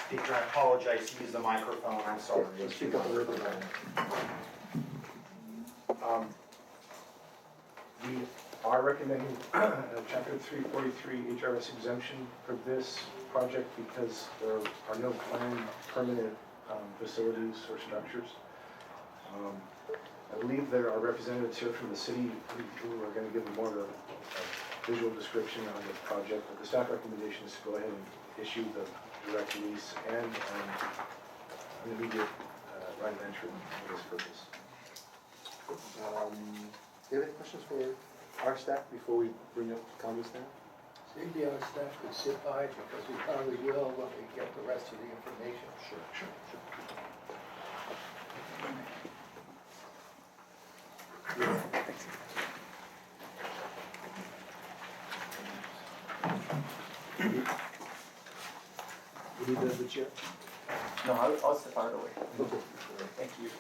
Speaker, I apologize to use the microphone, I'm sorry. Let's speak up a little bit. We are recommending Chapter 343 HRS exemption for this project because there are no planned permanent facilities or structures. I believe there are representatives here from the city who are going to give more of a visual description on the project, but the staff recommendation is to go ahead and issue the direct lease and an immediate right of entry for this purpose. Do you have any questions for our staff before we bring up comments now? Maybe our staff could sit by because we probably will when we get the rest of the information. Sure. You need the chair? No, I'll step out of the way. Okay. Thank you.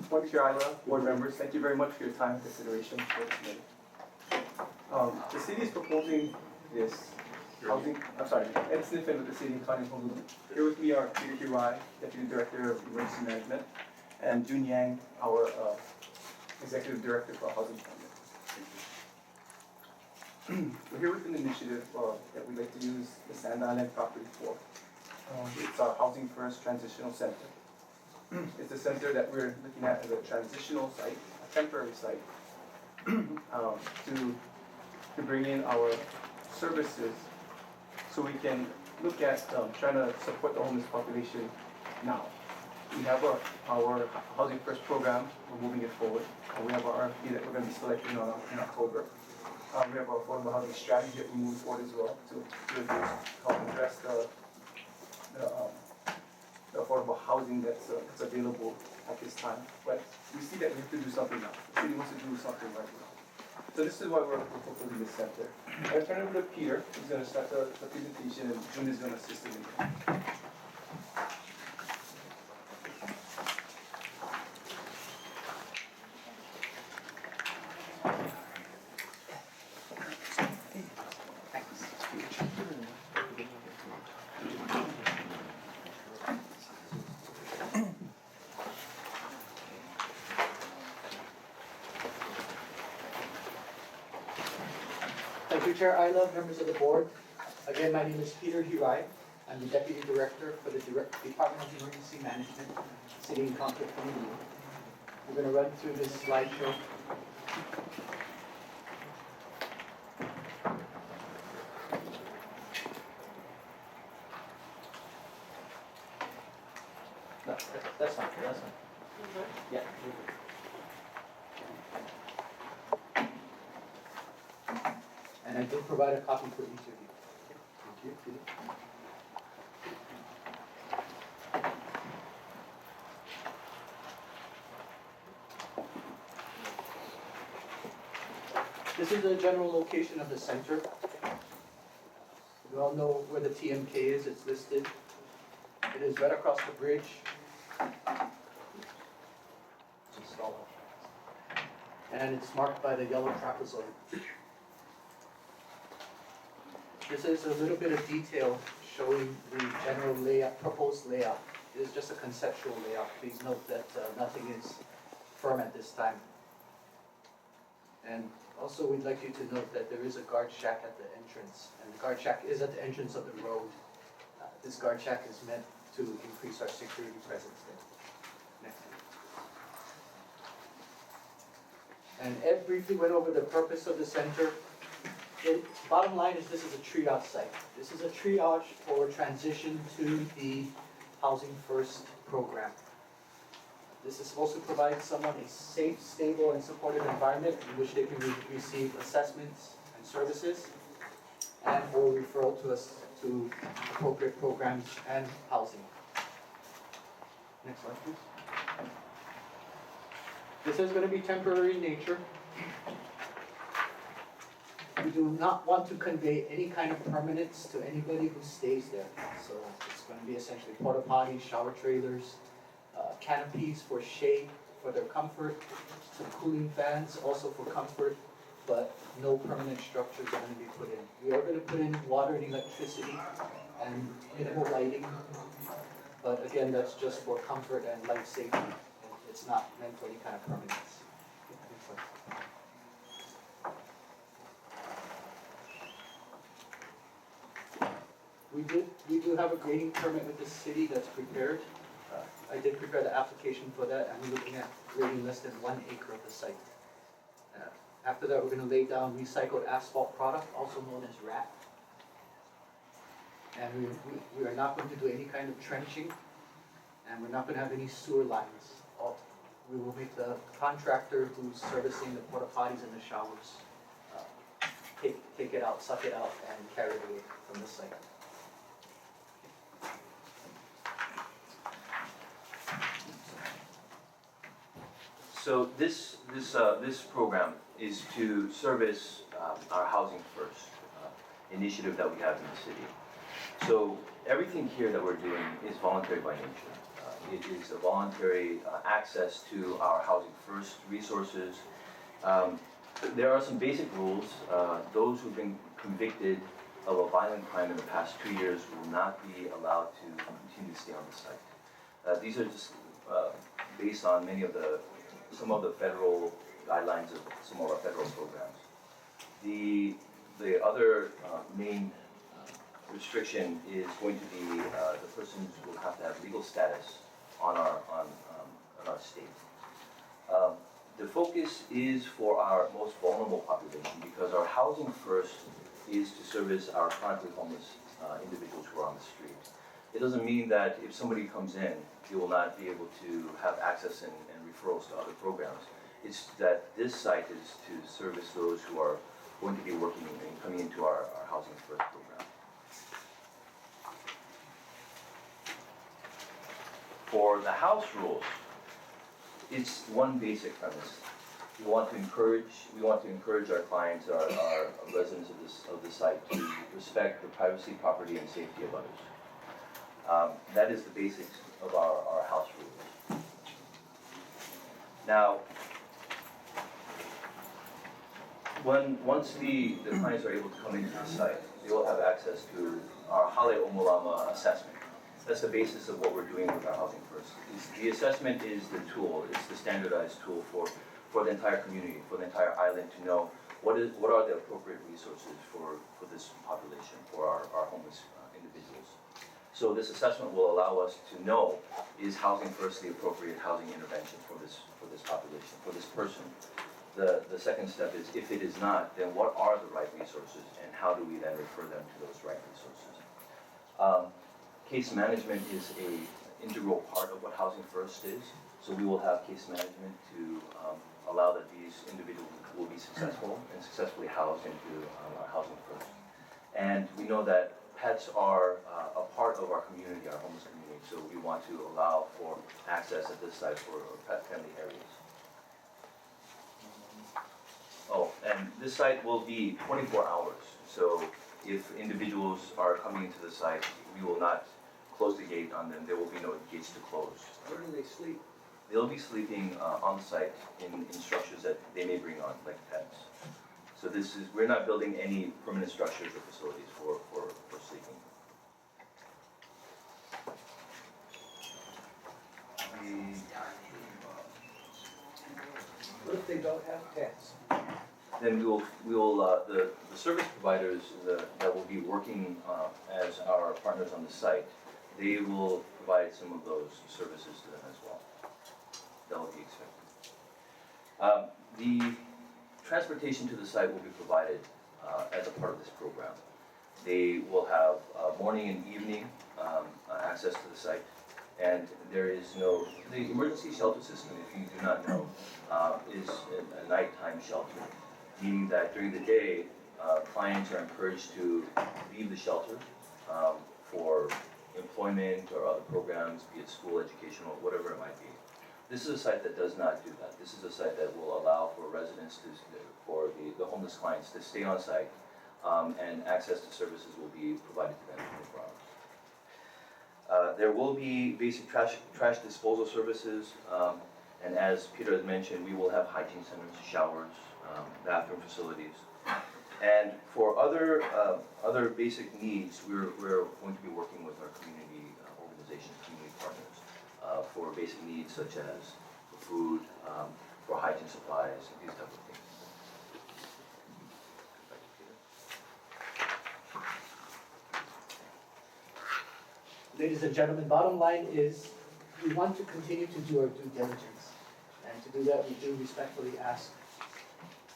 Board Chair Ayla, board members, thank you very much for your time and consideration for this meeting. The city is proposing this housing, I'm sorry, Ed Sniffen with the city and county of Honolulu. Here with me are Peter Hirai, Deputy Director of Emergency Management, and Jun Yang, our Executive Director for Housing Fund. We're here with an initiative that we'd like to use the Sand Island property for. It's our Housing First Transitional Center. It's a center that we're looking at as a transitional site, a temporary site, to bring in our services so we can look at trying to support the homeless population now. We have our Housing First program, we're moving it forward. We have our RFP that we're going to be selecting on in October. We have our affordable housing strategy that we move forward as well to help address the affordable housing that's available at this time. But we see that we have to do something now. The city wants to do something right now. So this is why we're proposing this center. I'm going to turn it over to Peter, who's going to start the presentation, and June is going to assist him. Thank you, Chair Ayla, members of the board. Again, my name is Peter Hirai. I'm the Deputy Director for the Department of Emergency Management, City and County of Honolulu. We're going to run through this slideshow. No, that's fine. Yeah. And I did provide a copy for each of you. Thank you. This is the general location of the center. You all know where the TMK is, it's listed. It is right across the bridge. And it's marked by the yellow trapezoid. This is a little bit of detail showing the general layout, proposed layout. It is just a conceptual layout. Please note that nothing is firm at this time. And also we'd like you to note that there is a guard shack at the entrance. And the guard shack is at the entrance of the road. This guard shack is meant to increase our security presence there. Next. And Ed briefly went over the purpose of the center. The bottom line is this is a triage site. This is a triage for transition to the Housing First program. This is supposed to provide someone a safe, stable, and supportive environment in which they can receive assessments and services and or referral to us to appropriate programs and housing. Next slide, please. This is going to be temporary in nature. We do not want to convey any kind of permanence to anybody who stays there. So it's going to be essentially porta potties, shower trailers, canopies for shade, for their comfort, some cooling fans also for comfort, but no permanent structures are gonna be put in. We are gonna put in water and electricity and minimal lighting, but again, that's just for comfort and life safety. And it's not meant for any kind of permanence. We do have a grading permit with the city that's prepared. I did prepare the application for that, and we're looking at grading less than 1 acre of the site. After that, we're gonna lay down recycled asphalt product, also known as RAP. And we are not going to do any kind of trenching, and we're not gonna have any sewer lines. We will make the contractor who's servicing the porta potties and the showers, take it out, suck it out, and carry it away from the site. So this program is to service our Housing First initiative that we have in the city. So everything here that we're doing is voluntary by nature. It is a voluntary access to our Housing First resources. There are some basic rules. Those who've been convicted of a violent crime in the past 2 years will not be allowed to continue to stay on the site. These are just based on some of the federal guidelines of some of our federal programs. The other main restriction is going to be the persons will have to have legal status on our state. The focus is for our most vulnerable population because our Housing First is to service our chronically homeless individuals who are on the street. It doesn't mean that if somebody comes in, they will not be able to have access and referrals to other programs. It's that this site is to service those who are going to be working and coming into our Housing First program. For the house rules, it's one basic premise. We want to encourage our clients, our residents of the site to respect the privacy, property, and safety of others. That is the basics of our house rules. Now, once the clients are able to come into the site, they will have access to our Hale Omolama assessment. That's the basis of what we're doing with our Housing First. The assessment is the tool, it's the standardized tool for the entire community, for the entire island to know what are the appropriate resources for this population, for our homeless individuals. So this assessment will allow us to know, is Housing First the appropriate housing intervention for this population, for this person? The second step is, if it is not, then what are the right resources and how do we then refer them to those right resources? Case management is an integral part of what Housing First is. So we will have case management to allow that these individuals will be successful and successfully housed into our Housing First. And we know that pets are a part of our community, our homeless community, so we want to allow for access at this site for pet-friendly areas. Oh, and this site will be 24 hours, so if individuals are coming into the site, we will not close the gate on them. There will be no gates to close. Where do they sleep? They'll be sleeping on site in structures that they may bring on, like pets. So we're not building any permanent structures or facilities for sleeping. What if they don't have pets? Then the service providers that will be working as our partners on the site, they will provide some of those services to them as well. That will be expected. The transportation to the site will be provided as a part of this program. They will have morning and evening access to the site, and the emergency shelter system, if you do not know, is a nighttime shelter, meaning that during the day, clients are encouraged to leave the shelter for employment or other programs, be it school, educational, whatever it might be. This is a site that does not do that. This is a site that will allow for residents for the homeless clients to stay on site, and access to services will be provided to them 24 hours. There will be basic trash disposal services, And as Peter has mentioned, we will have hygiene centers, showers, bathroom facilities. And for other basic needs, we're going to be working with our community organizations, community partners, for basic needs such as food, for hygiene supplies, these type of things. Ladies and gentlemen, bottom line is, we want to continue to do our due diligence. And to do that, we do respectfully ask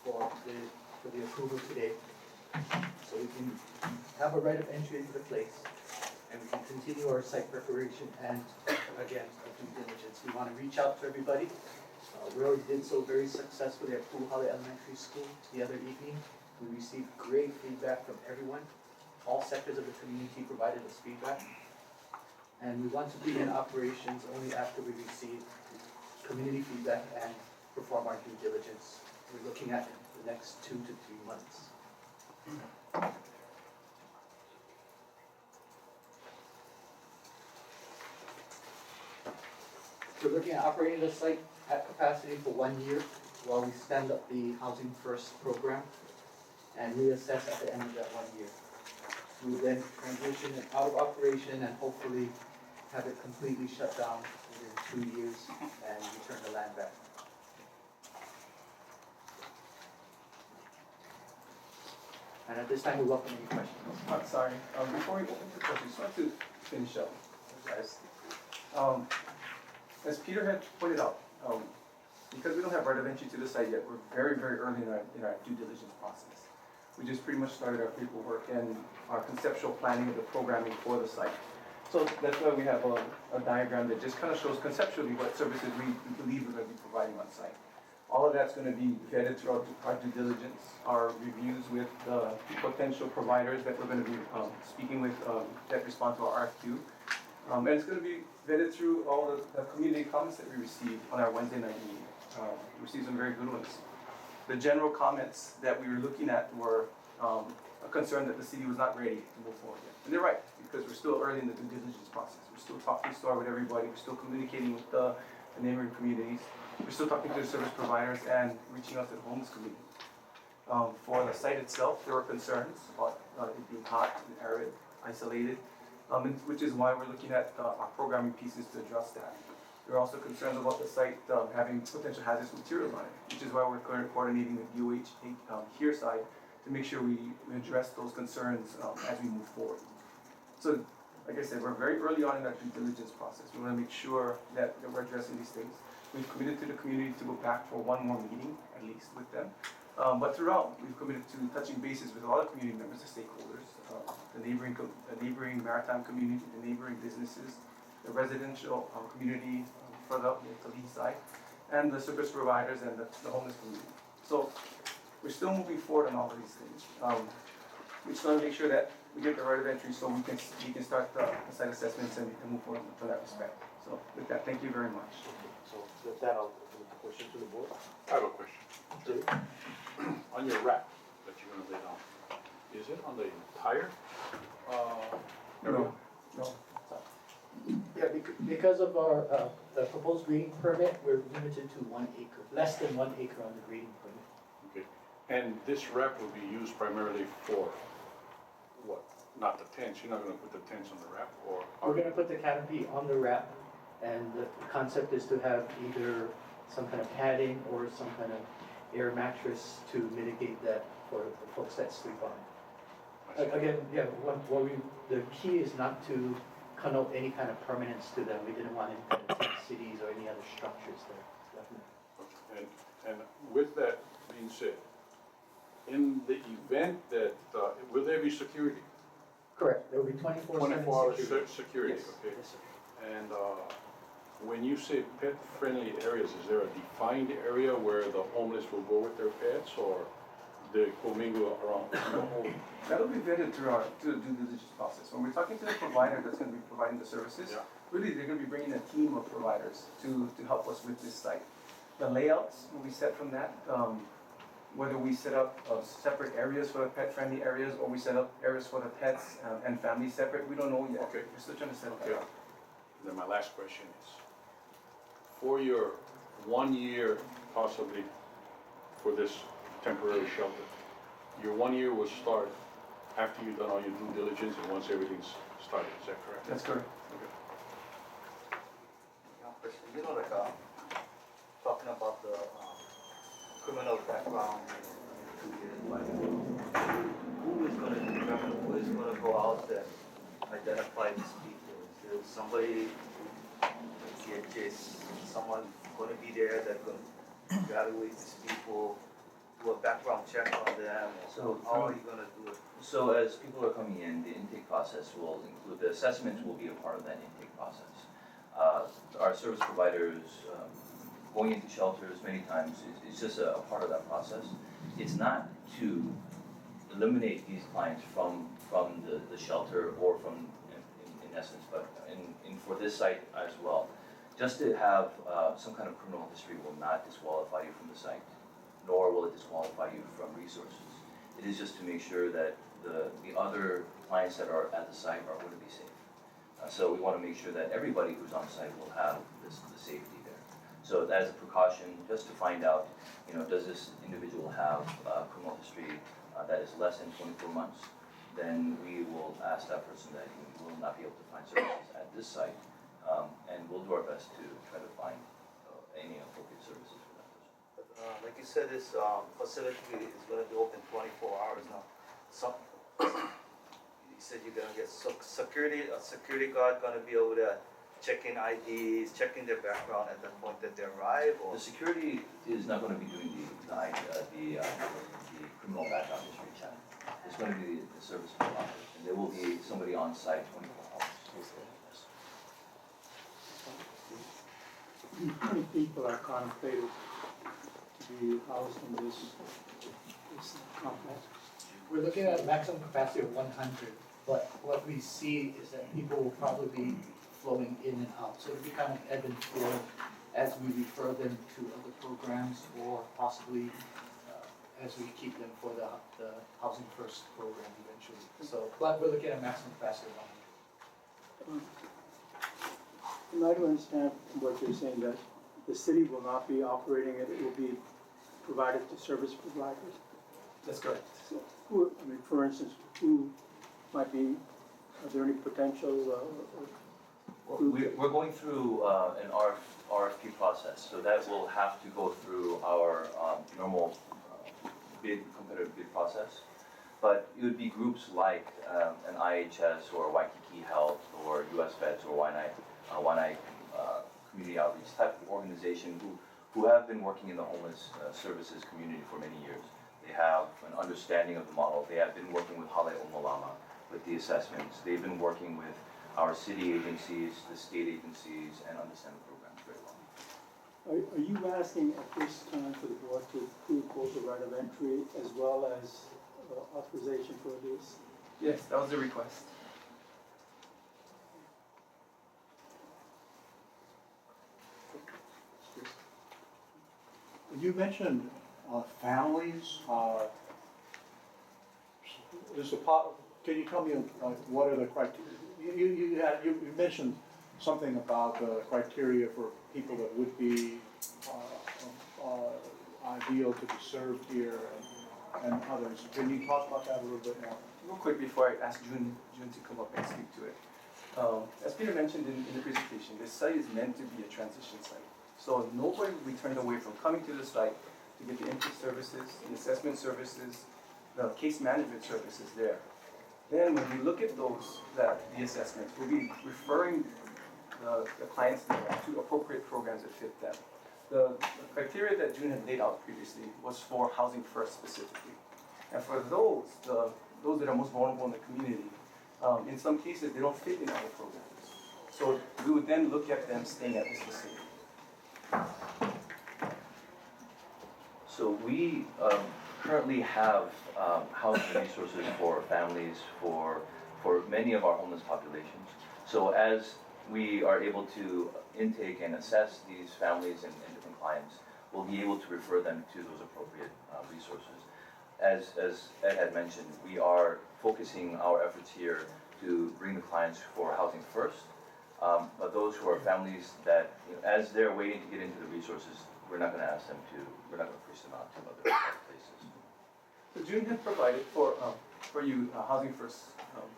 for the approval today. So we can have a right of entry into the place, and we can continue our site preparation and, again, our due diligence. We want to reach out to everybody. We already did so very successfully at Hawai'i Elementary School the other evening. We received great feedback from everyone. All sectors of the community provided us feedback. And we want to begin operations only after we receive community feedback and perform our due diligence. We're looking at the next 2 to 3 months. We're looking at operating the site at capacity for 1 year while we stand up the Housing First program and reassess at the end of that 1 year. We will then transition it out of operation and hopefully have it completely shut down within 2 years and return the land back. And at this time, we welcome any questions. I'm sorry, before we open to questions, just want to finish up, guys. As Peter had pointed out, because we don't have right of entry to the site yet, we're very, very early in our due diligence process. We just pretty much started our paperwork and our conceptual planning of the programming for the site. So that's why we have a diagram that just kind of shows conceptually what services we believe we're going to be providing on site. All of that's going to be vetted throughout our due diligence, our reviews with potential providers that we're going to be speaking with that respond to our RFQ. And it's going to be vetted through all the community comments that we received on our Wednesday night meeting. We received some very good ones. The general comments that we were looking at were a concern that the city was not ready to move forward yet. And they're right, because we're still early in the due diligence process. We're still talking with everybody. We're still communicating with the neighboring communities. We're still talking to the service providers and reaching out to the homeless community. For the site itself, there were concerns about it being hot and arid, isolated, which is why we're looking at our programming pieces to address that. There are also concerns about the site having potential hazardous materials on it, which is why we're coordinating with DOH here side to make sure we address those concerns as we move forward. So, like I said, we're very early on in our due diligence process. We want to make sure that we're addressing these things. We've committed to the community to go back for one more meeting, at least, with them. But throughout, we've committed to touching bases with a lot of community members, the stakeholders, the neighboring maritime community, the neighboring businesses, the residential community further up to the east side, and the service providers and the homeless community. So we're still moving forward on all of these things. We just want to make sure that we get the right of entry so we can start the site assessments and move forward in that respect. So with that, thank you very much. So with that, I'll open the question to the board. I have a question. On your wrap that you're gonna lay down, is it on the entire, No. Yeah, because of our, the proposed grading permit, we're limited to 1 acre, less than 1 acre on the grading permit. Okay, and this wrap will be used primarily for what? Not the tents, you're not gonna put the tents on the wrap, or? We're gonna put the canopy on the wrap, and the concept is to have either some kind of padding or some kind of air mattress to mitigate that for the folks that sleep on it. Again, yeah, the key is not to connote any kind of permanence to them. We didn't want any kind of tent cities or any other structures there, definitely. And with that being said, in the event that, will there be security? Correct, there will be 24/7 24-hour security. security, Yes, okay? yes, sir. And when you say pet-friendly areas, is there a defined area where the homeless will go with their pets, or they commingle around the whole? That'll be vetted through the due diligence process. When we're talking to the provider that's going to be providing the services, Yeah. really they're going to be bringing a team of providers to help us with this site. The layouts will be set from that. Whether we set up separate areas for the pet-friendly areas, or we set up areas for the pets and families separate, we don't know yet. Okay. We're still trying to set that Okay. up. Then my last question is, for your 1 year possibly for this temporary shelter. Your 1 year will start after you've done all your due diligence and once everything's started, is that correct? That's correct. Okay. Yeah, question. You know, like, talking about the criminal background, 2 years, like, who is gonna determine, who is gonna go out there, identify these people? Is there somebody, CHS, someone gonna be there that gonna evaluate these people, do a background check on them? So, How are you gonna do it? So as people are coming in, the intake process will include, the assessments will be a part of that intake process. Our service providers, going into shelters many times, it's just a part of that process. It's not to eliminate these clients from the shelter or from, in essence, but for this site as well. Just to have some kind of criminal history will not disqualify you from the site, nor will it disqualify you from resources. It is just to make sure that the other clients that are at the site are going to be safe. So we want to make sure that everybody who's on site will have the safety there. So as a precaution, just to find out, does this individual have criminal history that is less than 24 months, then we will ask that person that he will not be able to find services at this site, and we'll do our best to try to find any appropriate services for that person. Like you said, this facility is gonna be open 24 hours now. So, you said you're gonna get a security guard gonna be over there checking IDs, checking their background at the point that they arrive, or? The security is not going to be doing the criminal background history check. It's going to be the service providers, and there will be somebody on site 24 hours. How many people are contemplated to be housed in this complex? We're looking at a maximum capacity of 100, but what we see is that people will probably be flowing in and out. So it'll be kind of ebb and flow as we refer them to other programs, or possibly as we keep them for the Housing First program eventually. So, but we're looking at a maximum capacity of 100. Am I to understand what you're saying, that the city will not be operating it, it will be provided to service providers? That's correct. So, who, I mean, for instance, who might be, are there any potential We're going through an RFP process, so that will have to go through our normal competitive bid process. But it would be groups like an IHS or Waikiki Health or US Vets or Wai'anae Community Outreach type of organization who have been working in the homeless services community for many years. They have an understanding of the model. They have been working with Hale Omolama with the assessments. They've been working with our city agencies, the state agencies, and understand the programs very well. Are you asking at this time for the board to approve both the right of entry as well as authorization for this? Yes, that was the request. You mentioned families. Can you tell me what are the criteria? You mentioned something about the criteria for people that would be ideal to be served here and others. Can you talk about that a little bit more? Real quick before I ask June to come up and speak to it. As Peter mentioned in the presentation, this site is meant to be a transition site. So nobody will be turned away from coming to the site to get the intake services, the assessment services, the case management services there. Then when we look at the assessments, we'll be referring the clients to appropriate programs that fit them. The criteria that June had laid out previously was for Housing First specifically. And for those that are most vulnerable in the community, in some cases, they don't fit in our programs. So we would then look at them staying at this facility. So we currently have housing resources for families, for many of our homeless populations. So as we are able to intake and assess these families and different clients, we'll be able to refer them to those appropriate resources. As Ed had mentioned, we are focusing our efforts here to bring the clients for Housing First, but those who are families that, as they're waiting to get into the resources, we're not gonna we're not gonna push them out to other places. So June had provided for you Housing First,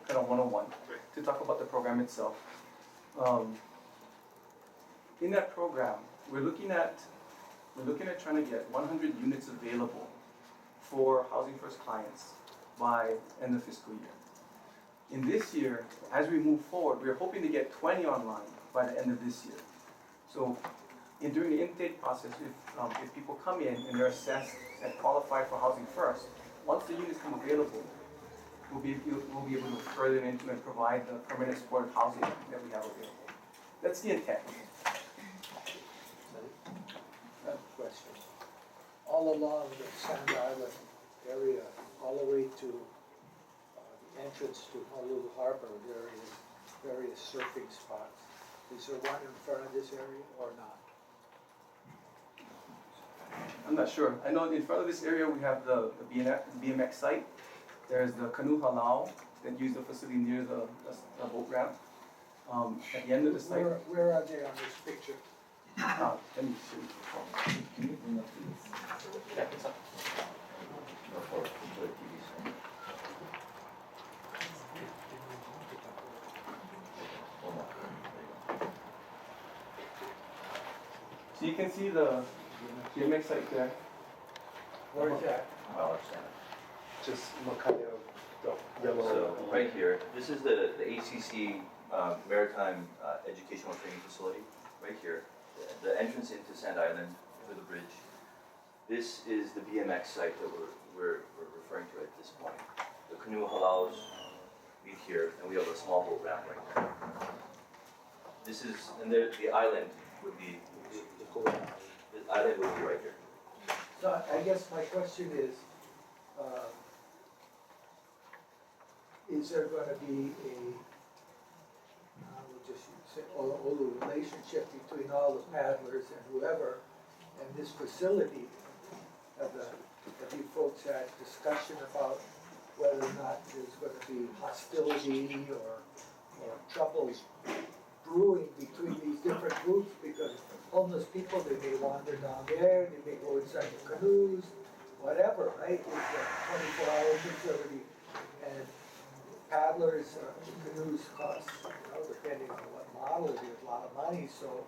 kind of 101, to talk about the program itself. In that program, we're looking at trying to get 100 units available for Housing First clients by end of fiscal year. In this year, as we move forward, we're hoping to get 20 online by the end of this year. So during the intake process, if people come in and they're assessed and qualified for Housing First, once the units come available, we'll be able to further into and provide the permanent supportive housing that we have available. That's the intent. Question. All along the Sand Island area, all the way to the entrance to Honolulu Harbor, there is various surfing spots. Is there one in front of this area or not? I'm not sure. I know in front of this area we have the BMX site. There's the canoe halau that use the facility near the boat ramp. At the end of the site. Where are they on this picture? Let me see. Can you bring up this? Yeah, it's up. For the TV screen. Hold on. There you go. So you can see the BMX site there. Where is that? Dollar Center. Just look kind of the yellow. So, right here, this is the ACC Maritime Educational Training Facility, right here. The entrance into Sand Island for the bridge. This is the BMX site that we're referring to at this point. The canoe halaus meet here, and we have a small boat ramp right there. This is, and the island would be, the island would be right here. So I guess my question is there gonna be we'll just say, a relationship between all the paddlers and whoever, and this facility? Have you folks had discussion about whether or not there's gonna be hostility or troubles brewing between these different groups? Because homeless people, they may wander down there, they may go inside the canoes, whatever, right? It's a 24-hour facility, and paddlers, canoes cost, depending on what model it is, a lot of money, so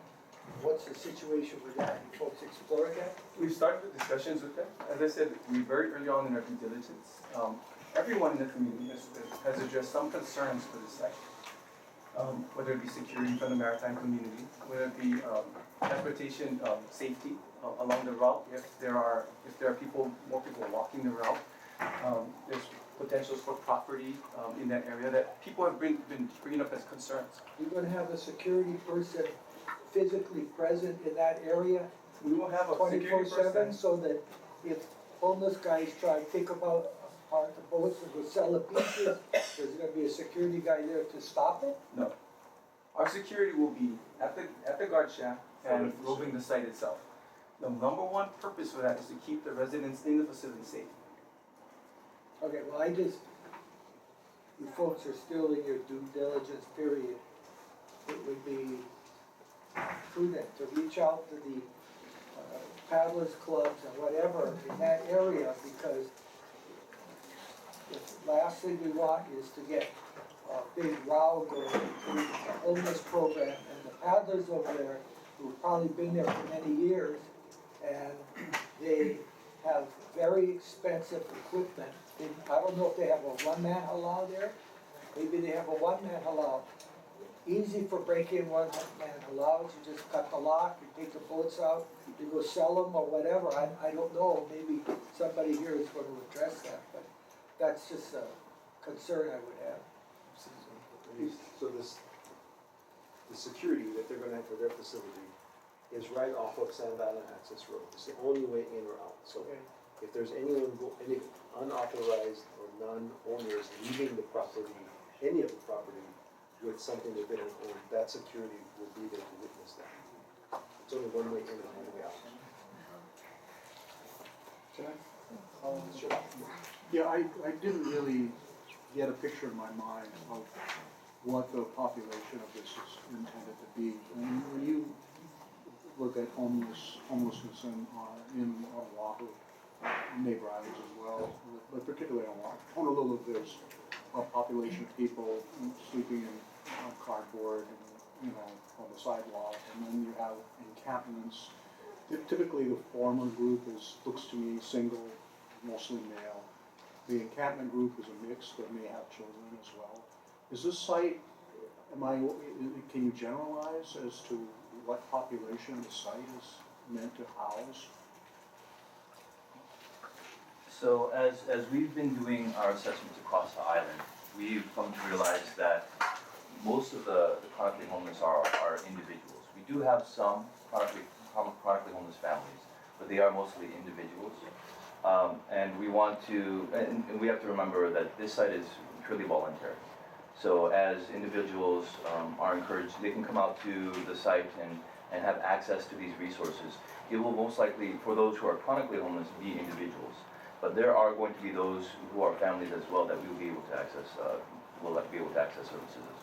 what's the situation with that? You folks explored that? We've started the discussions with them. As I said, we're very early on in our due diligence. Everyone in the community has addressed some concerns for the site. Whether it be security from the maritime community, whether it be transportation safety along the route, if there are more people walking the route. There's potentials for property in that area that people have been bringing up as concerns. You're gonna have a security person physically present in that area We will have a security 24/7, person. so that if homeless guys try to think about park the boats and go sell the pieces, there's gonna be a security guy there to stop it? No. Our security will be at the guard shack and roving the site itself. The number one purpose for that is to keep the residents in the facility safe. Okay, well, you folks are still in your due diligence period. It would be prudent to reach out to the paddlers clubs and whatever in that area, because the last thing we want is to get a big row going between the homeless program and the paddlers over there, who've probably been there for many years, and they have very expensive equipment. I don't know if they have a one-man halau there. Maybe they have a one-man halau. Easy for break-in one-man halaus. You just cut the lock, you take the boats out, you go sell them or whatever. I don't know. Maybe somebody here is going to address that, but that's just a concern I would have. So the security that they're gonna have for their facility is right off of Sand Island Access Road. It's the only way in or out. So Okay. if there's any unauthorized or non-owners leaving the property, any of the property, with something that they don't own, that security will be there to witness that. It's only one way in and one way out. Can I? Sure. Yeah, I didn't really get a picture in my mind of what the population of this is intended to be. And when you look at homelessness in Oahu, neighbor islands as well, but particularly on Oahu. Honolulu, there's a population of people sleeping in cardboard and, on the sidewalk, and then you have encampments. Typically, the former group looks to me single, mostly male. The encampment group is a mix that may have children as well. Is this site, can you generalize as to what population the site is meant to house? So as we've been doing our assessments across the island, we've come to realize that most of the chronically homeless are individuals. We do have some chronically homeless families, but they are mostly individuals. And we want to, and we have to remember that this site is purely voluntary. So as individuals are encouraged, they can come out to the site and have access to these resources. It will most likely, for those who are chronically homeless, be individuals. But there are going to be those who are families as well that we will be able to access, services.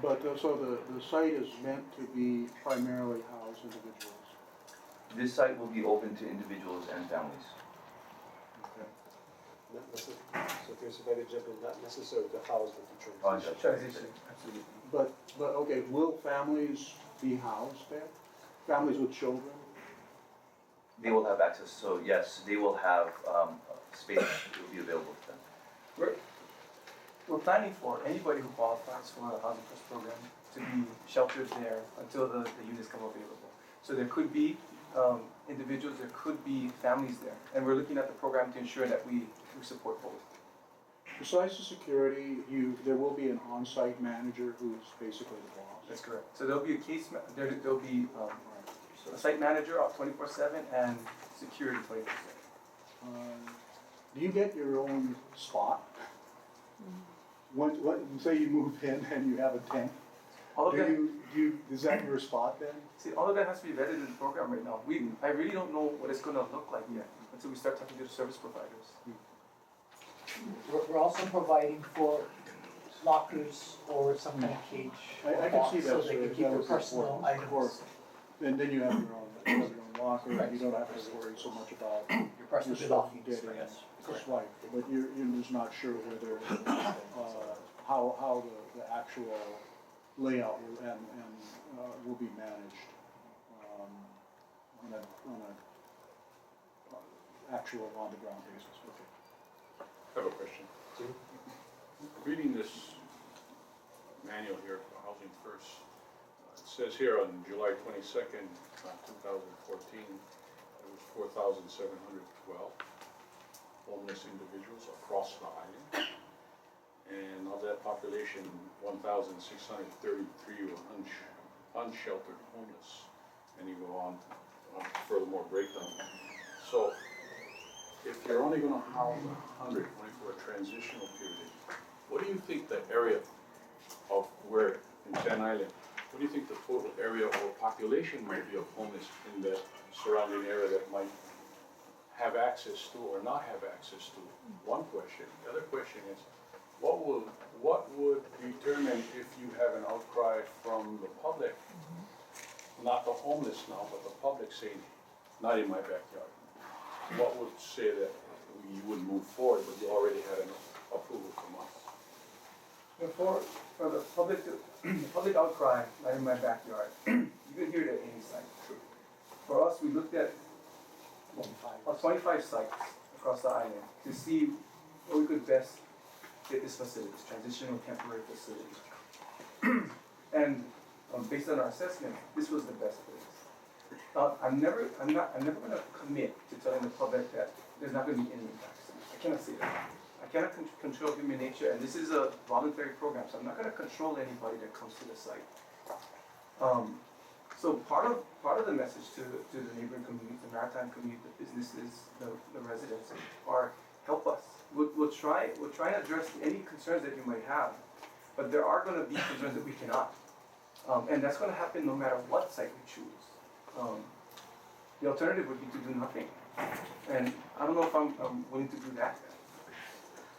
But, so the site is meant to be primarily house individuals? This site will be open to individuals and families. Okay. So if I could jump in, not necessarily to house, but to transition. Transition, absolutely. But, okay, will families be housed there? Families with children? They will have access, so yes, they will have space that will be available to them. We're planning for anybody who qualifies for the Housing First program to be sheltered there until the units come available. So there could be individuals, there could be families there, and we're looking at the program to ensure that we support both. Besides the security, there will be an on-site manager who's basically the boss. That's correct. So there'll be there'll be a site manager out 24/7 and security 24/7. Do you get your own spot? Say you move in and you have a tent, All of that, is that your spot then? see, all of that has to be vetted in the program right now. I really don't know what it's gonna look like yet until we start talking to the service providers. We're also providing for lockers or some kind of cage I or can box see so that, they sir. can keep That their was personal important. items, And then you have your own locker, you don't have to worry so much about your personal your stuff belongings, getting yes. Correct. swiped. But you're just not sure whether, how the actual layout will be managed on a actual on-the-ground basis. Okay. I have a question. Reading this manual here for Housing First, it says here on July 22nd, 2014, there was 4,712 homeless individuals across the island. And of that population, 1,633 were unsheltered homeless. And you go on furthermore breakdown. So if you're only going to house 100 only for a transitional period, what do you think the area of where in San Island, what do you think the total area or population might be of homeless in the surrounding area that might have access to or not have access to? One question. The other question is, what would determine if you have an outcry from the public, not the homeless now, but the public saying, not in my backyard? What would say that you would move forward, but you already had an approval from us? For the public outcry, not in my backyard, you can hear it at any site. For us, we looked at 25 sites across the island to see where we could best get this facilities, transitional temporary facilities. And based on our assessment, this was the best place. I'm never going to commit to telling the public that there's not going to be any impacts. I cannot say that. I cannot control human nature, and this is a voluntary program, so I'm not going to control anybody that comes to the site. So part of the message to the neighboring community, the maritime community, the businesses, the residents, are help us. We'll try and address any concerns that you might have, but there are going to be concerns that we cannot, and that's going to happen no matter what site we choose. The alternative would be to do nothing, and I don't know if I'm willing to do that.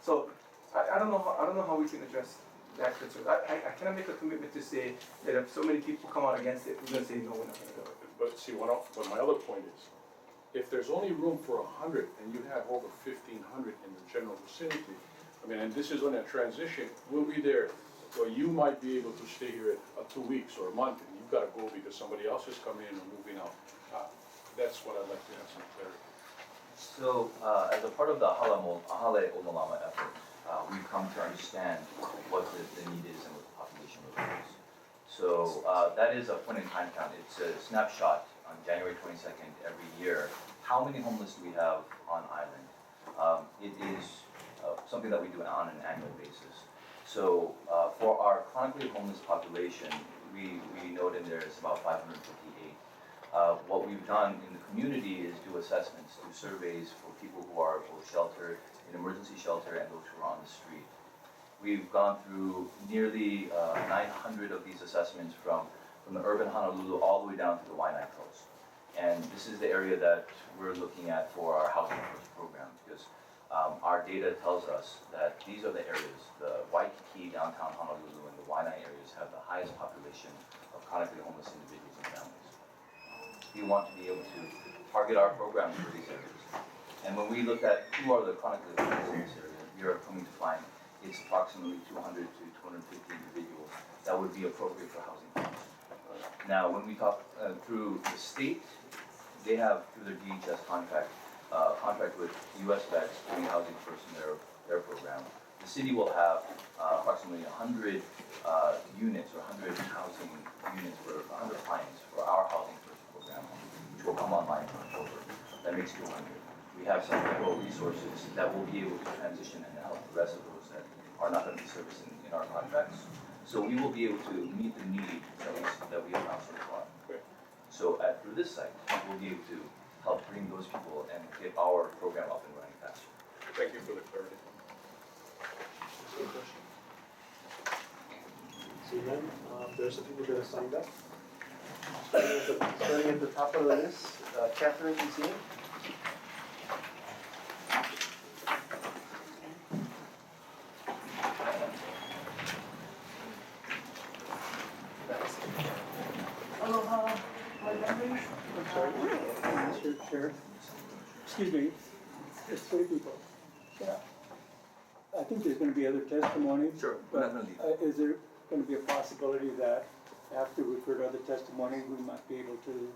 So I don't know how we can address that concern. I cannot make a commitment to say that if so many people come out against it, we're going to say no, we're not going to do it. but see, what my other point is, if there's only room for 100 and you have over 1,500 in the general vicinity, I mean, and this is on a transition, we'll be there, or you might be able to stay here 2 weeks or a month, and you've gotta go because somebody else is coming in or moving out. That's what I'd like to have some clarity. So, as a part of the Ahale Ololama effort, we've come to understand what the need is and what the population requires. So, that is a point in time count. It's a snapshot on January 22nd every year. How many homeless do we have on island? It is something that we do on an annual basis. So, for our chronically homeless population, we note in there it's about 558. What we've done in the community is do assessments, do surveys for people who are both sheltered, in emergency shelter, and those who are on the street. We've gone through nearly 900 of these assessments from the urban Honolulu all the way down to the Waianae coast. And this is the area that we're looking at for our Housing First program, because our data tells us that these are the areas, the Waikiki, downtown Honolulu, and the Waianae areas have the highest population of chronically homeless individuals and families. We want to be able to target our programs for these areas. And when we look at who are the chronically homeless in this area, we are coming to find it's approximately 200 to 250 individuals that would be appropriate for housing funds. Now, when we talk through the state, they have, through their DHS contract with US Vets doing Housing First in their program. The city will have approximately 100 units or 100 housing units for 100 clients for our Housing First program, which will come online in October. That makes 200. We have some federal resources that will be able to transition and help the rest of those that are not going to be serviced in our contracts. So we will be able to meet the need that we have announced so far. So through this site, we'll be able to help bring those people and get our program up and running faster. Thank you for the clarity. Good question. See then, there's some people that have signed up. Starting at the top of the list, Catherine, you see it? Aloha, board members. I'm sorry, Mr. Chair. Excuse me, it's 3 people. Yeah. I think there's gonna be other testimony. Sure, we're not gonna leave. Is there gonna be a possibility that after we've heard other testimony, we might be able to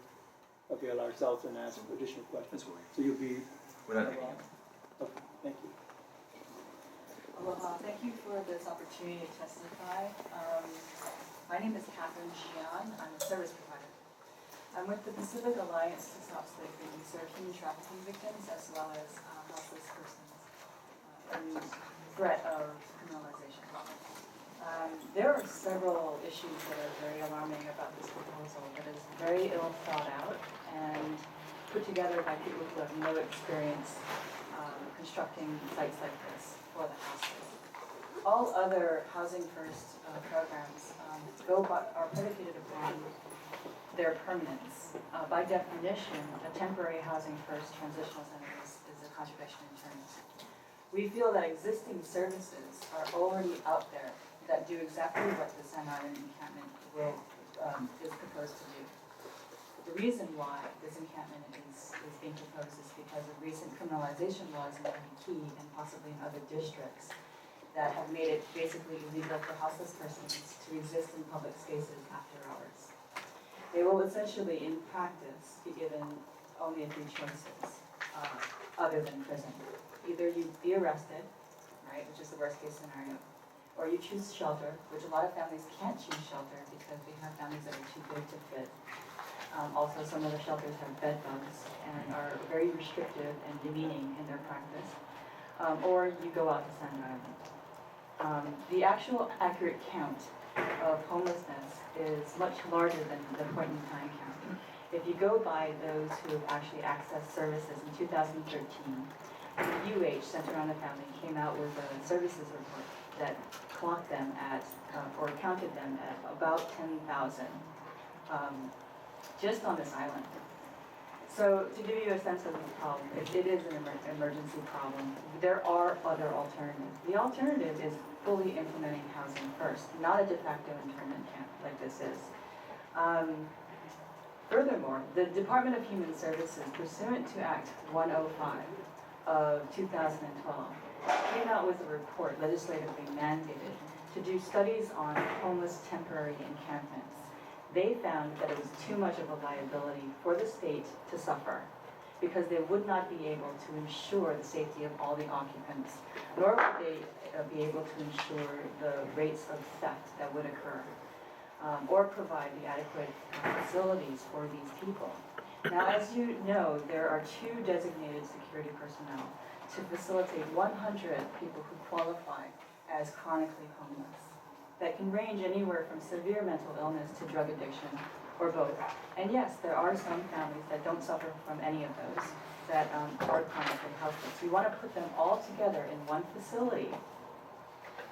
avail ourselves and ask additional questions? That's what So you'll be. we're not leaving. Okay, thank you. Aloha, thank you for this opportunity to testify. My name is Catherine Jian. I'm a service provider. I'm with the Pacific Alliance to Stop Slavery. We serve human trafficking victims as well as houseless persons in threat of criminalization. There are several issues that are very alarming about this proposal that is very ill thought out and put together by people who have no experience constructing sites like this for the houseless. All other Housing First programs are predicated upon their permanence. By definition, a temporary Housing First transitional center is a contradiction in terms. We feel that existing services are already out there that do exactly what the San Island encampment is proposed to do. The reason why this encampment is being proposed is because of recent criminalization laws in Waikiki and possibly in other districts that have made it basically illegal for houseless persons to exist in public spaces after hours. They will essentially, in practice, be given only a few choices other than prison. Either you be arrested, right, which is the worst case scenario, or you choose shelter, which a lot of families can't choose shelter because we have families that are too big to fit. Also, some of the shelters have bed bugs and are very restrictive and demeaning in their practice. Or you go out to San Island. The actual accurate count of homelessness is much larger than the point in time count. If you go by those who have actually accessed services in 2013, the UH, Center on the Family, came out with a services report that clocked them at, or counted them at about 10,000 just on this island. So to give you a sense of the problem, it is an emergency problem. There are other alternatives. The alternative is fully implementing Housing First, not a de facto internment camp like this is. Furthermore, the Department of Human Services, pursuant to Act 105 of 2012, came out with a report legislatively mandated to do studies on homeless temporary encampments. They found that it was too much of a liability for the state to suffer because they would not be able to ensure the safety of all the occupants, nor would they be able to ensure the rates of theft that would occur, or provide the adequate facilities for these people. Now, as you know, there are 2 designated security personnel to facilitate 100 people who qualify as chronically homeless. That can range anywhere from severe mental illness to drug addiction, or both. And yes, there are some families that don't suffer from any of those, that are chronically houseless. We want to put them all together in one facility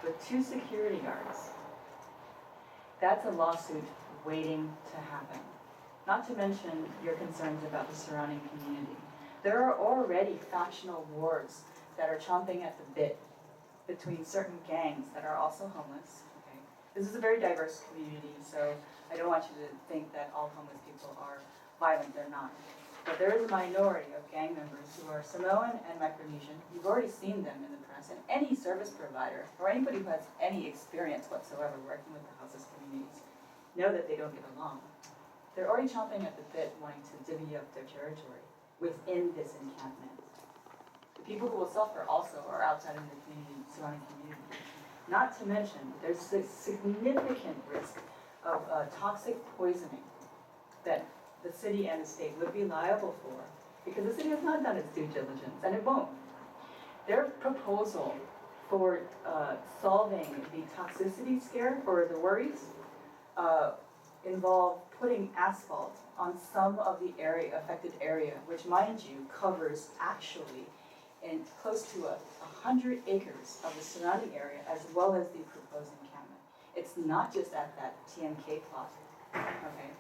with 2 security guards. That's a lawsuit waiting to happen. Not to mention your concerns about the surrounding community. There are already factional wars that are chomping at the bit between certain gangs that are also homeless. Okay? This is a very diverse community, so I don't want you to think that all homeless people are violent. They're not. But there is a minority of gang members who are Samoan and Micronesian. You've already seen them in the press, and any service provider or anybody who has any experience whatsoever working with the houseless communities know that they don't get along. They're already chomping at the bit, wanting to divvy up their territory within this encampment. The people who will suffer also are outside in the community, surrounding community. Not to mention, there's a significant risk of toxic poisoning that the city and the state would be liable for because the city has not done its due diligence, and it won't. Their proposal for solving the toxicity scare or the worries involve putting asphalt on some of the affected area, which, mind you, covers actually in close to 100 acres of the surrounding area, as well as the proposed encampment. It's not just at that TMK plot. Okay,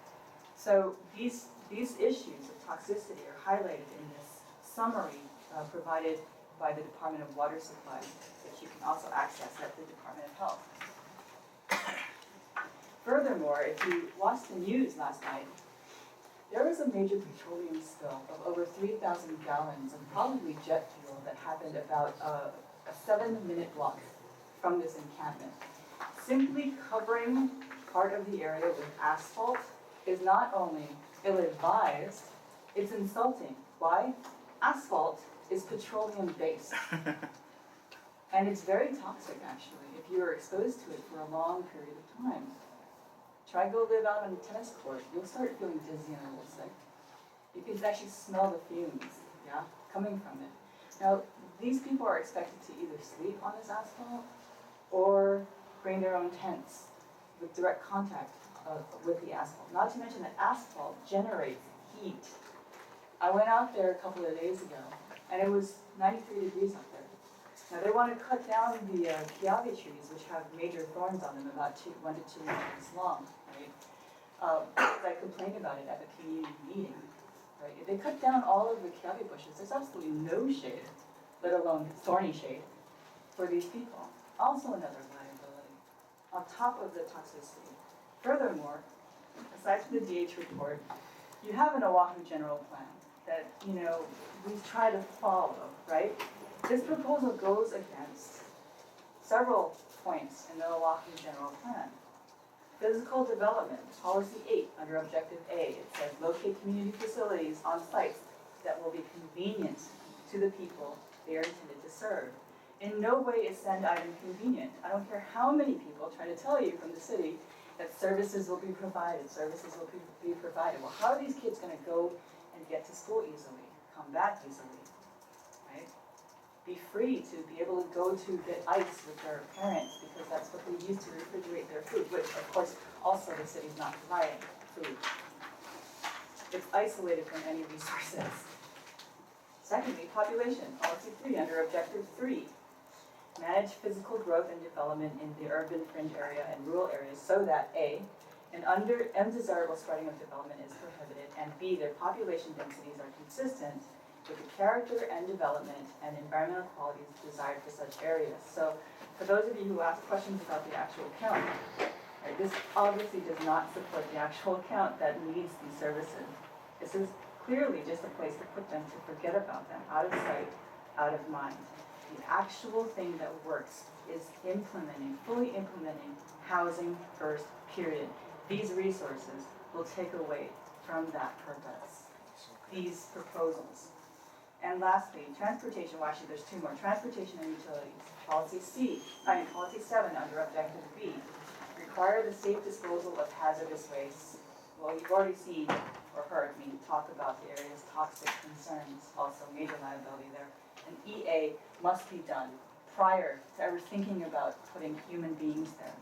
so these issues of toxicity are highlighted in this summary provided by the Department of Water Supply, which you can also access at the Department of Health. Furthermore, if you watched the news last night, there was a major petroleum spill of over 3,000 gallons of probably jet fuel that happened about a 7-minute walk from this encampment. Simply covering part of the area with asphalt is not only ill-advised, it's insulting. Why? Asphalt is petroleum-based. And it's very toxic, actually, if you are exposed to it for a long period of time. Try go live out on a tennis court. You'll start feeling dizzy and a little sick. You can actually smell the fumes, yeah, coming from it. Now, these people are expected to either sleep on this asphalt or bring their own tents with direct contact with the asphalt. Not to mention that asphalt generates heat. I went out there a couple of days ago, and it was 93 degrees out there. Now, they want to cut down the kiawe trees, which have major thorns on them, about 1 to 2 inches long, right? I complained about it at the community meeting, right? If they cut down all of the kiawe bushes, there's absolutely no shade, let alone thorny shade, for these people. Also another liability, on top of the toxicity. Furthermore, aside from the DH report, you have an Oahu general plan that, we try to follow, right? This proposal goes against several points in the Oahu General Plan. Physical development, policy 8, under objective A, it says locate community facilities on sites that will be convenient to the people they are intended to serve. In no way is send item convenient. I don't care how many people try to tell you from the city that services will be provided, Well, how are these kids going to go and get to school easily, come back easily, right? Be free to be able to go to get ice with their parents because that's what they use to refrigerate their food, which of course also the city's not providing food. It's isolated from any resources. Secondly, population, policy 3 under objective 3. Manage physical growth and development in the urban fringe area and rural areas so that A, an undesirable spreading of development is prohibited, and B, their population densities are consistent with the character and development and environmental qualities desired for such areas. So for those of you who ask questions about the actual count, Right, this obviously does not support the actual account that needs these services. This is clearly just a place to put them, to forget about them, out of sight, out of mind. The actual thing that works is fully implementing housing first, period. These resources will take away from that purpose, these proposals. And lastly, transportation, well actually there's two more, transportation and utilities. Policy 7 under objective B, require the safe disposal of hazardous waste. Well, you've already seen or heard me talk about the area's toxic concerns, also major liability there. And EA must be done prior to ever thinking about putting human beings there.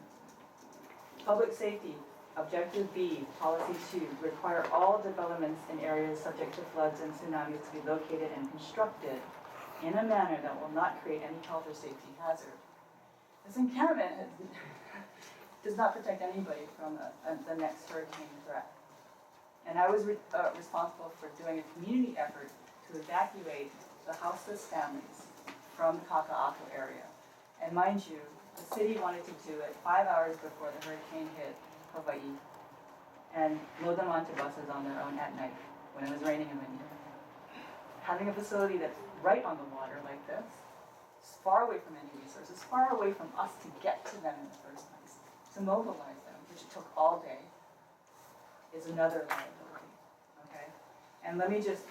Public safety, objective B, policy 2, require all developments in areas subject to floods and tsunamis to be located and constructed in a manner that will not create any health or safety hazard. This encampment does not protect anybody from the next hurricane threat. And I was responsible for doing a community effort to evacuate the houseless families from the Kaka'ako area. And mind you, the city wanted to do it 5 hours before the hurricane hit Hawai'i and load them onto buses on their own at night when it was raining and windy. Having a facility that's right on the water like this, far away from any resources, far away from us to get to them in the first place, to mobilize them, which it took all day, is another liability, okay? And let me just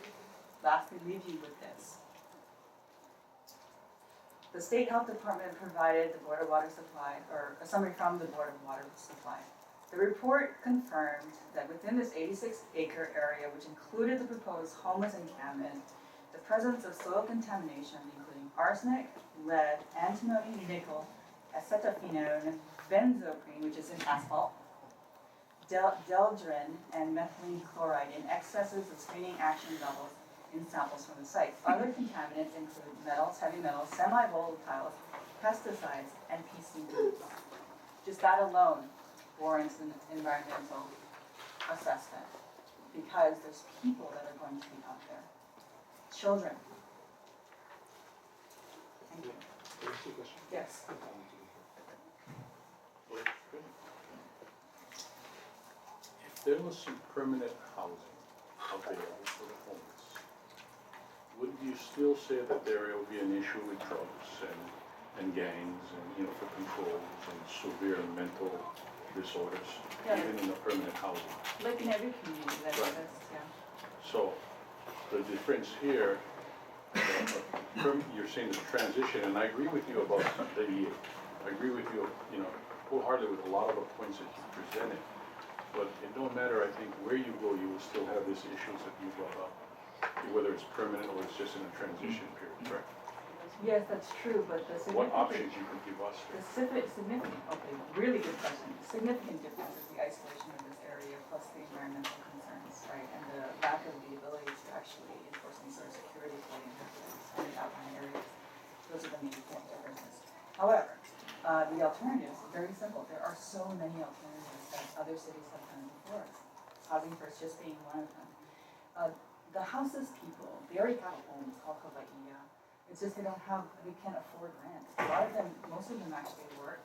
lastly leave you with this. The State Health Department provided the Board of Water Supply, or a summary from the Board of Water Supply. The report confirmed that within this 86-acre area, which included the proposed homeless encampment, the presence of soil contamination, including arsenic, lead, antimony, nickel, acetophenone, benzoprene, which is in asphalt, deldrin, and methylene chloride in excesses of screening action levels in samples from the site. Other contaminants include metals, heavy metals, semi-volatiles, pesticides, and PCBs. Just that alone warrants an environmental assessment because there's people that are going to be out there. Children. Thank you. Yes. If there was some permanent housing available for the homeless, wouldn't you still say that there will be an issue with drugs and gangs and, for controls and severe mental disorders, even in the permanent housing? Like in every community that exists, yeah. So the difference here, you're saying the transition, and I agree with you about the EA. I agree with you, wholeheartedly with a lot of the points that you presented. But it don't matter, I think, where you go, you will still have these issues that you brought up, whether it's permanent or it's just in a transition period, correct? Yes, that's true, but the significant... What options you could give us? Really good question. The significant difference is the isolation of this area plus the environmental concerns, right? And the lack of the ability to actually enforce any sort of security for the inhabitants in the outlying areas. Those are the main differences. However, the alternatives are very simple. There are so many alternatives that other cities have done before us. Housing First just being one of them. The houseless people, they already have a home. It's called Hawai'i. It's just they can't afford rent. A lot of them, most of them actually work.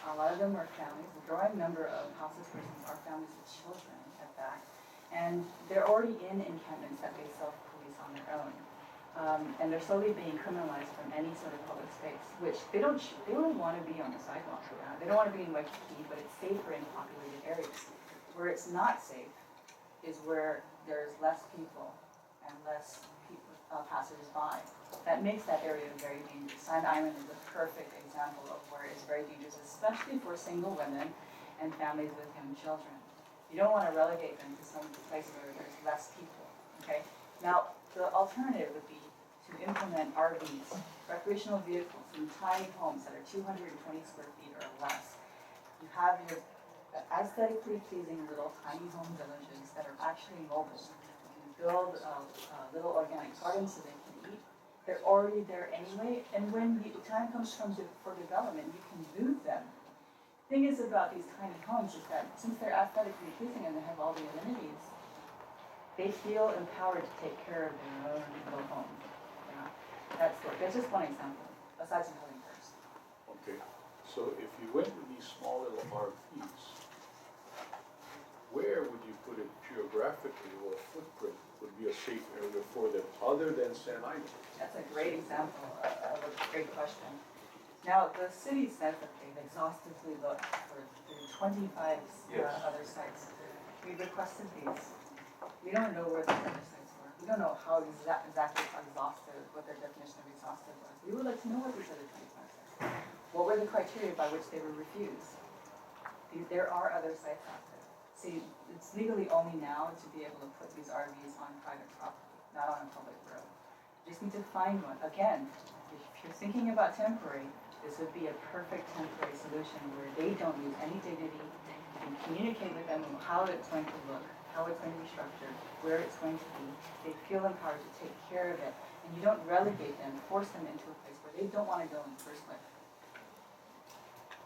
A lot of them are families. A growing number of houseless persons are families with children at that. And they're already in encampments that they self-police on their own. And they're slowly being criminalized from any sort of public space, which they don't want to be on the sidewalk around. They don't want to be in Waikiki, but it's safer in populated areas. Where it's not safe is where there's less people and less passers-by. That makes that area very dangerous. Sand Island is a perfect example of where it's very dangerous, especially for single women and families with young children. You don't want to relegate them to some place where there's less people, okay? Now, the alternative would be to implement RVs, recreational vehicles, in tiny homes that are 220 square feet or less. You have your aesthetically pleasing little tiny home villages that are actually mobile. Build little organic gardens so they can eat. They're already there anyway, and when the time comes for development, you can move them. The thing is about these tiny homes is that since they're aesthetically pleasing and they have all the amenities, they feel empowered to take care of their own little home. That's just one example, aside from Housing First. Okay, so if you went with these small little RVs, geographically or footprint would be a safe area for them, other than San Island? That's a great example of a great question. Now, the city says that they've exhaustively looked for 25 other sites. We requested these. We don't know where the other sites were. We don't know how exactly exhaustive, what their definition of exhaustive was. We would like to know what these other 25 are. What were the criteria by which they were refused? There are other sites out there. See, it's legally only now to be able to put these RVs on private property, not on a public road. You just need to find one. Again, if you're thinking about temporary, this would be a perfect temporary solution where they don't lose any dignity. You can communicate with them on how it's going to look, how it's going to be structured, where it's going to be. They feel empowered to take care of it. And you don't relegate them, force them into a place where they don't want to go in the first place.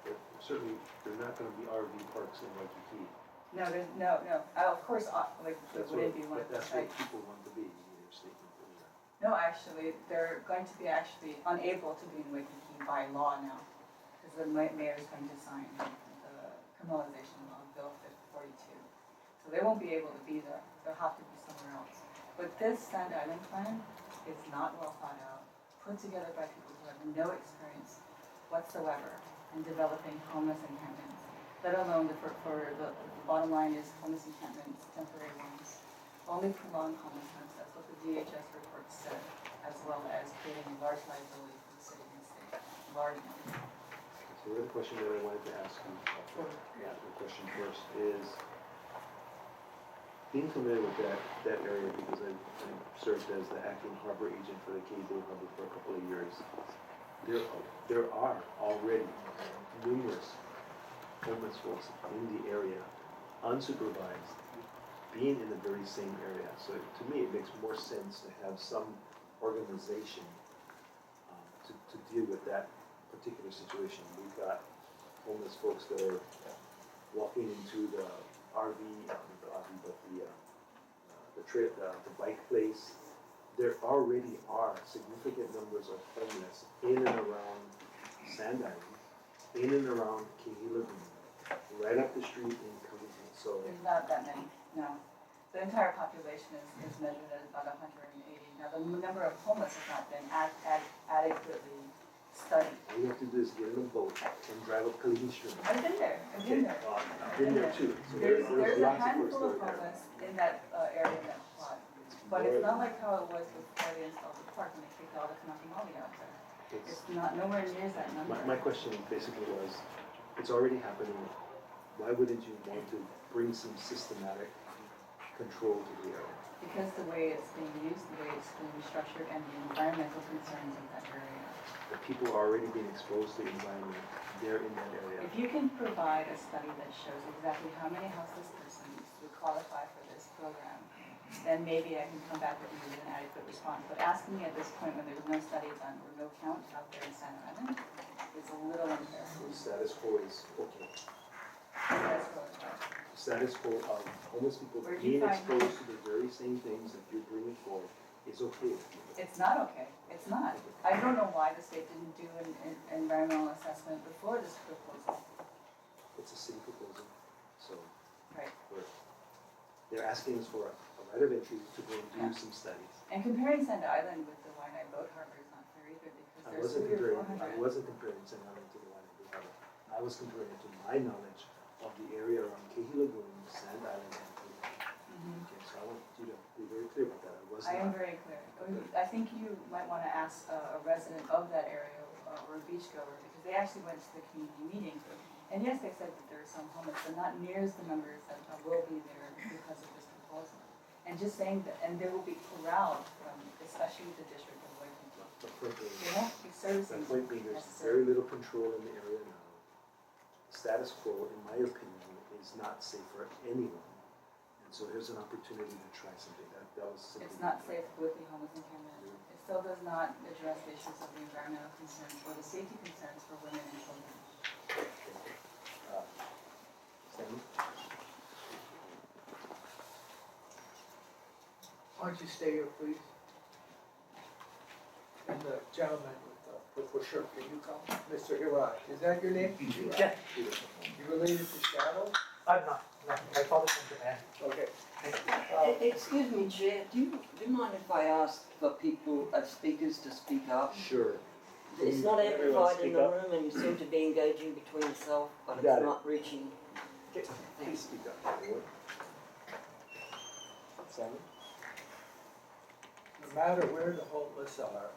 But certainly, there are not gonna be RV parks in Waikiki. No, there's, no. Of course, like, it That's wouldn't what, be one of but the that's what sites. people want to be, in your statement earlier. No, actually, they're going to be actually unable to be in Waikiki by law now, because the mayor is going to sign the criminalization of Bill 42. So they won't be able to be there. They'll have to be somewhere else. But this Sand Island plan is not well thought out, put together by people who have no experience whatsoever in developing homeless encampments, let alone the bottom line is homeless encampments, temporary ones, only prolonged homelessness. That's what the DHS report said, as well as creating a large liability for the city and state, large one. So the other question that I wanted to ask you, the question first is, being familiar with that area, because I served as the acting harbor agent for the Cable Harbor for a couple of years, there are already numerous homeless folks in the area, unsupervised, being in the very same area. So to me, it makes more sense to have some organization to deal with that particular situation. We've got homeless folks that are walking into the the bike place. There already are significant numbers of homeless in and around Sand Island, in and around Kahila Green, right up the street in Covington. So There's not that many, no. The entire population is measured at about 180. Now, the number of homeless has not been adequately studied. all you have to do is get in a boat and drive up Kahila Street. I've been there, I've been there. I've been there too. So There's there's a lots of folks handful of that are there. homeless in that area, in that plot. But it's not like how it was before they installed the park and they kicked all the Kanaka out there. It's not nowhere near that number. My question basically was, it's already happening. Why wouldn't you want to bring some systematic control to the area? Because the way it's being used, the way it's being structured, and the environmental concerns of that area. The people are already being exposed to the environment. They're in that area. If you can provide a study that shows exactly how many houseless persons would qualify for this program, then maybe I can come back with you with an adequate response. But asking me at this point when there's no study done or no count out there in Santa Island is a little unfair. The status quo is okay. That's what it's about. The status quo of homeless people Where'd you being find exposed to the very same things that you're bringing forward is okay. It's not okay. It's not. I don't know why the state didn't do an environmental assessment before this proposal. It's a city proposal, so Right. they're asking us for a right of entry to go and do Yeah. some studies. And comparing Santa Island with the Waianae Boat Harbor is not fair either because I there's wasn't 300 or comparing, 400. I wasn't comparing San Island to the Waianae Harbor. I was comparing it to my knowledge of the area around Kahila Lagoon, Sand Island, and Kahila. Mhm. Okay, so I want you to be very clear about that. I was I am not. very clear. I think you might want to ask a resident of that area or a beachgoer because they actually went to the community meeting. And yes, they said that there are some homeless, but not near as the numbers that will be there because of this proposal. And just saying that, and there will be corralled from, especially the district of Waikiki. The point being, They won't be servicing. the point being, there's necessarily. very little control in the area now. Status quo, in my opinion, is not safe for anyone. And so here's an opportunity to try something. That was simply. It's not safe with the homeless encampment. It still does not address the issues of the environmental concerns or the safety concerns for women and children. Stanley? Why don't you stay here, please? And the gentleman with shirt, can you come? Mr. Irai, is that your name? Yeah. You related to Shadow? I'm not, no, my father's from Japan. Okay, Excuse me, Chair, do you mind if I ask for people, speakers to speak up? Sure. It's not Everyone amplified in speak the up. room and you seem to be engaging between yourself, but Got it's it. not reaching. Please speak up, everyone. Simon? No matter where the homeless are,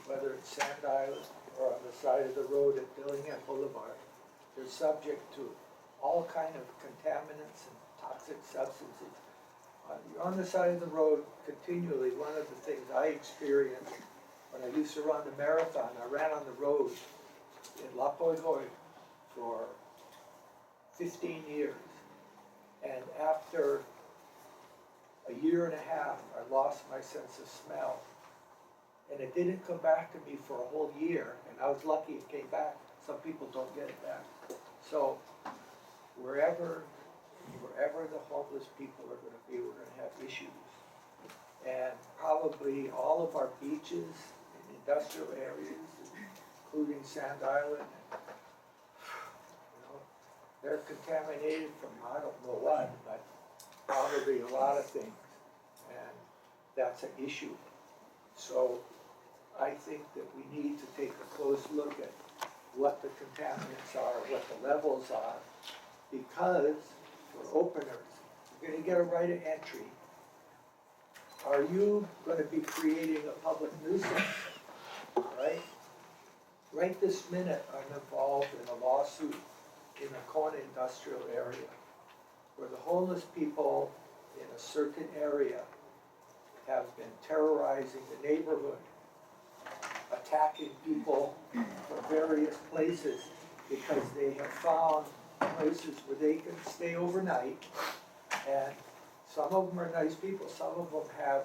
whether it's Sand Island or on the side of the road at Dillingham Boulevard, they're subject to all kind of contaminants and toxic substances. You're on the side of the road continually. One of the things I experienced when I used to run the marathon, I ran on the road in La Hoi for 15 years. And after a year and a half, I lost my sense of smell. And it didn't come back to me for a whole year, and I was lucky it came back. Some people don't get it back. So wherever the homeless people are gonna be, we're gonna have issues. And probably all of our beaches and industrial areas, including Sand Island, they're contaminated from I don't know what, but probably a lot of things. And that's an issue. So I think that we need to take a close look at what the contaminants are, what the levels are, because for openers, you're gonna get a right of entry. Are you gonna be creating a public nuisance, right? Right this minute, I'm involved in a lawsuit in the Kona industrial area, where the homeless people in a certain area have been terrorizing the neighborhood, attacking people from various places because they have found places where they can stay overnight. And some of them are nice people, some of them have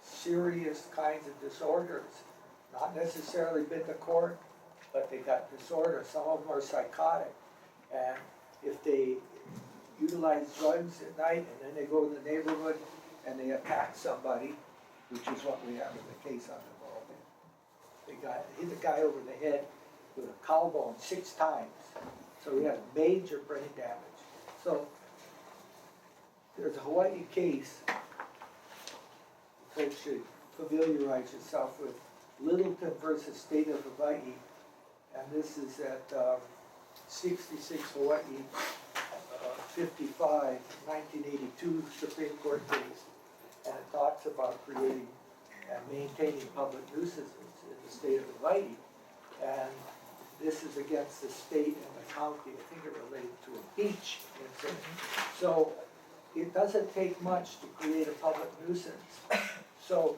serious kinds of disorders, not necessarily been to court, but they got disorders. Some of them are psychotic. And if they utilize drugs at night and then they go to the neighborhood and they attack somebody, which is what we have in the case I'm involved in. They hit a guy over the head with a cow bone 6 times. So he had major brain damage. So there's a Hawaii case. Folks should familiarize yourself with Littleton versus State of Hawaii. And this is at 66 Hawaii, 55, 1982 Supreme Court case. And it talks about creating and maintaining public nuisances in the state of Hawaii. And this is against the state and the county. I think it related to a beach incident. So it doesn't take much to create a public nuisance. So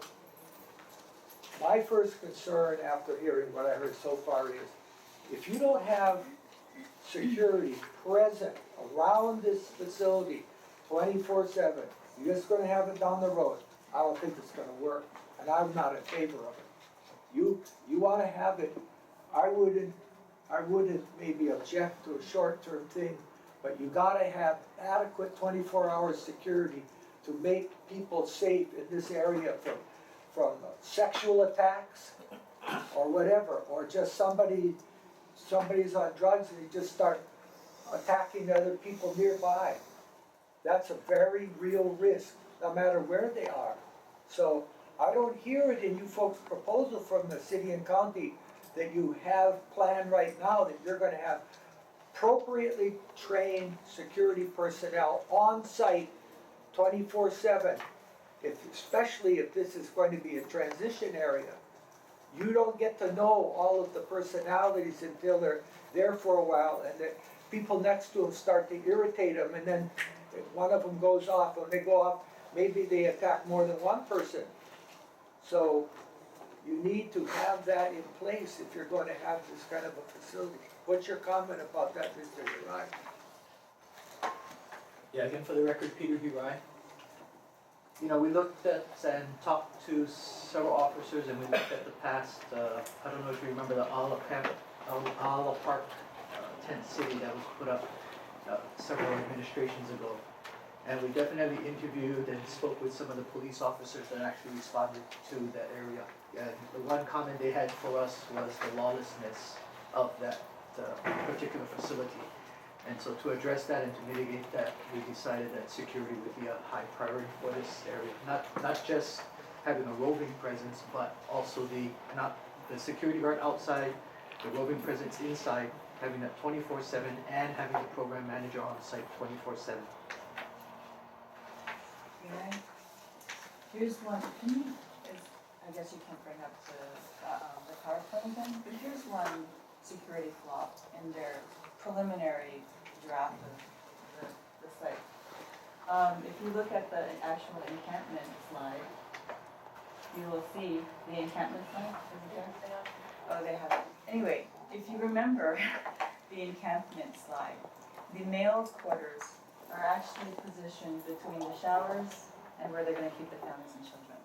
my first concern after hearing what I heard so far is, if you don't have security present around this facility 24/7, you're just gonna have it down the road, I don't think it's gonna work, and I'm not in favor of it. You wanna have it, I wouldn't maybe object to a short-term thing, but you gotta have adequate 24-hour security to make people safe in this area from sexual attacks or whatever, or just somebody's on drugs and they just start attacking other people nearby. That's a very real risk, no matter where they are. So I don't hear it in you folks' proposal from the city and county that you have planned right now that you're gonna have appropriately trained security personnel on site 24/7. Especially if this is going to be a transition area. You don't get to know all of the personalities until they're there for a while, and the people next to them start to irritate them, and then if one of them goes off. When they go off, maybe they attack more than one person. So you need to have that in place if you're going to have this kind of a facility. What's your comment about that, Mr. Hirai? Yeah, again, for the record, Peter Hirai. You know, we looked at and talked to several officers, and we looked at the past, I don't know if you remember the Ala Park tent city that was put up several administrations ago. And we definitely interviewed and spoke with some of the police officers that actually responded to that area. And the one comment they had for us was the lawlessness of that particular facility. And so to address that and to mitigate that, we decided that security would be a high priority for this area. Not just having a roving presence, but also the security guard outside, the roving presence inside, having that 24/7, and having the program manager on site 24/7. Okay. Here's one, I guess you can't bring up the PowerPoint again, but here's one security flaw in their preliminary draft of the site. If you look at the actual encampment slide, you will see the encampment slide, is it there? Oh, they have it. Anyway, if you remember the encampment slide, the male quarters are actually positioned between the showers and where they're gonna keep the families and children.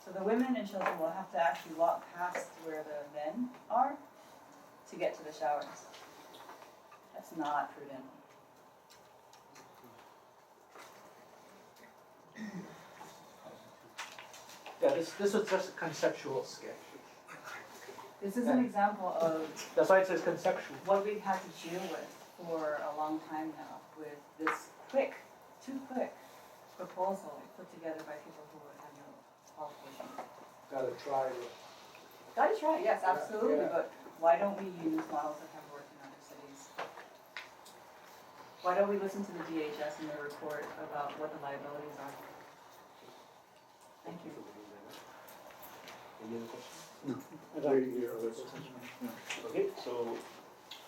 So the women and children will have to actually walk past where the men are to get to the showers. That's not prudent. Yeah, this was just a conceptual sketch. This is an example of That's why it says conceptual. what we've had to deal with for a long time now, with this too quick proposal put together by people who have no qualifications. Gotta try it. Gotta try, yes, absolutely, Yeah. but why don't we use models that have worked in other cities? Why don't we listen to the DHS and their report about what the liabilities are? Thank you. Any other questions? Okay, so,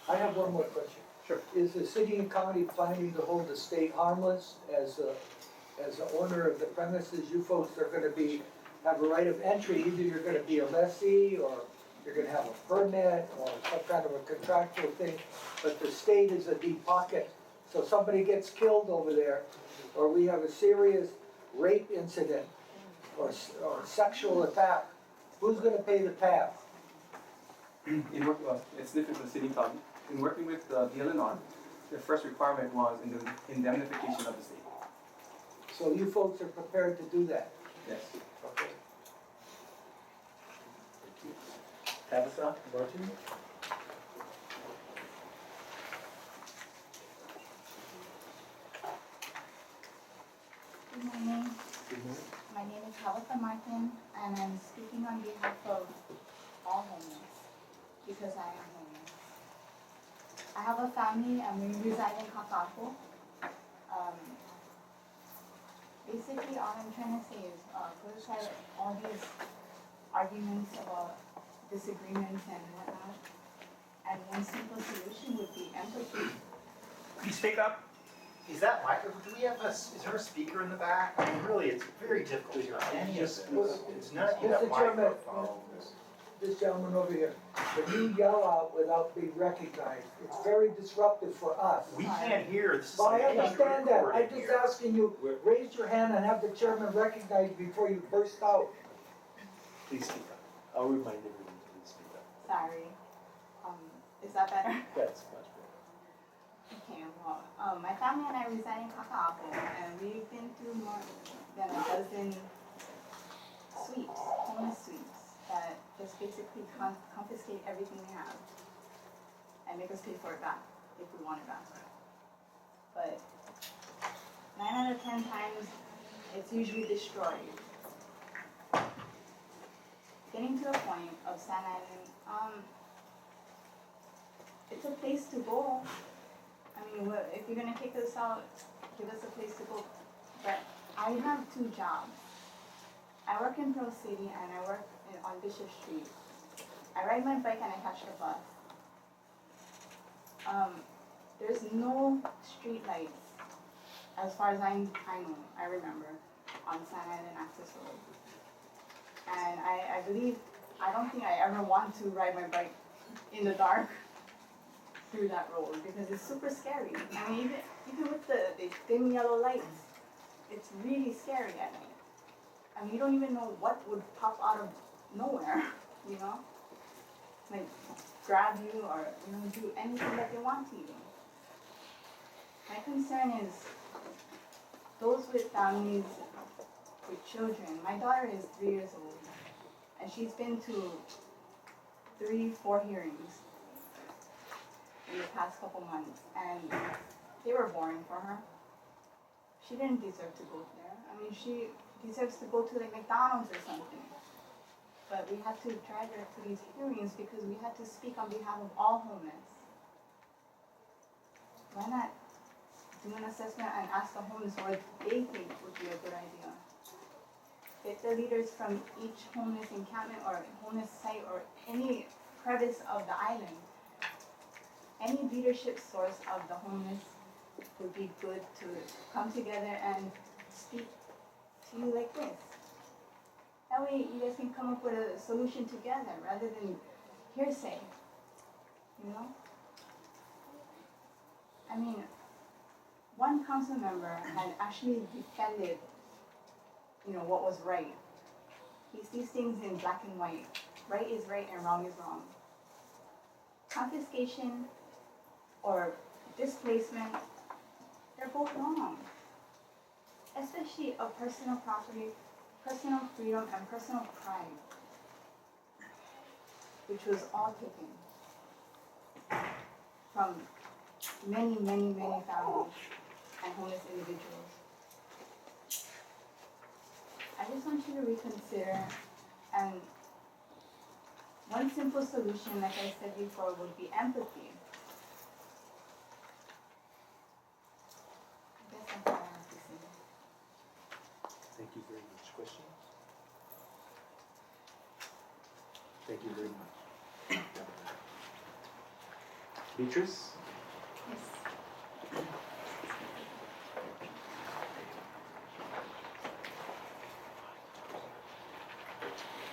I have one more question. Sure. Is the city and county planning to hold the state harmless as the owner of the premises? You folks are gonna have a right of entry, either you're gonna be a lessee, or you're gonna have a permit, or some kind of a contractual thing, but the state is a deep pocket. So somebody gets killed over there, or we have a serious rape incident, or sexual attack, who's gonna pay the tab? It's different for city and county. In working with the DLNR, the first requirement was indemnification of the state. So you folks are prepared to do that? Yes. Okay. Tabitha, Martin? Good morning. Good morning. My name is Tabitha Martin, and I'm speaking on behalf of all homeless, because I am homeless. I have a family, and we reside in Kakapo. Basically, all I'm trying to say is, put aside all these arguments about disagreements and whatnot, and one simple solution would be empathy. Can you speak up? Is that microphone, do we have is there a speaker in the back? I mean, really, it's very difficult to hear any of this. It's not, you have Mr. Chairman, microphones. this gentleman over here, when you yell out without being recognized, it's very disruptive for us. We can't hear, this is Well, I like being understand that, I'm recorded just here. asking you, raise your hand and have the chairman recognize you before you burst out. Please speak up. I'll remind everyone to please speak up. Sorry. Is that better? That's much better. Okay, well, my family and I reside in Kakapo, and we've been through more than a dozen sweeps, homeless sweeps, that just basically confiscate everything we have and make us pay for it back if we want it back. But 9 out of 10 times, it's usually destroyed. Getting to a point of San Island, it's a place to go. I mean, if you're gonna kick us out, give us a place to go. But I have 2 jobs. I work in Pearl City and I work on Bishop Street. I ride my bike and I catch the bus. There's no street lights, as far as I remember, on San Island Access Road. And I don't think I ever want to ride my bike in the dark through that road, because it's super scary. I mean, even with the dim yellow lights, it's really scary at night. I mean, you don't even know what would pop out of nowhere, you know? Like, grab you or, do anything that they want to you. My concern is those with families, with children. My daughter is 3 years old, and she's been to 3-4 hearings. in the past couple months, and they were boring for her. She didn't deserve to go there. I mean, she deserves to go to like McDonald's or something. But we had to drag her to these hearings because we had to speak on behalf of all homeless. Why not do an assessment and ask the homeless what they think would be a good idea? Get the leaders from each homeless encampment or homeless site or any crevice of the island. Any leadership source of the homeless would be good to come together and speak to you like this. That way you guys can come up with a solution together rather than hearsay, you know? I mean, one council member had actually defended, you know, what was right. He sees things in black and white. Right is right and wrong is wrong. Confiscation or displacement, they're both wrong. Especially of personal property, personal freedom, and personal pride, which was all taken from many, many, many families and homeless individuals. I just want you to reconsider, and one simple solution, like I said before, would be empathy. I guess that's all I have to say. Thank you very much. Questions? Thank you very much. Beatrice? Yes.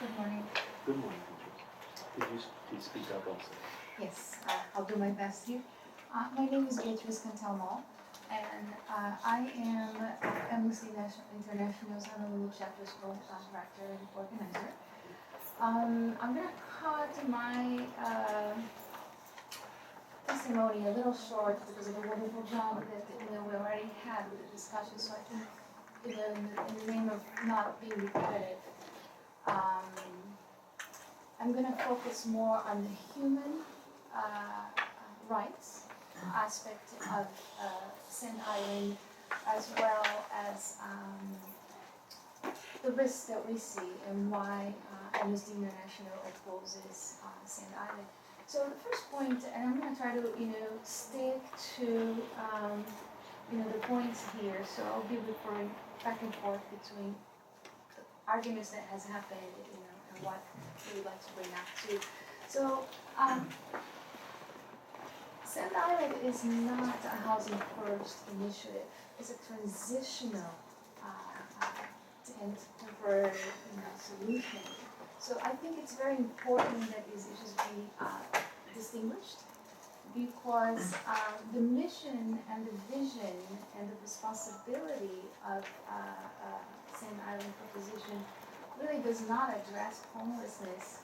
Good morning. Good morning, Beatrice. Could you please speak up also? Yes, I'll do my best here. My name is Beatriz Cantelmo, and I am Amnesty International's Honolulu Chapter School Director and Organizer. I'm going to cut my testimony a little short because of the wonderful job that we already had with the discussion, so I think in the name of not being repetitive, I'm going to focus more on the human rights aspect of Sand Island, as well as the risks that we see and why Amnesty International opposes Sand Island. So the first point, and I'm going to try to stick to the points here. So I'll be referring back and forth between the arguments that has happened, and what we would like to bring up to. So Sand Island is not a housing first initiative. It's a transitional and temporary solution. So I think it's very important that these issues be distinguished, because the mission and the vision and the responsibility of Sand Island proposition really does not address homelessness,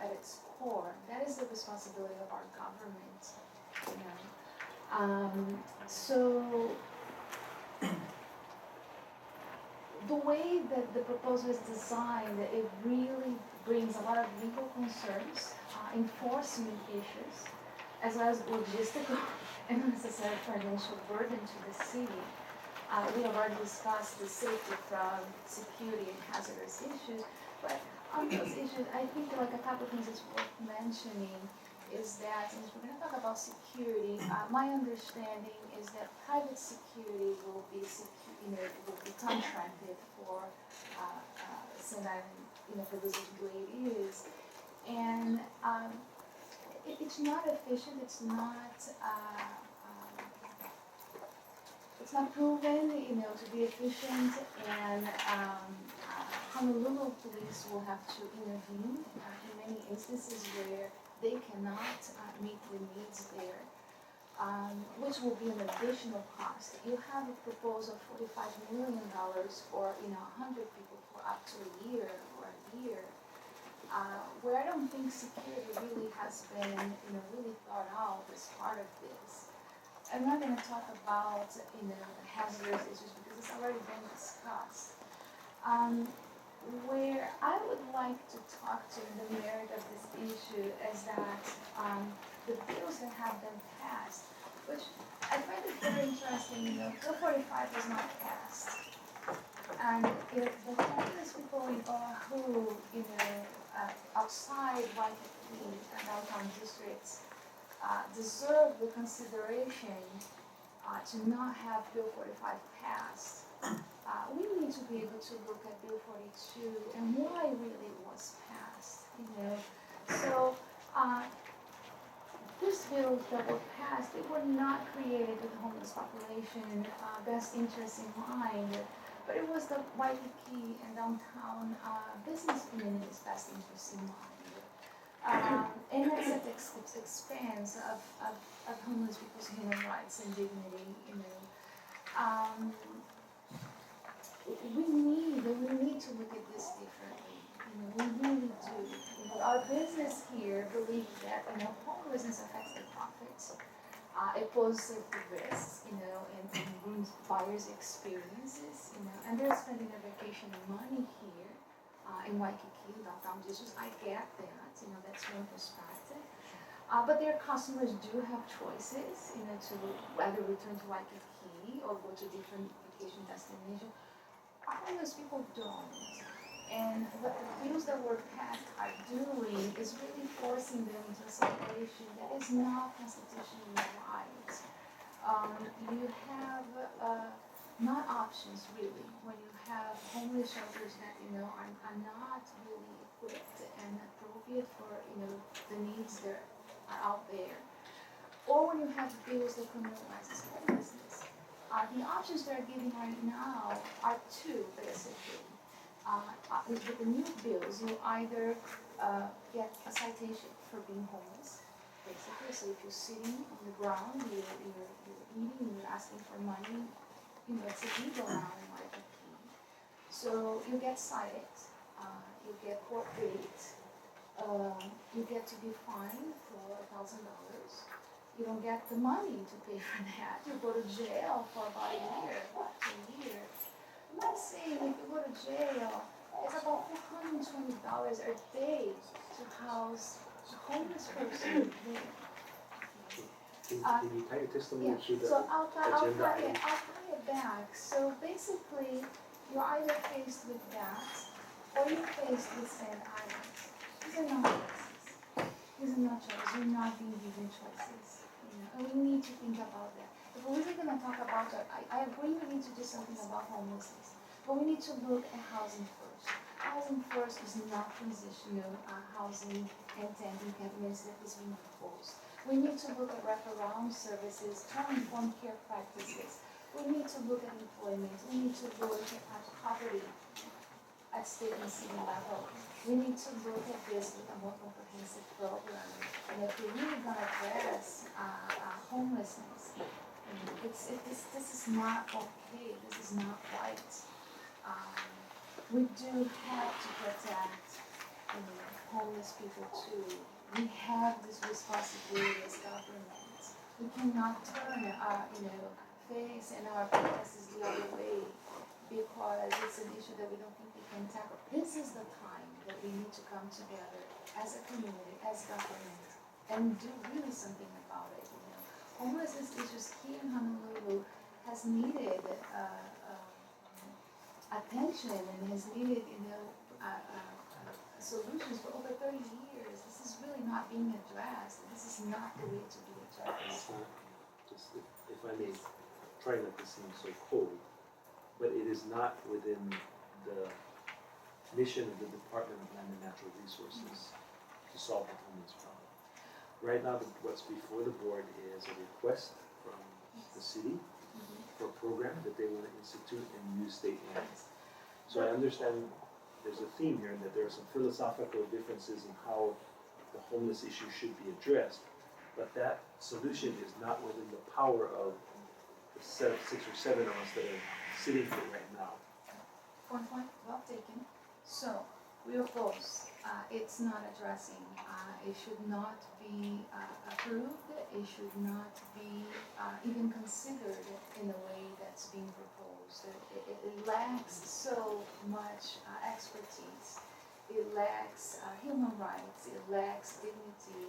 at its core. That is the responsibility of our government, So the way that the proposal is designed, it really brings a lot of legal concerns, enforcement issues, as well as logistical and unnecessary financial burden to the city. We have already discussed the safety from security and hazardous issues, but on those issues, I think like a couple of things that's worth mentioning is that, since we're going to talk about security, my understanding is that private security will be contracted for Sand Island, for this the way it is, and it's not efficient. It's not proven, to be efficient, and Honolulu police will have to intervene in many instances where they cannot meet the needs there, which will be an additional cost. You have a proposal of $45 million for 100 people for up to a year, where I don't think security really has been really thought out as part of this. I'm not going to talk about the hazardous issues because it's already been discussed. Where I would like to talk to the merit of this issue is that the bills that have been passed, which I find it very interesting, you know, Bill 45 was not passed. And if the homeless people in Oahu, you know, outside Waikiki and downtown districts, deserve the consideration to not have Bill 45 passed, we need to be able to look at Bill 42 and why really it was passed, you know. So these bills that were passed, they were not created with the homeless population best interest in mind, but it was the Waikiki and downtown business community's best interest in mind. And that's at the expense of homeless people's human rights and dignity, you know. We need to look at this differently. You know, we really do. You know, our business here believes that, you know, homelessness affects their profits. It poses the risks, you know, and ruins buyers' experiences, you know, and they're spending their vacation money here in Waikiki, downtown districts. I get that, you know, that's one perspective. But their customers do have choices, you know, to whether return to Waikiki or go to different vacation destinations. Homeless people don't. And what the bills that were passed are doing is really forcing them into a situation that is not constitutionally right. You have not options really when you have homeless shelters that, you know, are not really equipped and appropriate for, you know, the needs that are out there. Or when you have bills that criminalize homelessness. The options they're giving right now are two, basically. With the new bills, you either get a citation for being homeless, basically. So if you're sitting on the ground, you're eating, you're asking for money, you know, it's illegal now in Waikiki. So you get cited, you get court rate, you get to be fined for $1,000. You don't get the money to pay for that. You go to jail for about a year, I'm not saying if you go to jail, it's about $420 a day to house a homeless person. Can you tie your testimony to the So I'll agenda tie item? it back. So basically, you're either faced with that, or you're faced with sand islands. These are not choices. These are not choices. You're not being given choices. You know, and we need to think about that. If we're really going to talk about that, I agree we need to do something about homelessness. But we need to look at housing first. Housing first is not transitional housing and tent encampments that is being proposed. We need to look at wraparound services, trauma-informed care practices. We need to look at employment. We need to look at poverty at state and city level. We need to look at this with a more comprehensive program. And if we're really going to address homelessness, this is not okay. This is not right. We do have to protect homeless people too. We have this responsibility as government. We cannot turn our face and our practices the other way because it's an issue that we don't think we can tackle. This is the time that we need to come together as a community, as government, and do really something about it. You know, homelessness issues here in Honolulu has needed attention and has needed, solutions for over 30 years. This is really not being addressed. This is not the way to be addressed. Just if I may try not to seem so cold, but it is not within the mission of the Department of Land and Natural Resources to solve the homeless problem. Right now, what's before the board is a request from the city for a program that they want to institute and use state lands. So I understand there's a theme here and that there are some philosophical differences in how the homeless issue should be addressed, but that solution is not within the power of the 6 or 7 of us that are sitting here right now. Point well taken. So we oppose. It's not addressing. It should not be approved. It should not be even considered in the way that's being proposed. It lacks so much expertise. It lacks human rights. It lacks dignity.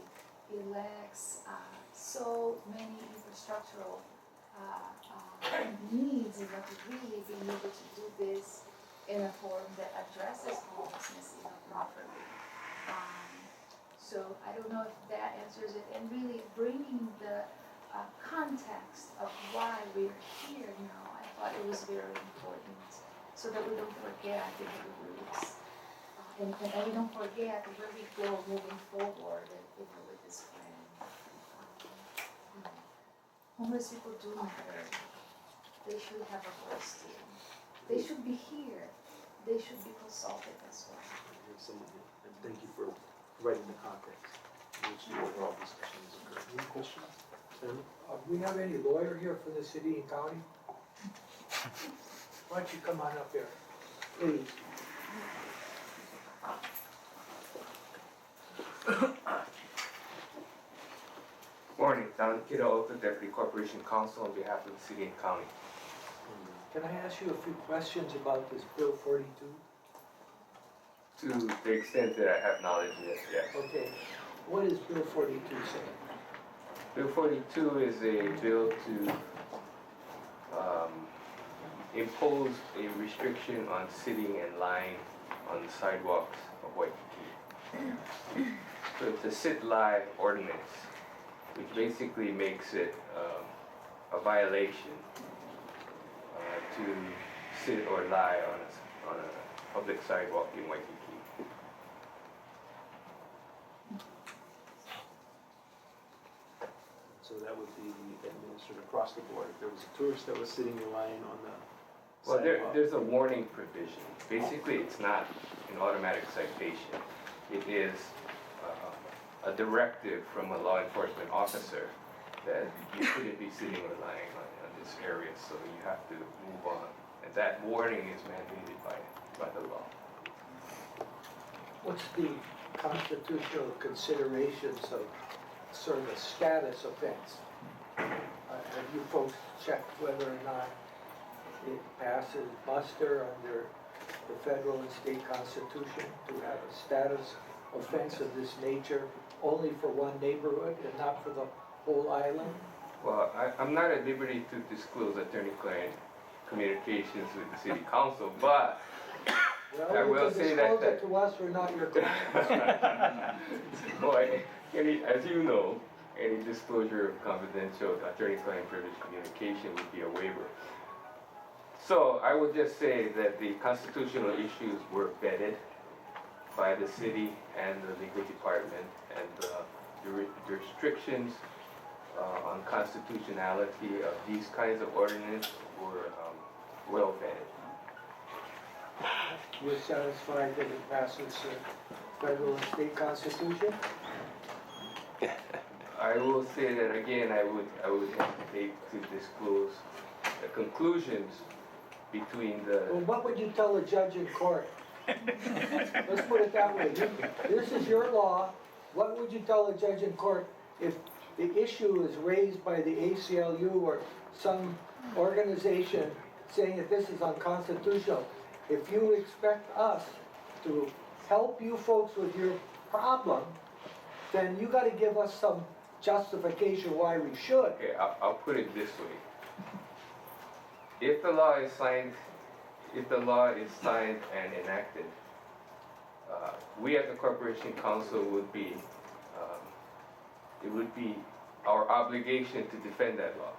it lacks so many infrastructural needs in order to really be able to do this in a form that addresses homelessness properly. So I don't know if that answers it, and really bringing the context of why we're here now, I thought it was very important, so that we don't forget the roots. And we don't forget where we go moving forward with this plan. Homeless people do matter. They should have a voice too. They should be here. They should be consulted as well. Absolutely. And thank you for providing the context in which the overall discussion is occurring. Any questions? Stanley? Do we have any lawyer here for the city and county? Why don't you come on up here, please? Morning, Don Kiddo, Oakland Deputy Corporation Counsel on behalf of the city and county. Can I ask you a few questions about this Bill 42? To the extent that I have knowledge, yes. Okay, what does Bill 42 say? Bill 42 is a bill to impose a restriction on sitting and lying on the sidewalks of Waikiki. So it's a sit-lie ordinance, which basically makes it a violation to sit or lie on a public sidewalk in Waikiki. So that would be administered across the board. If there was a tourist that was sitting or lying on the Well, sidewalk. there's a warning provision. Basically, it's not an automatic citation. It is a directive from a law enforcement officer that you shouldn't be sitting or lying on this area, so you have to move on. And that warning is mandated by the law. What's the constitutional considerations of sort of a status offense? Have you folks checked whether or not it passes muster under the federal and state constitution to have a status offense of this nature only for one neighborhood and not for the whole island? Well, I'm not at liberty to disclose attorney-client communications with the city council, but I will say that... Well, you can disclose it to us, we're not your clients. Boy, as you know, any disclosure of confidential attorney-client privilege communication would be a waiver. So I would just say that the constitutional issues were vetted by the city and the legal department, and the restrictions on constitutionality of these kinds of ordinances were well vetted. You're satisfied that it passes the federal and state constitution? I will say that again, I would hesitate to disclose the conclusions between the... Well, what would you tell a judge in court? Let's put it that way. This is your law. What would you tell a judge in court if the issue is raised by the ACLU or some organization saying that this is unconstitutional? If you expect us to help you folks with your problem, then you got to give us some justification why we should. Okay, I'll put it this way. If the law is signed and enacted, we as the Corporation Council would be, it would be our obligation to defend that law.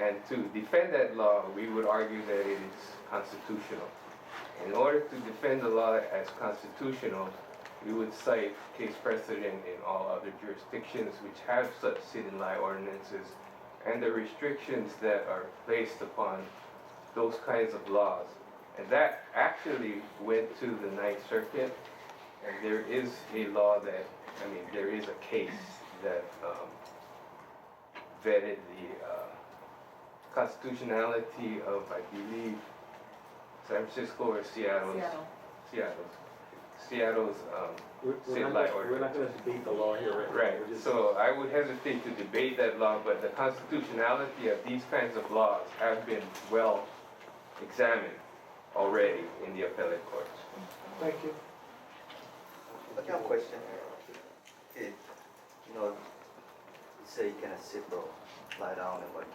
And to defend that law, we would argue that it is constitutional. In order to defend the law as constitutional, we would cite case precedent in all other jurisdictions which have such sit and lie ordinances, and the restrictions that are placed upon those kinds of laws. And that actually went to the Ninth Circuit, and there is a law that, there is a case that vetted the constitutionality of, I believe, San Francisco or Seattle's sit-lie ordinance. We're not going to debate the law here, right? Right, so I would hesitate to debate that law, but the constitutionality of these kinds of laws have been well examined already in the appellate courts. Thank you. I got a question. you know, say you cannot sit or lie down and what.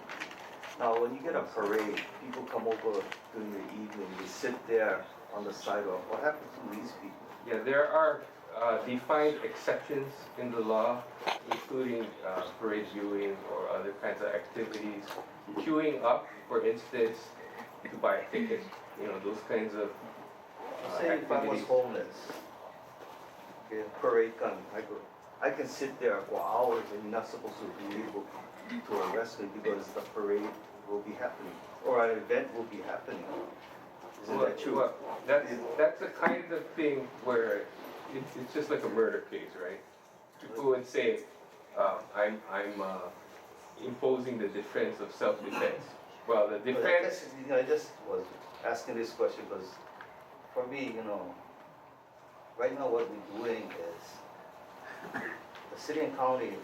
Now, when you get a parade, people come over during the evening, they sit there on the sidewalk. What happens to these people? Yeah, there are defined exceptions in the law, including parade viewing or other kinds of activities. Queuing up, for instance, to buy a ticket, you know, those kinds of Say if I was activities. homeless, okay, parade come, I can sit there for hours and you're not supposed to be able to arrest me because the parade will be happening, or an event will be happening. Isn't that true? Well, that's the kind of thing where it's just like a murder case, right? People would say, I'm imposing the defense of self-defense. Well, the But I defense, guess, you know, I just was asking this question because for me, you know, right now what we're doing is the city and county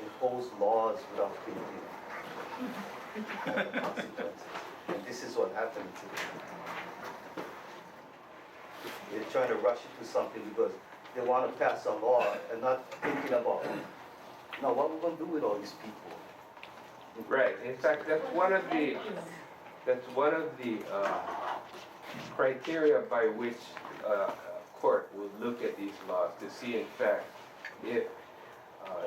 impose laws without thinking of consequences. And this is what happened today. They're trying to rush into something because they want to pass a law and not thinking about, now what we're going to do with all these people. right, in fact, that's one of the criteria by which a court would look at these laws to see, in fact, if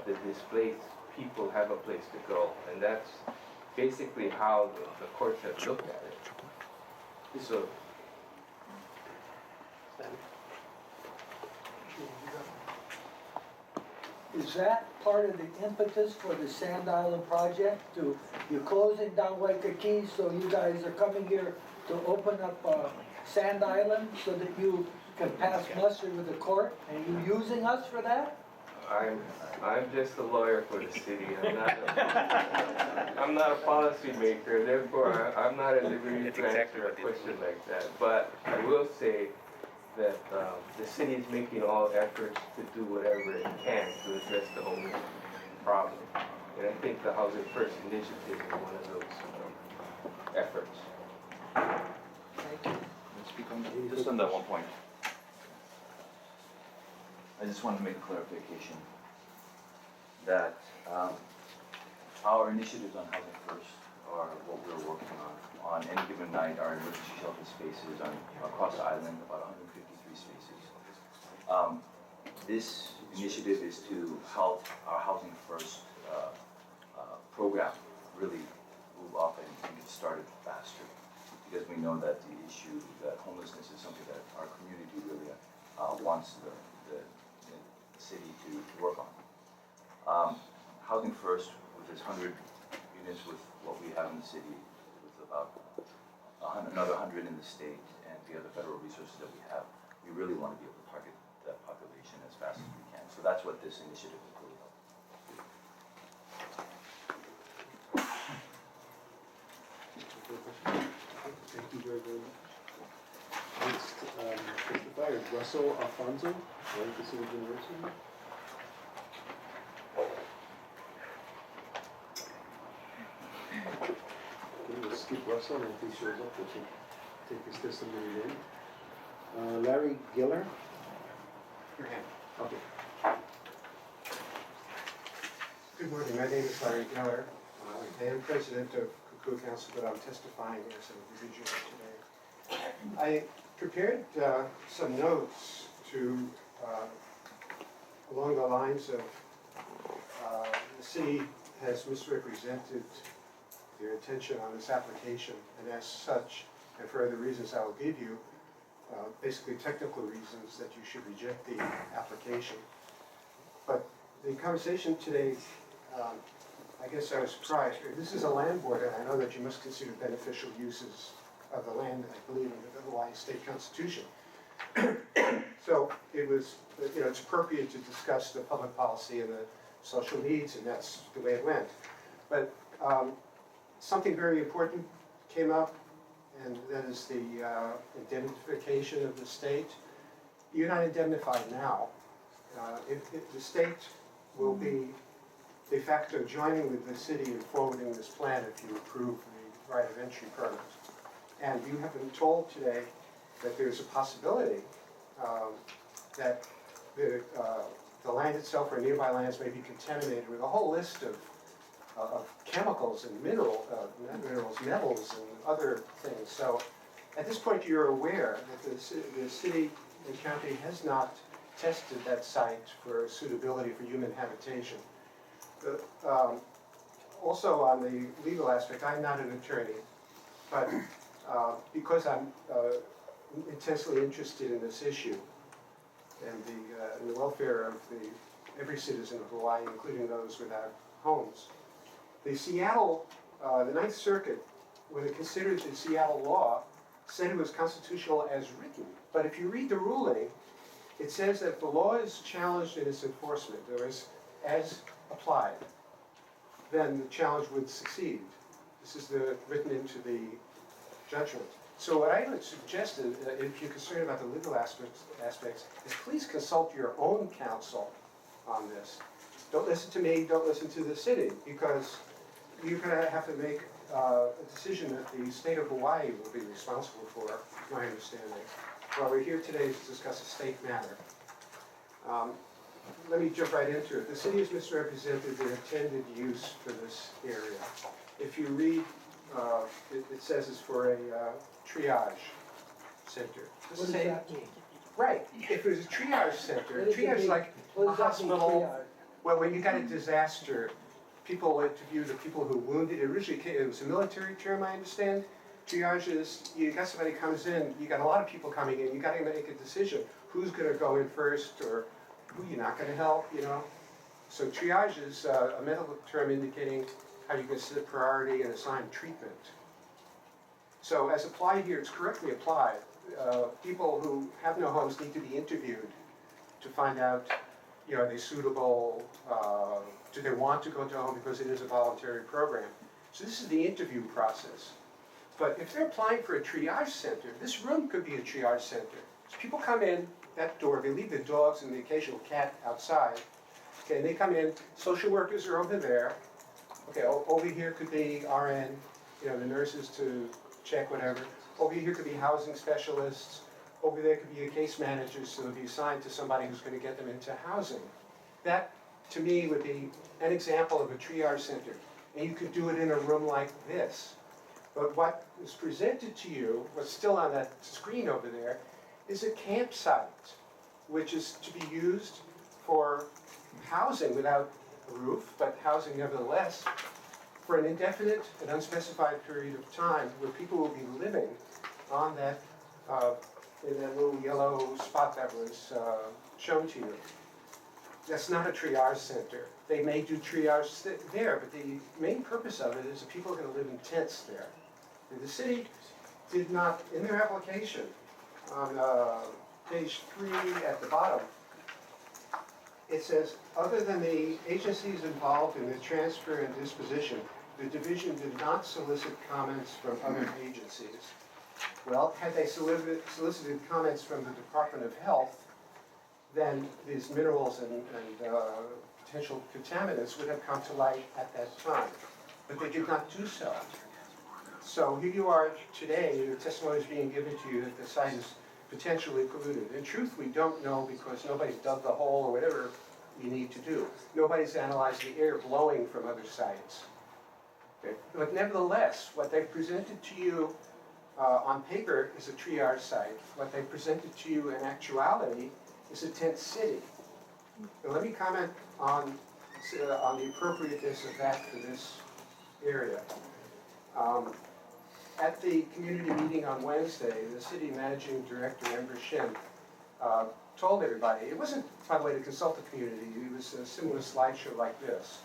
the displaced people have a place to go. And that's basically how the courts have looked at it. So, Is that part of the impetus for the Sand Island project? You're closing down Waikiki, so you guys are coming here to open up Sand Island so that you can pass muster with the court? And you using us for that? I'm just a lawyer for the city. I'm not a policy maker, therefore I'm not at liberty to answer a question like that. But I will say that the city is making all efforts to do whatever it can to address the homeless problem. And I think the Housing First initiative is one of those efforts. Just on that one point. I just want to make a clarification that our initiatives on Housing First are what we're working on. On any given night, our emergency shelter spaces across the island, about 153 spaces. This initiative is to help our Housing First program really move up and get started faster. Because we know that the issue, that homelessness is something that our community really wants the city to work on. Housing First, with its 100 units with what we have in the city, with about another 100 in the state and the other federal resources that we have, we really want to be able to target that population as fast as we can. So that's what this initiative is really help. Thank you very, very much. Next, testifier is Russell Alfonso, Washington City University. Okay, we'll skip Russell, and if he shows up, we'll take his testimony then. Larry Giller? Your hand. Okay. Good morning, my name is Larry Geller. I am president of Cuckoo Council, but I'm testifying as an individual today. I prepared some notes to, along the lines of the city has misrepresented their intention on this application, and as such, and for other reasons I will give you, basically technical reasons that you should reject the application. But the conversation today, I guess I was surprised. This is a land board, and I know that you must consider beneficial uses of the land, I believe, under the Hawaii State Constitution. So it was, you know, it's appropriate to discuss the public policy and the social needs, and that's the way it went. But something very important came up, and that is the indemnification of the state. You're not indemnified now. The state will be de facto joining with the city in forwarding this plan if you approve the right of entry permit. And you have been told today that there's a possibility that the the land itself or nearby lands may be contaminated with a whole list of chemicals and not minerals, metals and other things. So at this point, you're aware that the city and county has not tested that site for suitability for human habitation. Also on the legal aspect, I'm not an attorney, but because I'm intensely interested in this issue and the welfare of every citizen of Hawaii, including those without homes, the Seattle, the Ninth Circuit, when it considered the Seattle law, said it was constitutional as written. But if you read the ruling, it says that if the law is challenged in its enforcement, or is as applied, then the challenge would succeed. This is written into the judgment. So what I would suggest is, if you're concerned about the legal aspects, is please consult your own counsel on this. Don't listen to me, don't listen to the city, because you're going to have to make a decision that the state of Hawaii will be responsible for, my understanding. Well, we're here today to discuss a state matter. Let me jump right into it. The city has misrepresented the intended use for this area. If you read, it says it's for a triage center. What does that mean? Right. If it was a triage center, triage is like a hospital. Well, when you got a disaster, people interview the people who wounded. Originally, it was a military term, I understand. Triage is, you got somebody comes in, you got a lot of people coming in, you got to make a decision. Who's going to go in first, or who you're not going to help, you know? So triage is a medical term indicating how you consider priority and assign treatment. So as applied here, it's correctly applied. People who have no homes need to be interviewed to find out, you know, are they suitable, do they want to go to a home because it is a voluntary program. So this is the interview process. But if they're applying for a triage center, this room could be a triage center. So people come in that door, they leave the dogs and the occasional cat outside. Okay, and they come in, social workers are over there. Okay, over here could be RN, you know, the nurses to check whatever. Over here could be housing specialists. Over there could be a case manager, so they'll be assigned to somebody who's going to get them into housing. That, to me, would be an example of a triage center. And you could do it in a room like this. But what is presented to you, what's still on that screen over there, is a campsite, which is to be used for housing without a roof, but housing nevertheless, for an indefinite and unspecified period of time, where people will be living on that, in that little yellow spot that was shown to you. That's not a triage center. They may do triage there, but the main purpose of it is that people are going to live in tents there. And the city did not, in their application, on page 3 at the bottom, it says, other than the agencies involved in the transfer and disposition, the division did not solicit comments from other agencies. Well, had they solicited comments from the Department of Health, then these minerals and potential contaminants would have come to light at that time. But they did not do so. So here you are today, the testimony is being given to you that the site is potentially polluted. In truth, we don't know because nobody's dug the hole or whatever you need to do. Nobody's analyzed the air blowing from other sites. Okay? But nevertheless, what they've presented to you on paper is a triage site. What they've presented to you in actuality is a tent city. Now, let me comment on the appropriateness of that for this area. At the community meeting on Wednesday, the city managing director, Amber Shin, told everybody, it wasn't, by the way, to consult the community, it was a similar slideshow like this.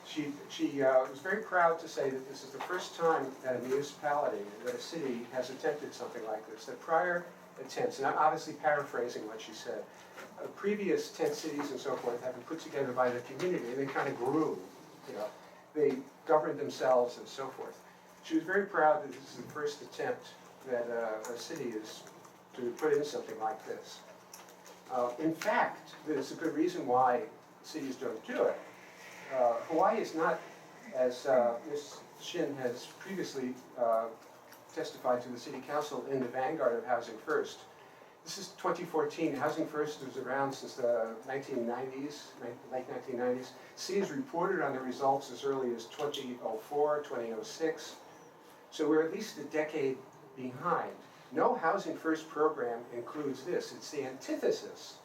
She was very proud to say that this is the first time that a municipality, that a city has attempted something like this. That prior attempts, and I'm obviously paraphrasing what she said, previous tent cities and so forth have been put together by the community, and they kind of grew, you know. They governed themselves and so forth. She was very proud that this is the first attempt that a city is to put in something like this. In fact, there's a good reason why cities don't do it. Hawaii is not, as Ms. Shin has previously testified to the City Council, in the vanguard of Housing First. This is 2014. Housing First was around since the 1990s, late 1990s. City has reported on the results as early as 2004, 2006. So we're at least a decade behind. No Housing First program includes this. It's the antithesis.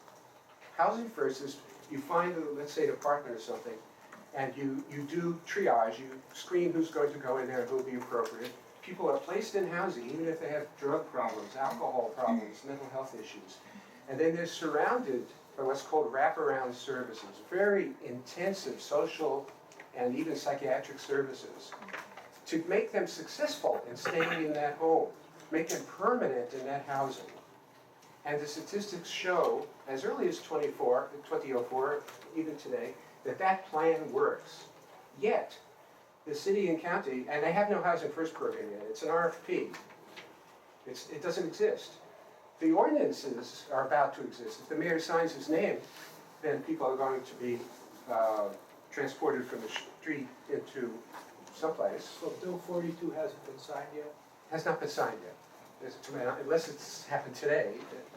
Housing First is you find, let's say, an apartment or something, and you do triage, you screen who's going to go in there and who will be appropriate. People are placed in housing, even if they have drug problems, alcohol problems, mental health issues. And then they're surrounded by what's called wraparound services, very intensive social and even psychiatric services to make them successful in staying in that home, make them permanent in that housing. And the statistics show, as early as 2004, even today, that that plan works. Yet, the city and county, and they have no Housing First program yet, it's an RFP. It doesn't exist. The ordinances are about to exist. If the mayor signs his name, then people are going to be transported from the street into someplace. So Bill 42 hasn't been signed yet? Has not been signed yet. Unless it's happened today, it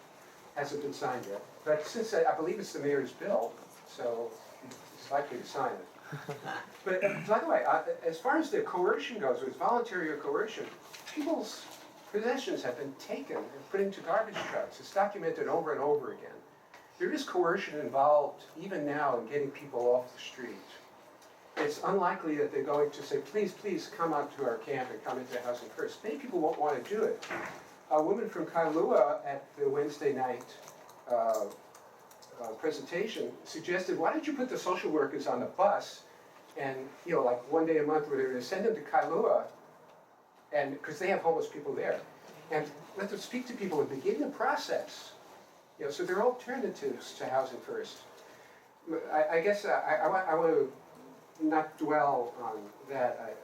hasn't been signed yet. But since I believe it's the mayor's bill, so he's likely to sign it. But by the way, as far as the coercion goes, whether it's voluntary or coercion, people's possessions have been taken and put into garbage trucks. It's documented over and over again. There is coercion involved even now in getting people off the street. It's unlikely that they're going to say, please, please come out to our camp and come into Housing First. Many people won't want to do it. A woman from Kailua at the Wednesday night presentation suggested, why don't you put the social workers on the bus and, you know, like one day a month where they're going to send them to Kailua, and because they have homeless people there, and let them speak to people and begin the process. You know, so there are alternatives to Housing First. I guess I want to not dwell on that.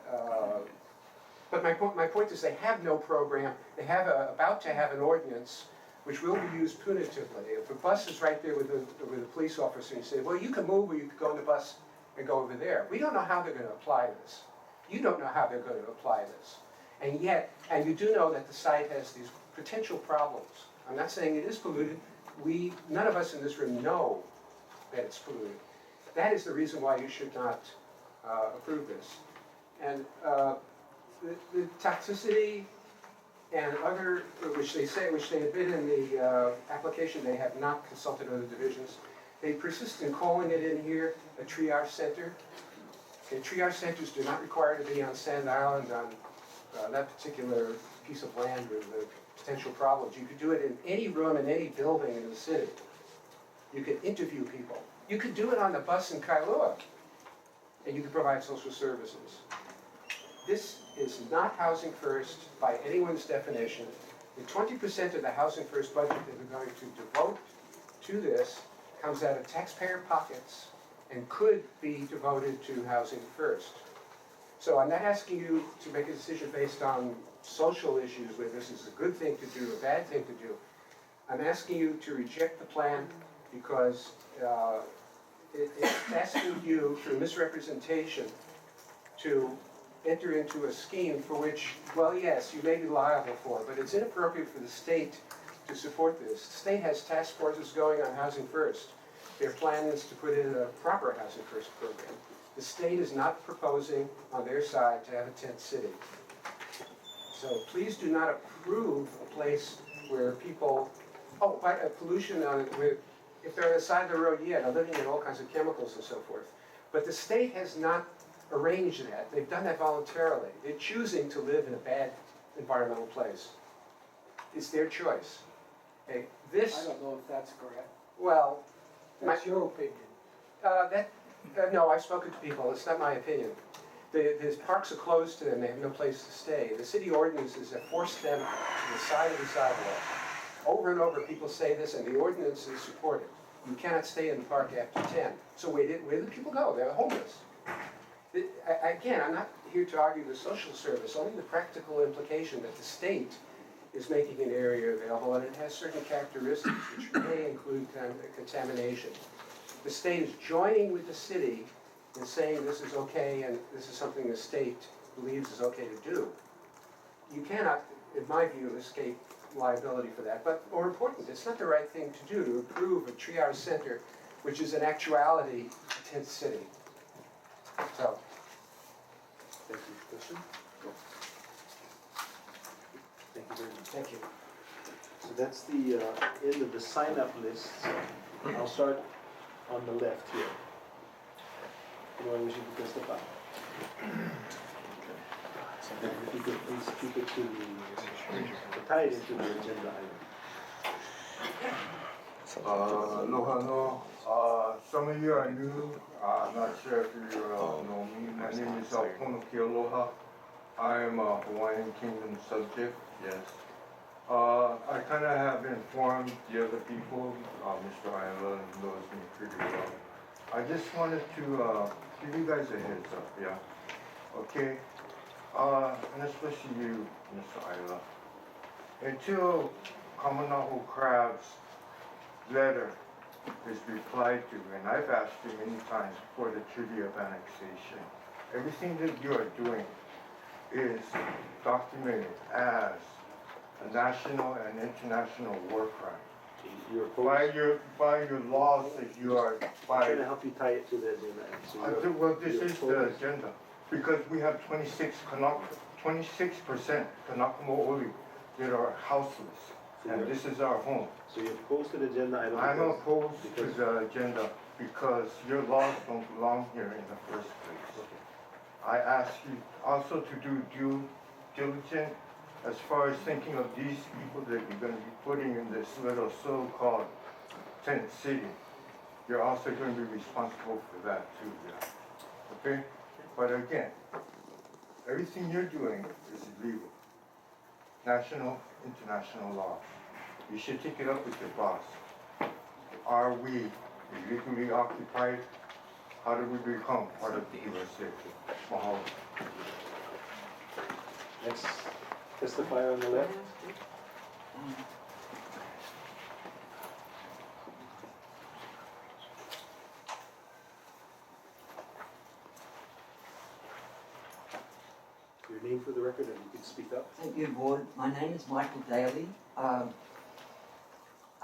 But my point is they have no program. They have about to have an ordinance which will be used punitively. If a bus is right there with a police officer and you say, well, you can move or you can go on the bus and go over there. We don't know how they're going to apply this. You don't know how they're going to apply this. And yet, and you do know that the site has these potential problems. I'm not saying it is polluted. None of us in this room know that it's polluted. That is the reason why you should not approve this. And the toxicity and other, which they admit in the application, they have not consulted other divisions. They persist in calling it in here a triage center. And triage centers do not require to be on Sand Island on that particular piece of land with the potential problems. You could do it in any room in any building in the city. You could interview people. You could do it on the bus in Kailua, and you could provide social services. This is not Housing First by anyone's definition. The 20% of the Housing First budget that we're going to devote to this comes out of taxpayer pockets and could be devoted to Housing First. So I'm not asking you to make a decision based on social issues, whether this is a good thing to do, a bad thing to do. I'm asking you to reject the plan because it's asking you through misrepresentation to enter into a scheme for which, well, yes, you may be liable for, but it's inappropriate for the state to support this. The state has task forces going on Housing First. Their plan is to put in a proper Housing First program. The state is not proposing on their side to have a tent city. So please do not approve a place where people, pollution on it, if they're on the side of the road, yeah, they're living in all kinds of chemicals and so forth. But the state has not arranged that. They've done that voluntarily. They're choosing to live in a bad environmental place. It's their choice. Okay, I don't know if that's correct. Well, That's your opinion. No, I've spoken to people. It's not my opinion. The parks are closed to them. They have no place to stay. The city ordinances have forced them to the side of the sidewalk. Over and over, people say this, and the ordinances support it. You cannot stay in the park after 10. So where do people go? They're homeless. Again, I'm not here to argue the social service, only the practical implication that the state is making an area available, and it has certain characteristics which may include contamination. The state is joining with the city in saying this is okay and this is something the state believes is okay to do. You cannot, in my view, escape liability for that. But more important, it's not the right thing to do to approve a triage center, which is in actuality a tent city. So, Thank you. Question? Thank you very much. thank you. So that's the end of the sign-up list. I'll start on the left here. Anyone wishing to testify? And if you could please keep it to tie it into the agenda item. Aloha no. Some of you are new. I'm not sure if you know me. My name is Ponoki Aloha. I am a Hawaiian Kingdom subject, yes. I kind of have informed the other people. Mr. Ayala knows me pretty well. I just wanted to give you guys a heads up, yeah? Okay? And especially you, Mr. Ayala. Until Kamanaho Crab's letter is replied to, and I've asked you many times for the treaty of annexation, everything that you are doing is documented as a national and international war crime. By your laws that you are I'm trying to help you tie it to the agenda. So well, this is the agenda, because we have 26% Kanaka Mo'oli that are houseless, and this is our home. So you're opposed to the agenda item? I'm opposed to the agenda because your laws don't belong here in the first place. Okay. I ask you also to do due diligence as far as thinking of these people that you're going to be putting in this little so-called tent city. You're also going to be responsible for that too, yeah. Okay? But again, everything you're doing is illegal. National, international law. You should take it up with your boss. Are we illegally occupied? How did we become part of the USA? Mahalo. Next testifier on the left. Your name for the record, and you can speak up. Thank you, Board. My name is Michael Daly.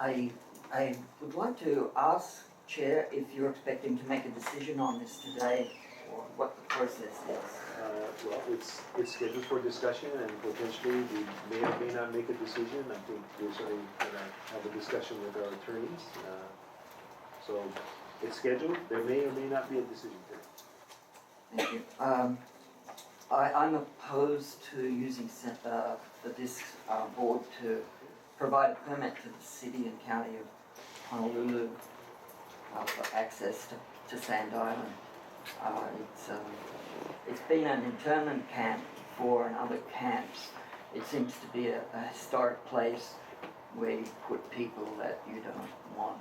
I would like to ask, Chair, if you're expecting to make a decision on this today, or what the process is. Well, it's scheduled for discussion, and potentially we may or may not make a decision. I think we're certainly going to have a discussion with our attorneys. So it's scheduled. There may or may not be a decision today. Thank you. I'm opposed to using this board to provide a permit to the city and county of Honolulu for access to Sand Island. It's been an internment camp before and other camps. It seems to be a historic place where you put people that you don't want.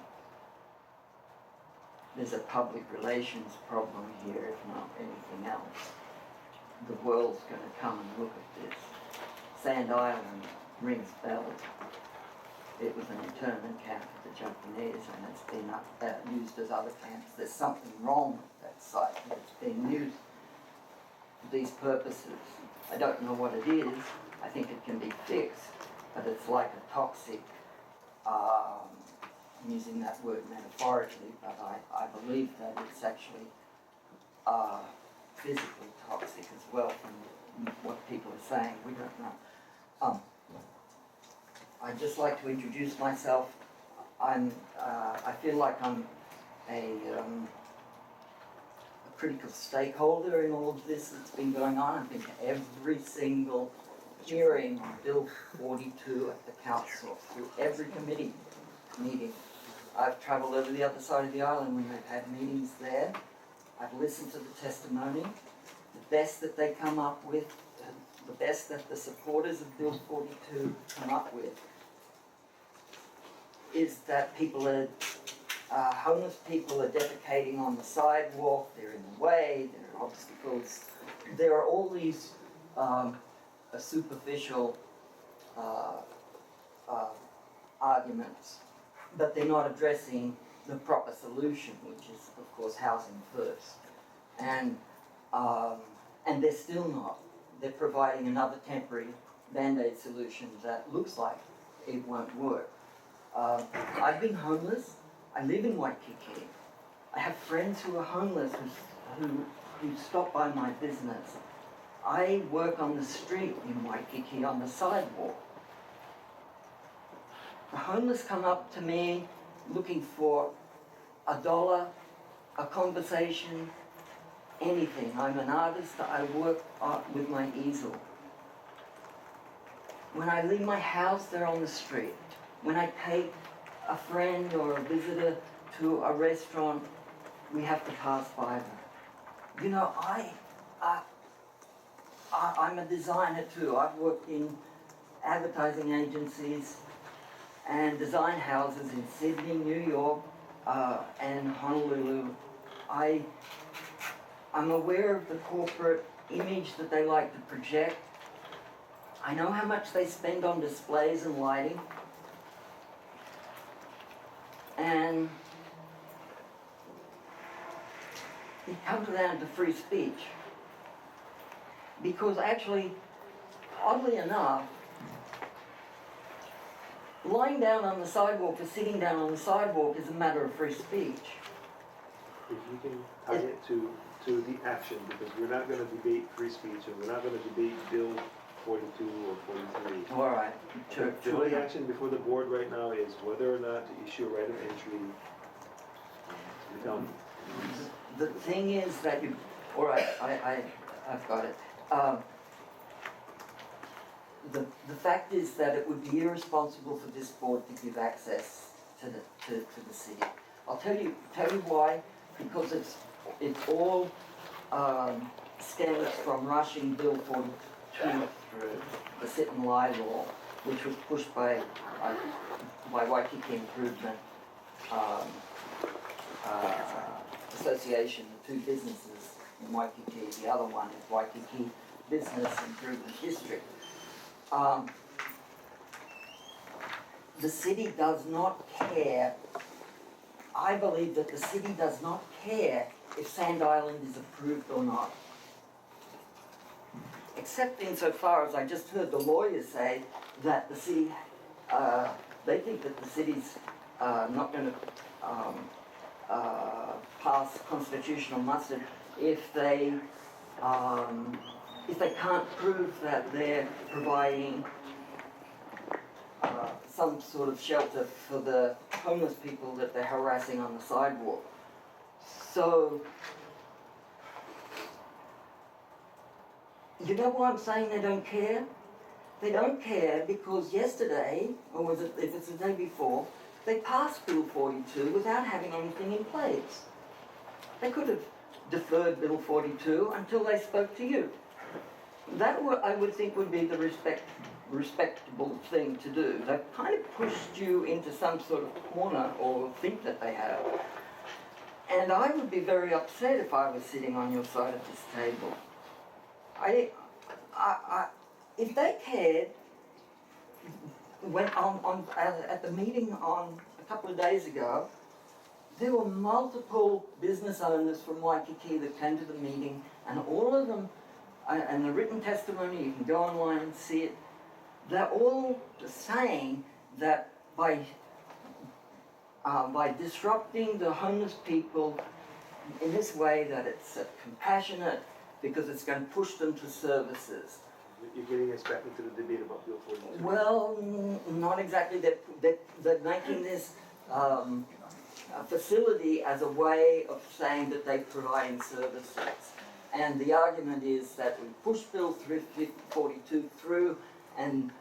There's a public relations problem here, if not anything else. The world's going to come and look at this. Sand Island rings bells. It was an internment camp for the Japanese, and it's been used as other camps. There's something wrong with that site. It's being used for these purposes. I don't know what it is. I think it can be fixed, but it's like a toxic, I'm using that word metaphorically, but I believe that it's actually physically toxic as well from what people are saying. We don't know. I'd just like to introduce myself. I feel like I'm a critical stakeholder in all of this that's been going on. I've been to every single hearing on Bill 42 at the council, through every committee meeting. I've travelled over the other side of the island when they've had meetings there. I've listened to the testimony. The best that they come up with, the best that the supporters of Bill 42 come up with, is that people are, homeless people are defecating on the sidewalk, they're in the way, there are obstacles. There are all these superficial arguments, but they're not addressing the proper solution, which is, of course, housing first. And they're still not. They're providing another temporary Band-Aid solution that looks like it won't work. I've been homeless. I live in Waikiki. I have friends who are homeless who stop by my business. I work on the street in Waikiki on the sidewalk. The homeless come up to me looking for $1, a conversation, anything. I'm an artist. I work with my easel. When I leave my house, they're on the street. When I take a friend or a visitor to a restaurant, we have to pass by them. You know, I'm a designer too. I've worked in advertising agencies and design houses in Sydney, New York, and Honolulu. I'm aware of the corporate image that they like to project. I know how much they spend on displays and lighting. And it comes down to free speech. Because actually, oddly enough, lying down on the sidewalk or sitting down on the sidewalk is a matter of free speech. If you can tie it to the action, because we're not going to debate free speech and we're not going to debate Bill 42 or 43. All right. The only action before the board right now is whether or not to issue a right of entry to the county. The thing is that you, all right, I've got it. The fact is that it would be irresponsible for this board to give access to the city. I'll tell you why. Because it's all stems from rushing Bill 42 through the sit and lie law, which was pushed by Waikiki Improvement Association, the two businesses in Waikiki. The other one is Waikiki Business Improvement District. The city does not care. I believe that the city does not care if Sand Island is approved or not. Except insofar as I just heard the lawyer say that the city, they think that the city's not going to pass constitutional muster if they can't prove that they're providing some sort of shelter for the homeless people that they're harassing on the sidewalk. So, you know why I'm saying they don't care? They don't care because yesterday, or was it, if it's the day before, they passed Bill 42 without having anything in place. They could have deferred Bill 42 until they spoke to you. That I would think would be the respectable thing to do. They've kind of pushed you into some sort of corner, or think that they have. And I would be very upset if I was sitting on your side of this table. If they cared, when at the meeting on a couple of days ago, there were multiple business owners from Waikiki that came to the meeting, and all of them, and the written testimony, you can go online and see it, they're all saying that by disrupting the homeless people in this way, that it's compassionate because it's going to push them to services. You're getting us back into the debate about Bill 42. Well, not exactly. They're making this a facility as a way of saying that they're providing services. And the argument is that we push Bill 42 through, and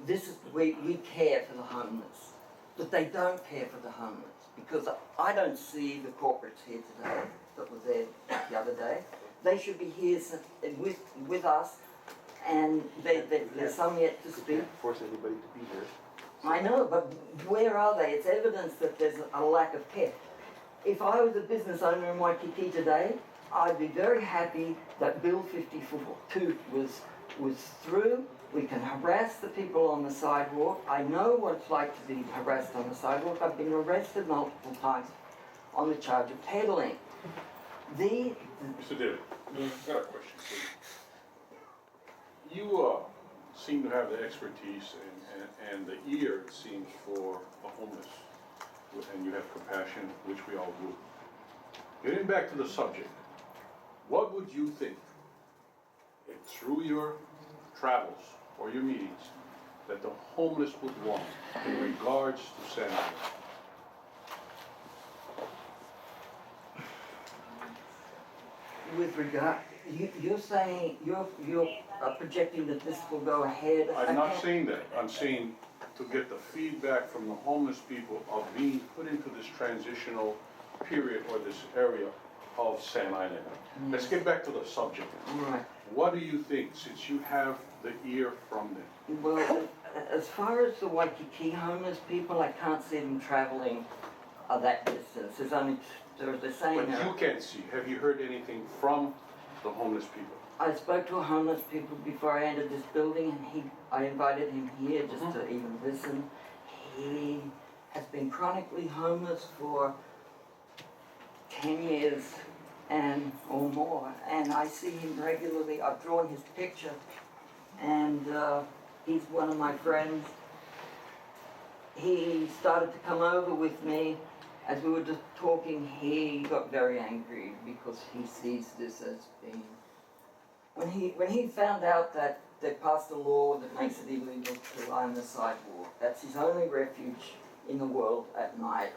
this is, we care for the homeless. But they don't care for the homeless, because I don't see the corporates here today that were there the other day. They should be here with us, and there's some yet to speak. We can't force anybody to be here. I know, but where are they? It's evidence that there's a lack of care. If I was a business owner in Waikiki today, I'd be very happy that Bill 52 was through. We can harass the people on the sidewalk. I know what it's like to be harassed on the sidewalk. I've been arrested multiple times on the charge of peddling. Mr. David, Yes. I got a question for you. You seem to have the expertise and the ear, it seems, for the homeless. And you have compassion, which we all do. Getting back to the subject, what would you think, if through your travels or your meetings, that the homeless would want in regards to San Diego? With regard, you're saying, you're projecting that this will go ahead? I'm not saying that. I'm saying to get the feedback from the homeless people of being put into this transitional period or this area of San Island. Let's get back to the subject. Right. What do you think, since you have the ear from them? Well, as far as the Waikiki homeless people, I can't see them traveling that distance. There's only, they're saying. But you can't see. Have you heard anything from the homeless people? I spoke to a homeless people before I entered this building, and I invited him here just to even listen. He has been chronically homeless for 10 years or more, and I see him regularly. I've drawn his picture, and he's one of my friends. He started to come over with me. As we were just talking, he got very angry because he sees this as being... When he found out that they passed a law that makes it illegal to lie on the sidewalk, that's his only refuge in the world at night,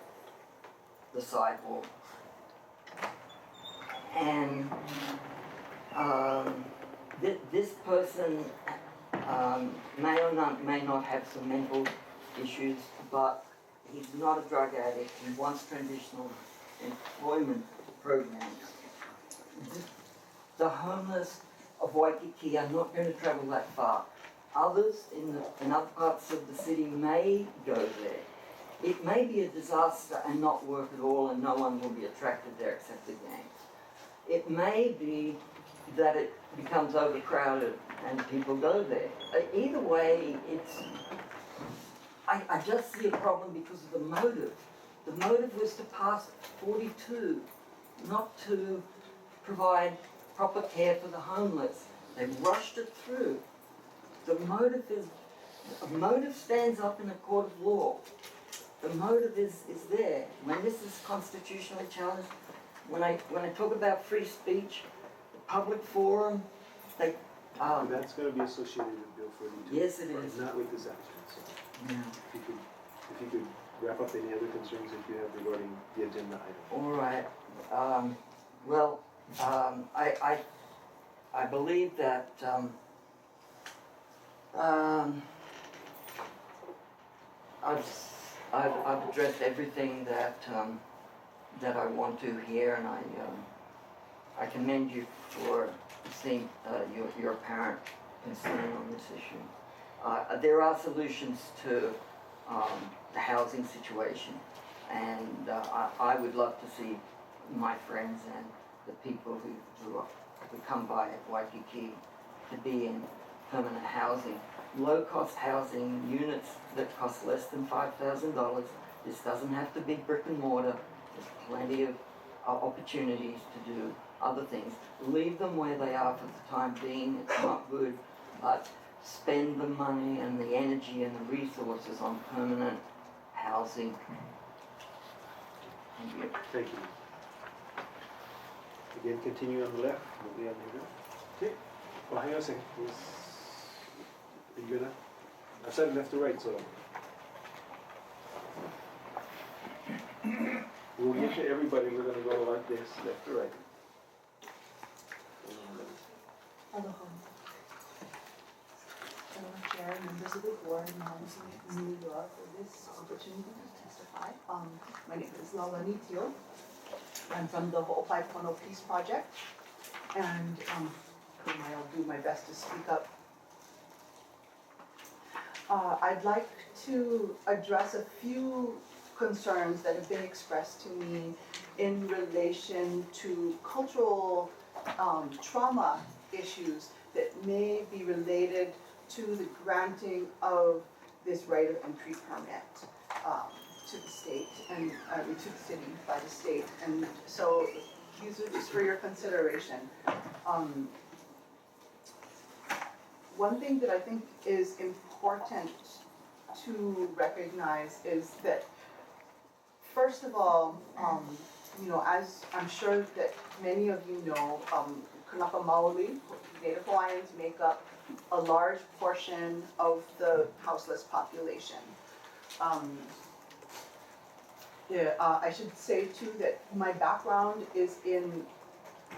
the sidewalk. And this person may not have some mental issues, but he's not a drug addict. He wants transitional employment programs. The homeless of Waikiki are not going to travel that far. Others in other parts of the city may go there. It may be a disaster and not work at all, and no one will be attracted there except the gangs. It may be that it becomes overcrowded and people go there. Either way, I just see a problem because of the motive. The motive was to pass 42, not to provide proper care for the homeless. They rushed it through. The motive stands up in a court of law. The motive is there. When this is constitutionally challenged, when I talk about free speech, the public forum, that's going to be associated with Bill 42. Yes, it is. Not with this action. So yeah. If you could wrap up any other concerns that you have regarding the agenda item. All right. I believe that I've addressed everything that I want to here, and I commend you for seeing your apparent concern on this issue. There are solutions to the housing situation, and I would love to see my friends and the people who come by at Waikiki to be in permanent housing. Low-cost housing units that cost less than $5,000. This doesn't have to be brick and mortar. There's plenty of opportunities to do other things. Leave them where they are for the time being. It's not good, but spend the money and the energy and the resources on permanent housing. Thank you. Thank you. Again, continue on the left. We'll be on the left. Okay. Well, hang on a second. Are you gonna? I said left to right, so. We'll get to everybody. We're gonna go like this, left to right. Aloha. Aloha, Chair, members of the board, and members of New York for this opportunity to testify. My name is Lalani Teo. I'm from the Ho'opaepono Peace Project, and I'll do my best to speak up. I'd like to address a few concerns that have been expressed to me in relation to cultural trauma issues that may be related to the granting of this right of entry permit to the state and to the city by the state. And so these are just for your consideration. one thing that I think is important to recognize is that, first of all, as I'm sure that many of you know, Kanaka Maoli, Native Hawaiians make up a large portion of the houseless population. I should say too that my background is in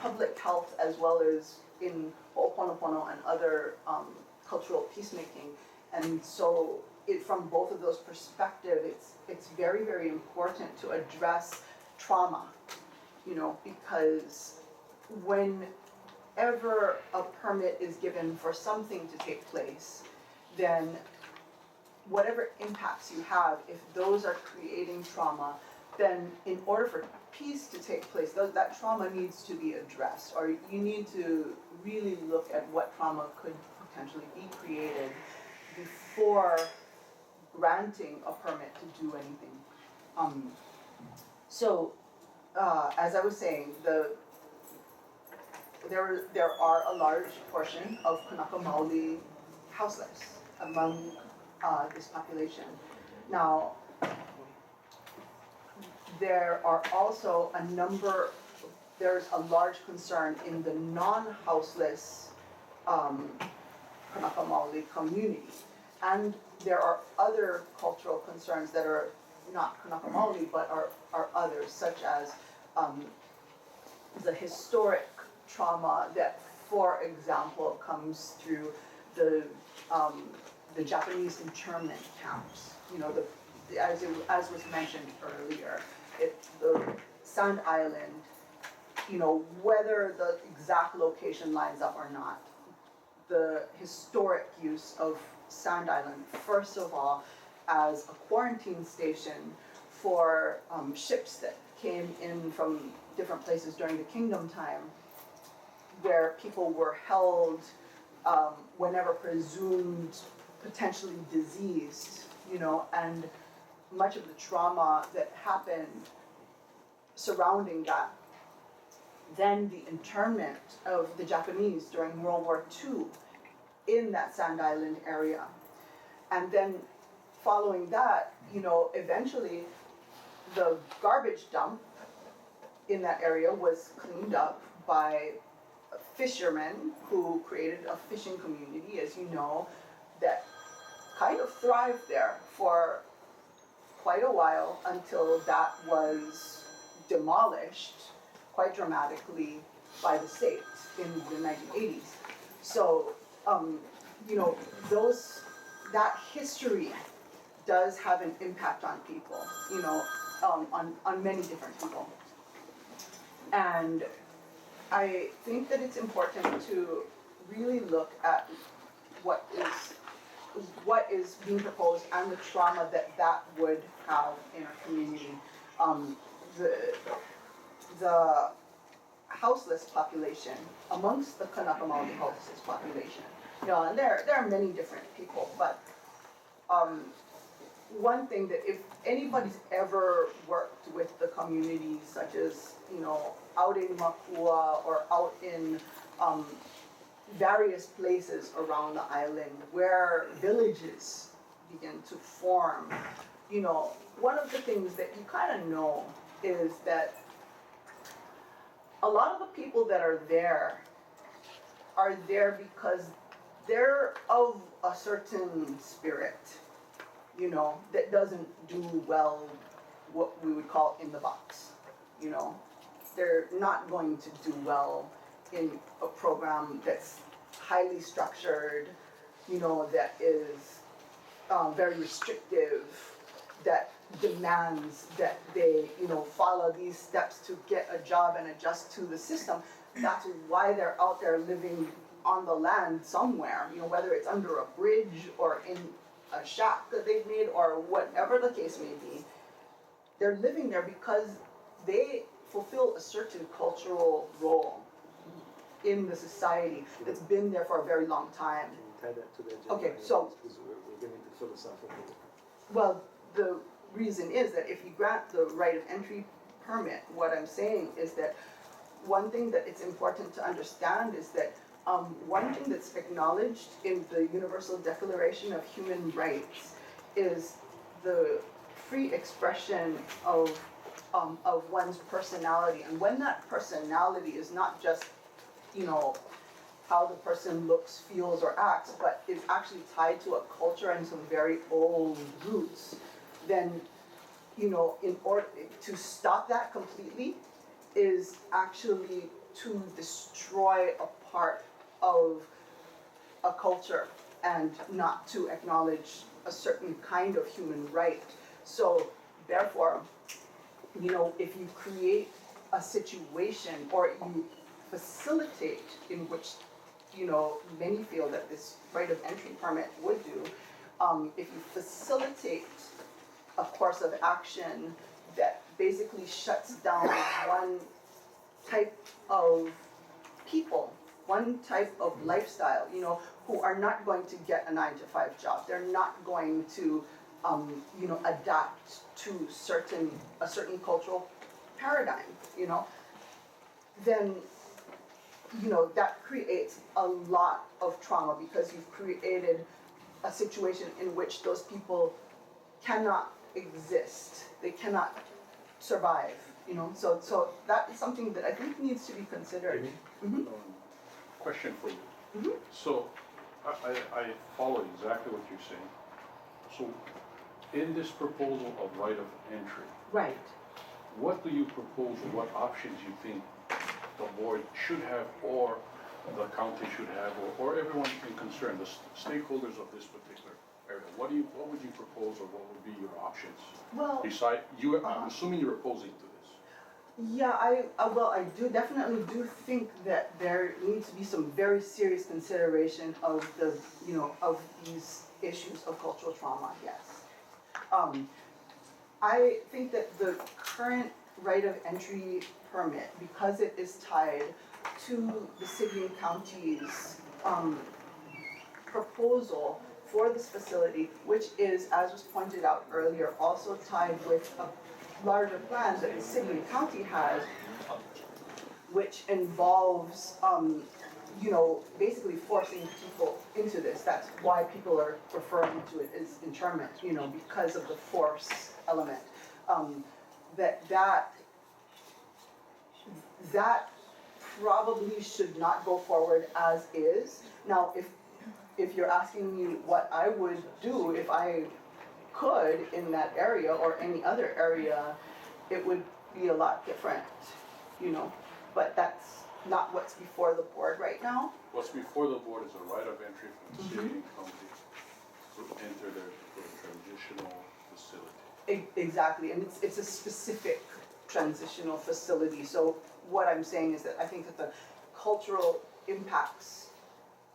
public health as well as in Ho'oponopono and other cultural peacemaking. And so from both of those perspectives, it's very, very important to address trauma, because whenever a permit is given for something to take place, then whatever impacts you have, if those are creating trauma, then in order for peace to take place, that trauma needs to be addressed, or you need to really look at what trauma could potentially be created before granting a permit to do anything. As I was saying, there are a large portion of Kanaka Maoli houseless among this population. Now, there are also there's a large concern in the non-houseless Kanaka Maoli community. And there are other cultural concerns that are not Kanaka Maoli, but are others, such as the historic trauma that, for example, comes through the Japanese internment camps. As was mentioned earlier, the Sand Island, whether the exact location lines up or not, the historic use of Sand Island, first of all, as a quarantine station for ships that came in from different places during the kingdom time, where people were held whenever presumed potentially diseased, and much of the trauma that happened surrounding that. Then the internment of the Japanese during World War II in that Sand Island area. And then following that, eventually the garbage dump in that area was cleaned up by fishermen who created a fishing community, as you know, that kind of thrived there for quite a while until that was demolished quite dramatically by the state in the 1980s. So, that history does have an impact on people, on many different people. And I think that it's important to really look at what is being proposed and the trauma that would have in a community. The houseless population amongst the Kanaka Maoli houseless population, and there are many different people, but one thing that if anybody's ever worked with the communities, such as out in Makua or out in various places around the island where villages begin to form, one of the things that you kind of know is that a lot of the people that are there because they're of a certain spirit, that doesn't do well what we would call in the box. They're not going to do well in a program that's highly structured, that is very restrictive, that demands that they, follow these steps to get a job and adjust to the system. That's why they're out there living on the land somewhere, whether it's under a bridge or in a shack that they've made or whatever the case may be. They're living there because they fulfill a certain cultural role in the society that's been there for a very long time. Tie that to the agenda. Okay, so because we're getting into philosophical. well, the reason is that if you grant the right of entry permit, what I'm saying is that one thing that it's important to understand is that one thing that's acknowledged in the Universal Declaration of Human Rights is the free expression of one's personality. And when that personality is not just, how the person looks, feels, or acts, but is actually tied to a culture and some very old roots, then, in order to stop that completely is actually to destroy a part of a culture and not to acknowledge a certain kind of human right. So therefore, if you create a situation or you facilitate in which, many feel that this right of entry permit would do, if you facilitate a course of action that basically shuts down one type of people, one type of lifestyle, who are not going to get a 9-to-5 job. They're not going to, adapt to a certain cultural paradigm, then, that creates a lot of trauma because you've created a situation in which those people cannot exist. They cannot survive, So that is something that I think needs to be considered. Question for you. So, I follow exactly what you're saying. So, in this proposal of right of entry, right, what do you propose, or what options you think the board should have, or the county should have, or everyone in concern, the stakeholders of this particular area? What would you propose, or what would be your options? Well, I'm assuming you're opposing to this. Yeah, I definitely do think that there needs to be some very serious consideration of of these issues of cultural trauma, yes. I think that the current right of entry permit, because it is tied to the city and county's proposal for this facility, which is, as was pointed out earlier, also tied with a larger plan that the city and county has, which involves, basically forcing people into this. That's why people are referring to it as internment, because of the force element. That probably should not go forward as is. Now, if you're asking me what I would do if I could in that area or any other area, it would be a lot different, but that's not what's before the board right now. What's before the board is a right of entry from the city and county to enter their transitional facility. Exactly, and it's a specific transitional facility. So what I'm saying is that I think that the cultural impacts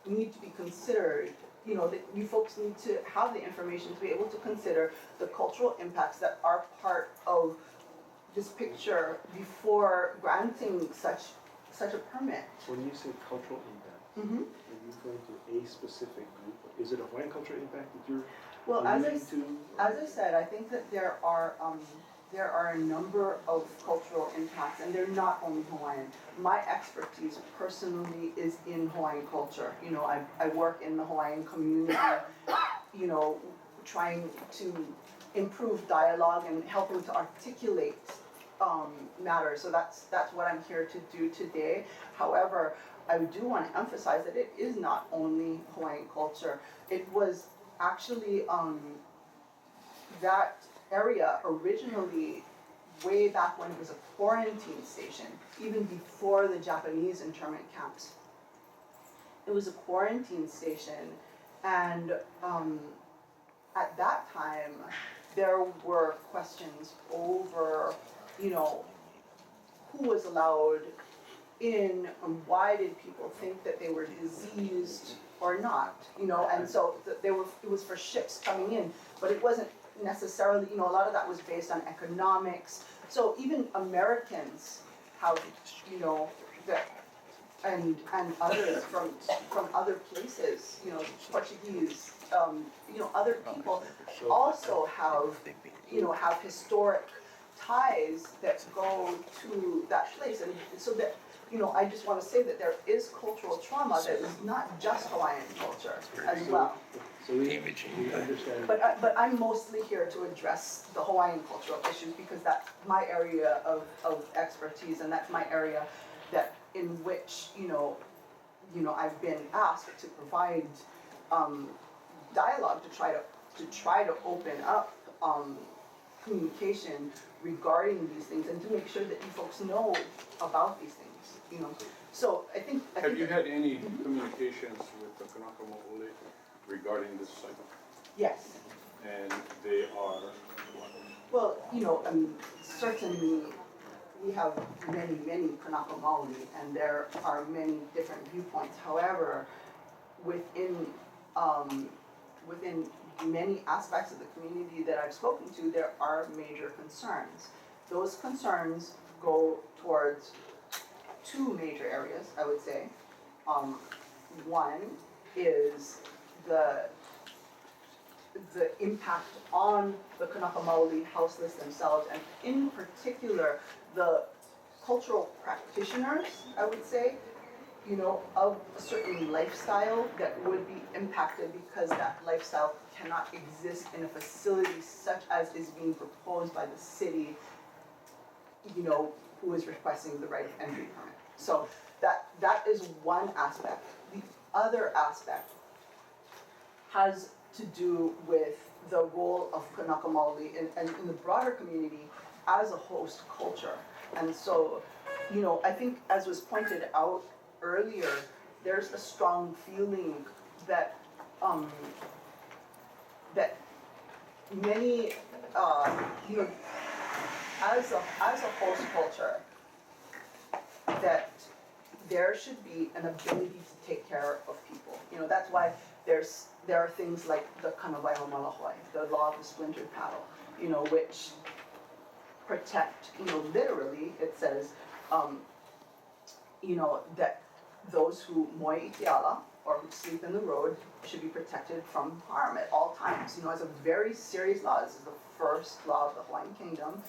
need to be considered. That you folks need to have the information to be able to consider the cultural impacts that are part of this picture before granting such a permit. When you say cultural impact, are you referring to a specific group? Is it a Hawaiian cultural impact that you're alluding to? As I said, I think that there are a number of cultural impacts, and they're not only Hawaiian. My expertise personally is in Hawaiian culture. I work in the Hawaiian community, trying to improve dialogue and helping to articulate matters. So that's what I'm here to do today. However, I do want to emphasize that it is not only Hawaiian culture. It was actually that area originally, way back when it was a quarantine station, even before the Japanese internment camps. It was a quarantine station, and at that time, there were questions over, who was allowed in, and why did people think that they were diseased or not, and so it was for ships coming in, but it wasn't necessarily, a lot of that was based on economics. So even Americans have, and others from other places, Portuguese, other people also have, have historic ties that go to that place, and so that I just wanna say that there is cultural trauma that is not just Hawaiian culture as well. So we understand. But I'm mostly here to address the Hawaiian cultural issues because that's my area of expertise, and that's my area that in which, I've been asked to provide dialogue to try to open up communication regarding these things and to make sure that you folks know about these things, So I think. Have you had any communications with the Kanaka Maoli regarding this site? Yes. And they are what? Well, certainly we have many, many Kanaka Maoli, and there are many different viewpoints. However, within many aspects of the community that I've spoken to, there are major concerns. Those concerns go towards two major areas, I would say. One is the impact on the Kanaka Maoli houseless themselves, and in particular, the cultural practitioners, I would say, of a certain lifestyle that would be impacted because that lifestyle cannot exist in a facility such as is being proposed by the city, who is requesting the right of entry permit. So that is one aspect. The other aspect has to do with the role of Kanaka Maoli and in the broader community as a host culture. And so, I think as was pointed out earlier, there's a strong feeling that that many, as a host culture, that there should be an ability to take care of people. That's why there are things like the Kanawaiho Malahoi, the law of the splintered paddle, which protect, literally it says, that those who moe itiala, or who sleep in the road, should be protected from harm at all times. It's a very serious law. This is the first law of the Hawaiian Kingdom,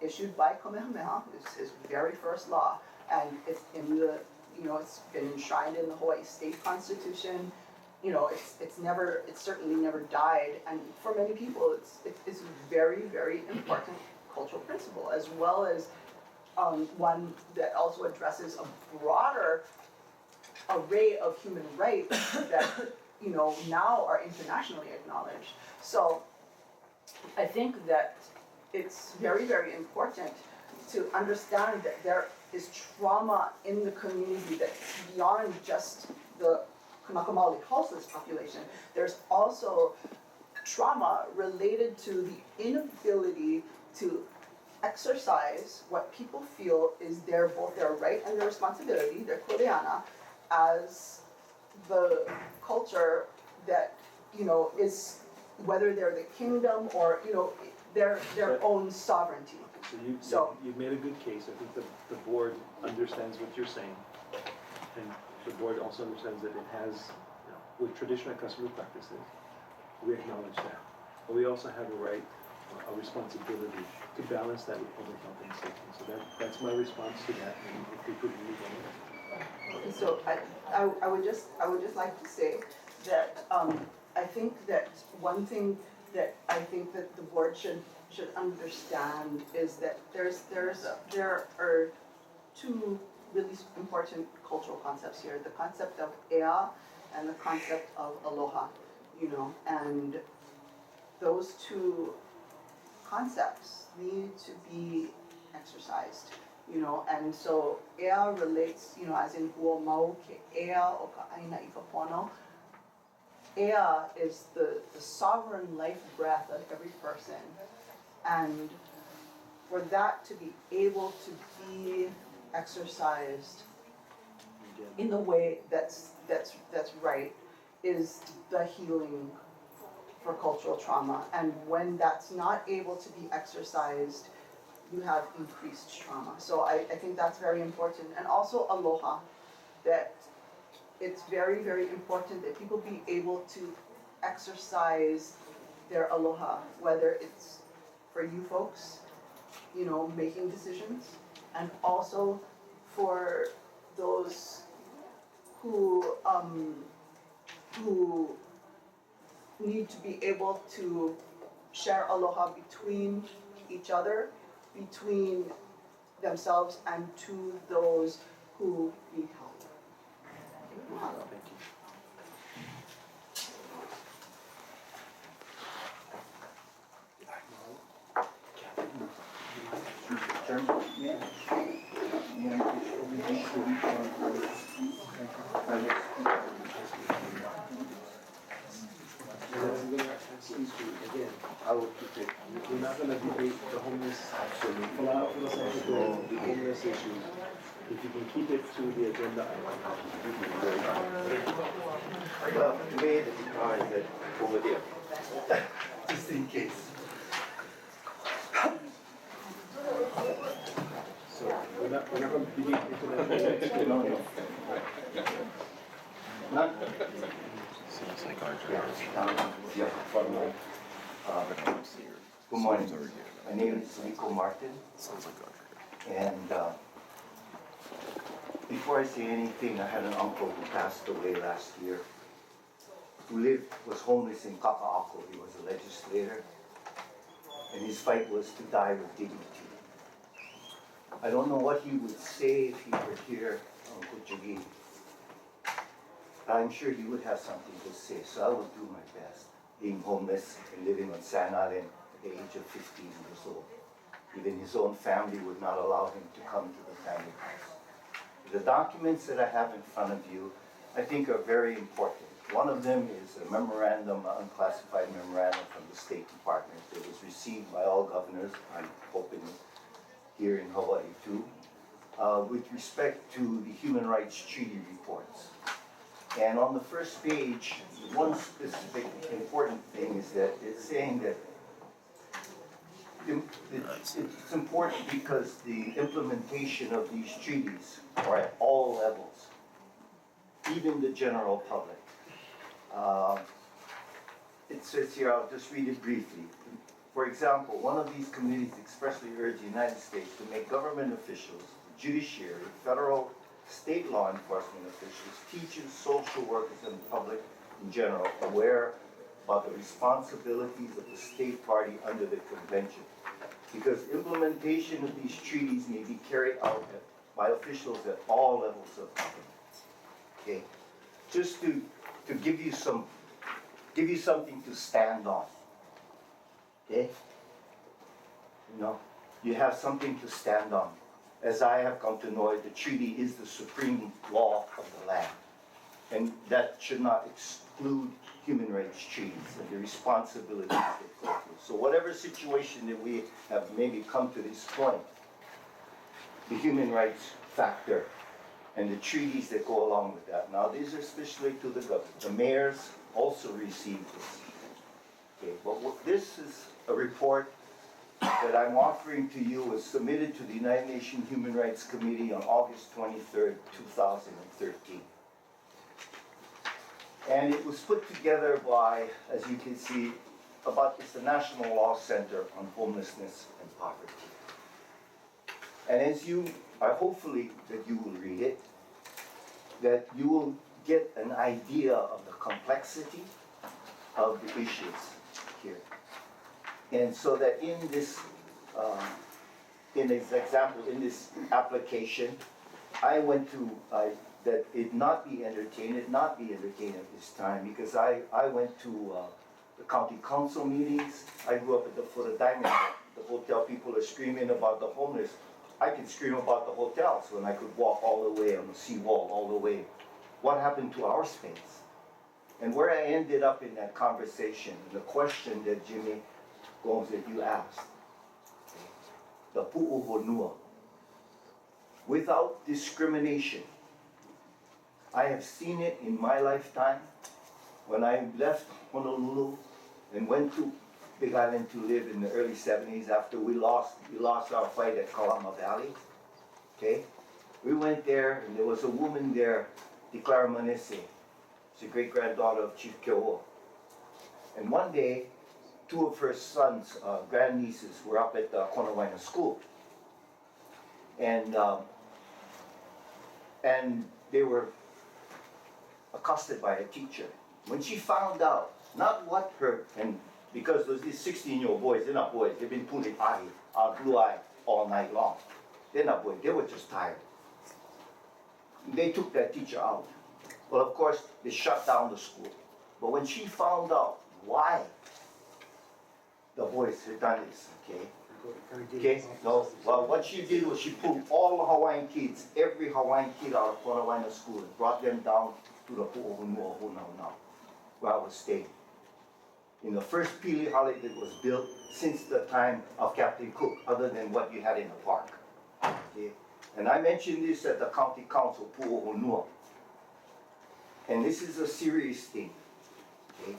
issued by Kamehameha. It's his very first law, and it's in the, it's been enshrined in the Hawaii State Constitution. It's certainly never died, and for many people, it's a very, very important cultural principle, as well as one that also addresses a broader array of human rights that now are internationally acknowledged. So I think that it's very, very important to understand that there is trauma in the community that's beyond just the Kanaka Maoli houseless population. There's also trauma related to the inability to exercise what people feel is both their right and their responsibility, their kuleana, as the culture that, is, whether they're the kingdom or, their own sovereignty. So you've made a good case. I think the board understands what you're saying. And the board also understands that it has, with traditional customer practices, we acknowledge that. But we also have a right, a responsibility to balance that with public health and safety. So that's my response to that, and if we could move on. So I would just like to say that I think that one thing that I think that the board should understand is that there are two really important cultural concepts here: the concept of ea and the concept of aloha. And those two concepts need to be exercised. And so ea relates, as in ua mau ke ea o ka aina I ka pono. Ea is the sovereign life breath of every person. And for that to be able to be exercised in the way that's right is the healing for cultural trauma. And when that's not able to be exercised, you have increased trauma. So I think that's very important. And also aloha, that it's very, very important that people be able to exercise their aloha, whether it's for you folks, making decisions, and also for those who need to be able to share aloha between each other, between themselves, and to those who need help. Again, I will keep it, we're not gonna debate the homeless, philosophical, the homeless issue. If you can keep it to the agenda item, you'd be very kind. Well, the way that you are is that over there, just in case. So, we're not gonna debate international. No, no. None. Seems like our Yeah. Good morning. My name is Rico Martin. Sounds like And before I say anything, I had an uncle who passed away last year, who was homeless in Kaka'ako. He was a legislator, and his fight was to die with dignity. I don't know what he would say if he were here on Kuchigi. I'm sure he would have something to say, so I will do my best. Being homeless and living on Sand Island at the age of 15 years old. Even his own family would not allow him to come to the family house. The documents that I have in front of you, I think are very important. One of them is a memorandum, an unclassified memorandum from the State Department that was received by all governors, I'm hoping here in Hawaii too, with respect to the human rights treaty reports. And on the first page, one specific important thing is that it's saying that it's important because the implementation of these treaties are at all levels, even the general public. It says here, I'll just read it briefly. For example, one of these committees expressly urged the United States to make government officials, judiciary, federal, state law enforcement officials, teachers, social workers, and the public in general aware about the responsibilities of the state party under the convention. Because implementation of these treaties may be carried out by officials at all levels of government. Okay, just to give you something to stand on. Okay, you know, you have something to stand on. As I have come to know it, the treaty is the supreme law of the land. And that should not exclude human rights treaties and the responsibilities that go through. So whatever situation that we have maybe come to this point, the human rights factor and the treaties that go along with that. Now these are especially to the government. The mayors also receive this. Okay, but this is a report that I'm offering to you was submitted to the United Nations Human Rights Committee on August 23rd, 2013. And it was put together by, as you can see, it's the National Law Center on Homelessness and Poverty. And as hopefully that you will read it, that you will get an idea of the complexity of the issues here. And so that in this example, in this application, I went to, that it not be entertained at this time, because I went to the county council meetings. I grew up at the foot of Diamond. The hotel people are screaming about the homeless. I could scream about the hotels when I could walk all the way on the seawall, all the way. What happened to our space? And where I ended up in that conversation, the question that Jimmy Gomes, that you asked, the pu'uhonua, without discrimination. I have seen it in my lifetime when I left Honolulu and went to Big Island to live in the early 70s after we lost our fight at Kalama Valley. Okay? We went there and there was a woman there, Declara Manese. She's a great-granddaughter of Chief Keo'o. And one day, two of her sons, grandnieces, were up at the Konawaina school. And and they were accosted by a teacher. When she found out, not what her, and because these 16-year-old boys, they're not boys, they've been pulling blue eye all night long. They're not boys, they were just tired. They took that teacher out. Well, of course, they shut down the school. But when she found out why the boys had done this, okay, no, well, what she did was she pulled all the Hawaiian kids, every Hawaiian kid out of Honolulu school, and brought them down to the Pu'uhonua now, where I was staying. In the first pili hale that was built since the time of Captain Cook, other than what you had in the park. Okay? And I mentioned this at the county council, Pu'uhonua. And this is a serious thing. Okay?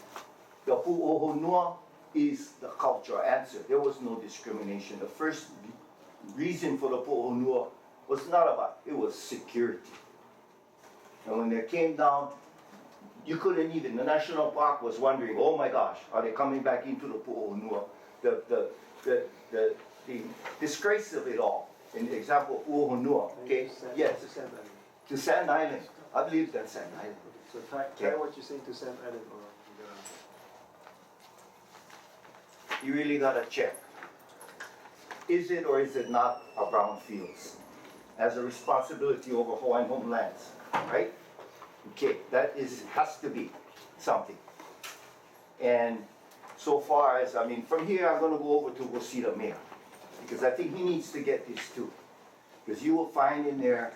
The Pu'uhonua is the cultural answer. There was no discrimination. The first reason for the Pu'uhonua was not about, it was security. And when they came down, you couldn't even, the national park was wondering, oh my gosh, are they coming back into the Pu'uhonua? The disgrace of it all, in the example of Pu'uhonua, okay? Yes, to Sand Island. I believe that's Sand Island. So try what you're saying to Sand Island, or you really gotta check. Is it or is it not a brownfields? Has a responsibility over Hawaiian homelands, right? Okay, has to be something. And so far as, I mean, from here I'm gonna go over to go see the mayor, because I think he needs to get this too. Because you will find in there,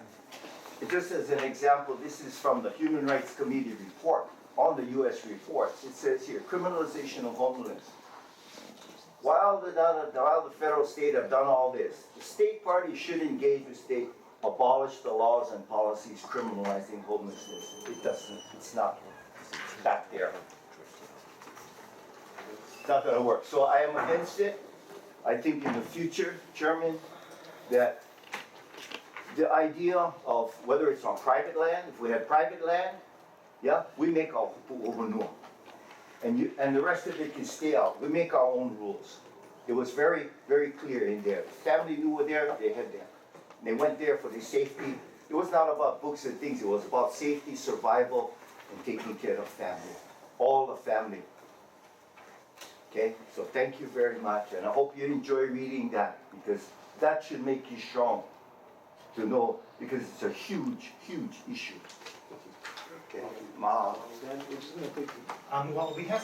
just as an example, this is from the Human Rights Committee report on the US reports. It says here, criminalization of homelessness. While the federal state have done all this, the state party should engage with state, abolish the laws and policies criminalizing homelessness. It doesn't, it's not back there. It's not gonna work. So I am against it. I think in the future, Chairman, that the idea of whether it's on private land, if we had private land, yeah, we make our Pu'uhonua. And the rest of it can stay out. We make our own rules. It was very, very clear in there. The family knew were there, they had there. And they went there for the safety. It was not about books and things, it was about safety, survival, and taking care of family. All the family. Okay, so thank you very much, and I hope you enjoy reading that, because that should make you strong to know, because it's a huge, huge issue. Okay, Ma. Well, we have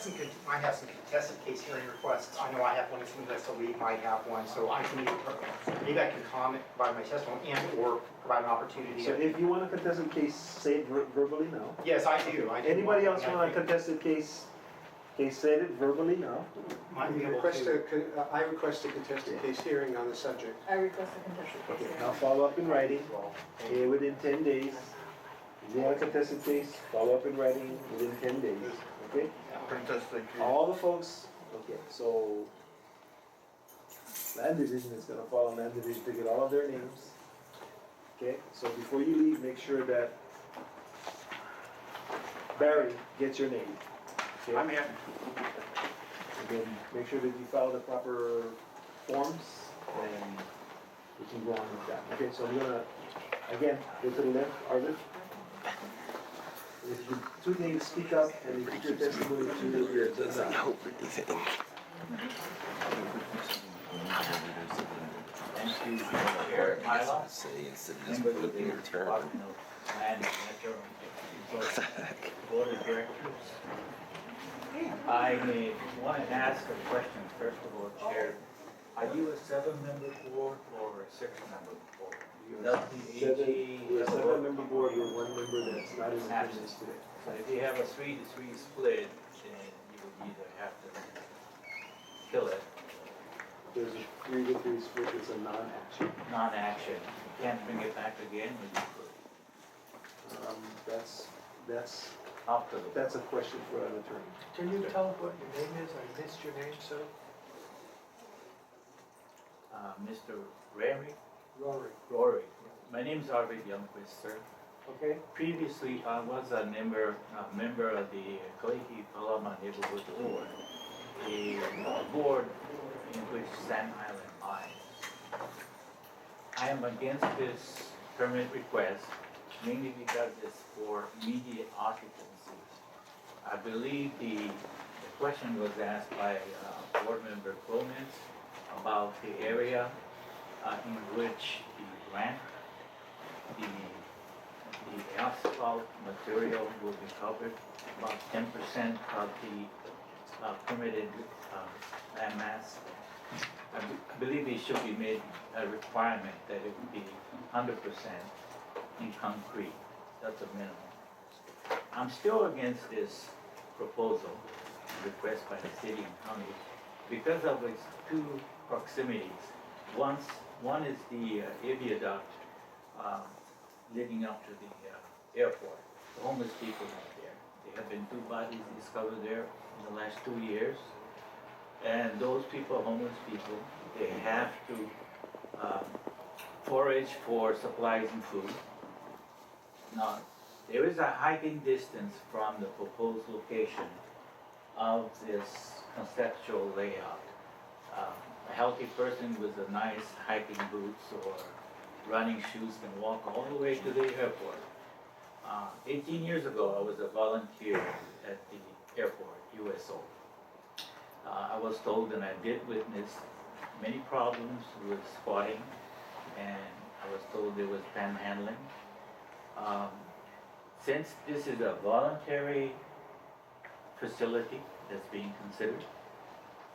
might have some contested case hearing requests. I know I have one, it seems like somebody might have one, so I can maybe I can comment, provide my testimony, and or provide an opportunity. so if you want a contested case, say it verbally now. Yes, I do. Anybody else want a contested case? Okay, say it verbally now. Might be able I request a contested case hearing on the subject. I request a contested case. Okay, now follow up in writing, okay, within 10 days. If you want a contested case, follow up in writing within 10 days, okay? All the folks, okay, so land division is gonna follow land division to get all of their names. Okay, so before you leave, make sure that Barry gets your name. Okay? I'm here. And then make sure that you file the proper forms, and we can go on with that. Okay, so I'm gonna, again, go to the left, Arvid. If you two names speak up and you keep your testimony to your doesn't help anything. Thank you, Chair Myla. Members of the Department of Land and Metro Board of Directors. I want to ask a question first of all, Chair. Are you a 7-member board or a 6-member board? Does the AG We're a 7-member board with 1 member that's not in attendance today. So if you have a 3-3 split, then you would either have to kill it. There's a 3-3 split, it's a non-action. Non-action. You can't bring it back again, or you could. That's a question for an attorney. Can you tell what your name is? I missed your name, sir. Mr. Rory? Rory. Rory. My name is Arvid Youngquist, sir. Okay. Previously, I was a member of the Kalihi Palama Neighborhood Board, a board in which Sand Island lies. I am against this permit request mainly because it's for immediate occupancy. I believe the question was asked by Board Member Gomez about the area in which the ramp, the asphalt material will be covered, about 10% of the permitted land mass. I believe it should be made a requirement that it would be 100% in concrete. That's a minimum. I'm still against this proposal, request by the city and county, because of its two proximities. One is the viaduct leading up to the airport. The homeless people are there. There have been 2 bodies discovered there in the last 2 years. And those people, homeless people, they have to forage for supplies and food. Now, there is a hiking distance from the proposed location of this conceptual layout. A healthy person with a nice hiking boots or running shoes can walk all the way to the airport. 18 years ago, I was a volunteer at the airport, USO. I was told, and I did witness many problems with squatting, and I was told there was panhandling. Since this is a voluntary facility that's being considered,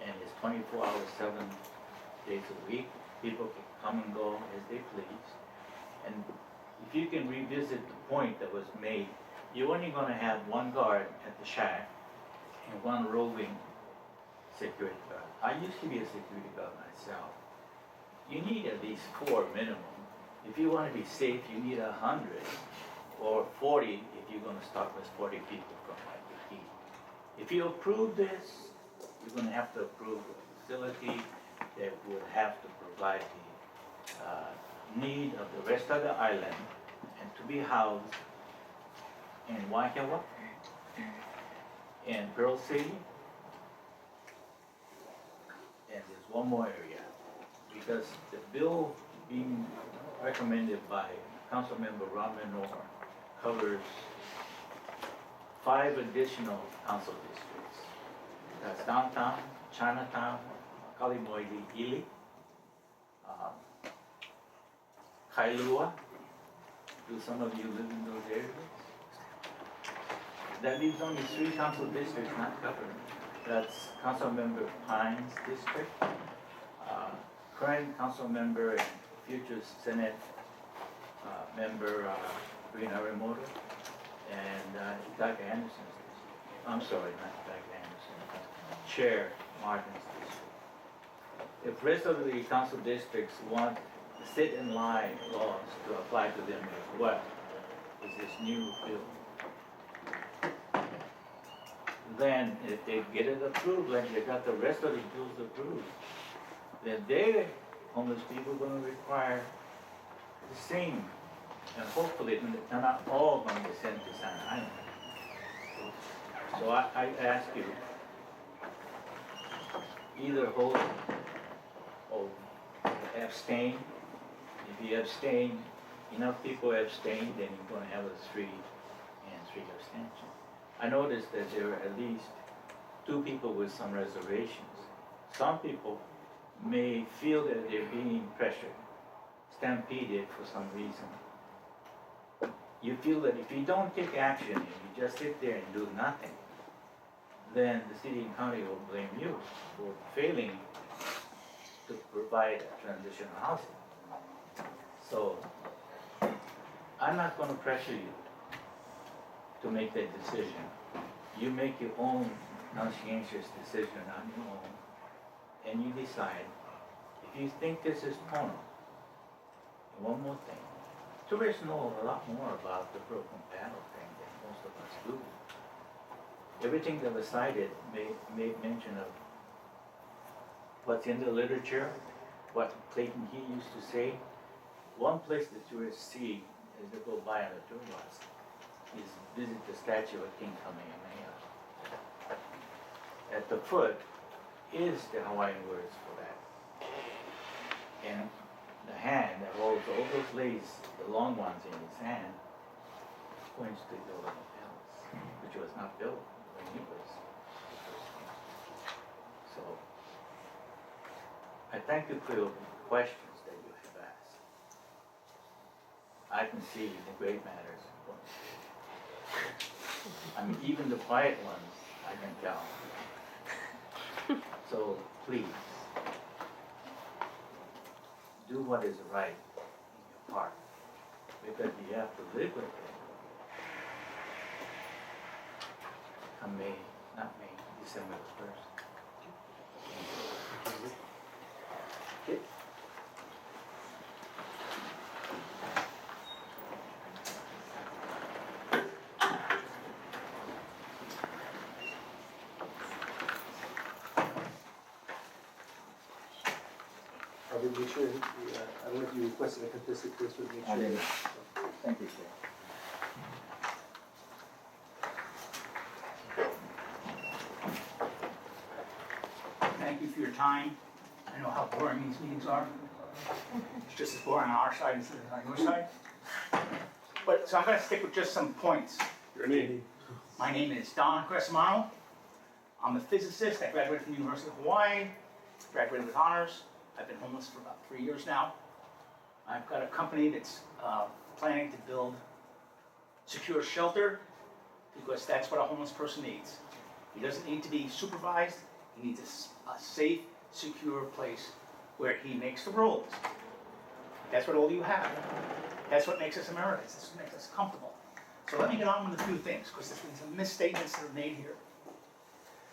and it's 24 hours, 7 days a week, people can come and go as they please. And if you can revisit the point that was made, you're only going to have 1 guard at the shack and 1 roving security guard. I used to be a security guard myself. You need at least 4 minimum. If you want to be safe, you need 100 or 40 if you're going to start with 40 people from Waikiki. If you approve this, you're going to have to approve a facility that would have to provide the need of the rest of the island and to be housed in Waikawa, in Pearl City, and there's one more area, because the bill being recommended by Councilmember Ramen covers 5 additional council districts. That's downtown, Chinatown, Kalimoili, Ili, Kailua. Do some of you live in those areas? That leaves only 3 council districts not covered. That's Councilmember Pine's district, current council member and future Senate member Rina Remoto, and Doug Anderson's district. I'm sorry, not Doug Anderson, Chair Martin's district. If rest of the council districts want the sit-and-lie laws to apply to them as well, is this new bill. Then if they get it approved, like they got the rest of the bills approved, then their homeless people are going to require the same. And hopefully they're not all going to be sent to San Island. So I ask you, either hold or abstain. If you abstain, enough people abstain, then you're going to have a 3 abstention. I noticed that there are at least 2 people with some reservations. Some people may feel that they're being pressured, stampeded for some reason. You feel that if you don't take action and you just sit there and do nothing, then the city and county will blame you for failing to provide transitional housing. So I'm not going to pressure you to make that decision. You make your own conscientious decision on your own, and you decide if you think this is Pono. And one more thing. Tourists know a lot more about the broken paddle thing than most of us do. Everything that was cited made mention of what's in the literature, what Clayton He used to say. One place that tourists see as they go by on the tour bus is visit the statue of King Kamehameha. At the foot is the Hawaiian words for that. And the hand that holds all those leaves, the long ones in his hand, Queen Street DLNR Palace, which was not built when it was. So, I thank you for your questions that you have asked. I can see the great matters. I mean, even the quiet ones, I can tell. So please, do what is right in your heart, because you have to live with it. Come May, not May, December 1st. Probably make sure, I don't know if you requested a contested case, but make sure. I did. that- Thank you, Chair. Thank you for your time. I know how boring these meetings are. It's just as boring on our side as it is on your side. But, so I'm gonna stick with just some points. Your name? My name is Don Crescimano. I'm a physicist. I graduated from the University of Hawaii, graduated with honors. I've been homeless for about 3 years now. I've got a company that's planning to build secure shelter, because that's what a homeless person needs. He doesn't need to be supervised. He needs a safe, secure place where he makes the rules. That's what all you have. That's what makes us Americans. That's what makes us comfortable. So let me get on with a few things, because there's been some misstatements that are made here.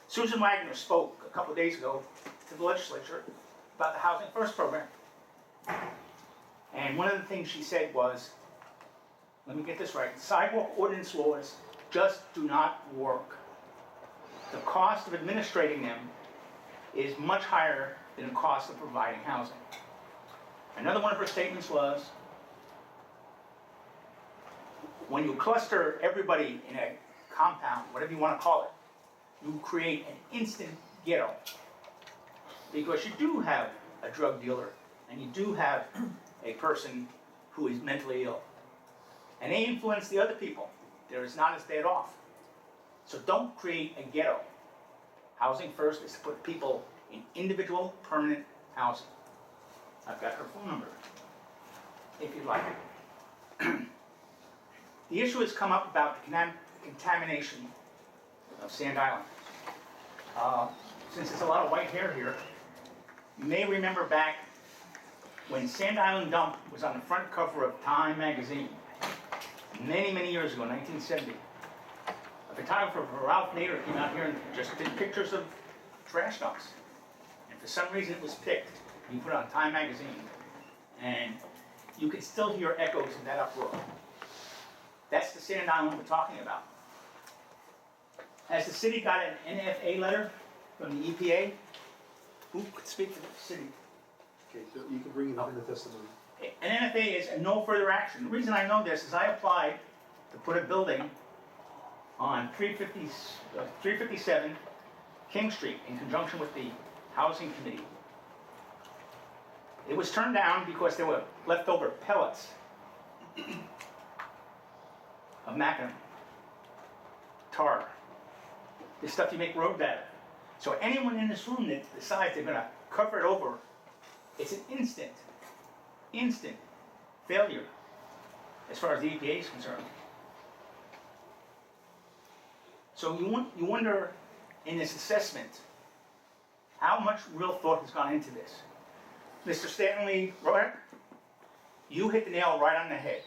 Susan Wagner spoke a couple of days ago to the legislature about the Housing First program. And one of the things she said was, let me get this right, sidewalk ordinance laws just do not work. The cost of administrating them is much higher than the cost of providing housing. Another one of her statements was, when you cluster everybody in a compound, whatever you want to call it, you create an instant ghetto. Because you do have a drug dealer, and you do have a person who is mentally ill. And they influence the other people. They're not as bad off. So don't create a ghetto. Housing First is to put people in individual, permanent housing. I've got her phone number, if you'd like it. The issue has come up about the contamination of Sand Island. Since there's a lot of white hair here, you may remember back when Sand Island Dump was on the front cover of Time magazine, many, many years ago, 1970. A photographer, Ralph Nader, came out here and just did pictures of trash dumps. And for some reason it was picked. He put it on Time magazine. And you can still hear echoes of that uproar. That's the Sand Island we're talking about. Has the city got an NFA letter from the EPA? Who could speak for the city? Okay, so you can bring it up in the testimony. An NFA is a no further action. The reason I know this is I applied to put a building on 357 King Street in conjunction with the Housing Committee. It was turned down because there were leftover pellets of macadam, tar, the stuff you make road out of. So anyone in this room that decides they're going to cover it over, it's an instant failure as far as the EPA is concerned. So you wonder in this assessment how much real thought has gone into this. Mr. Stanley Roeck, you hit the nail right on the head.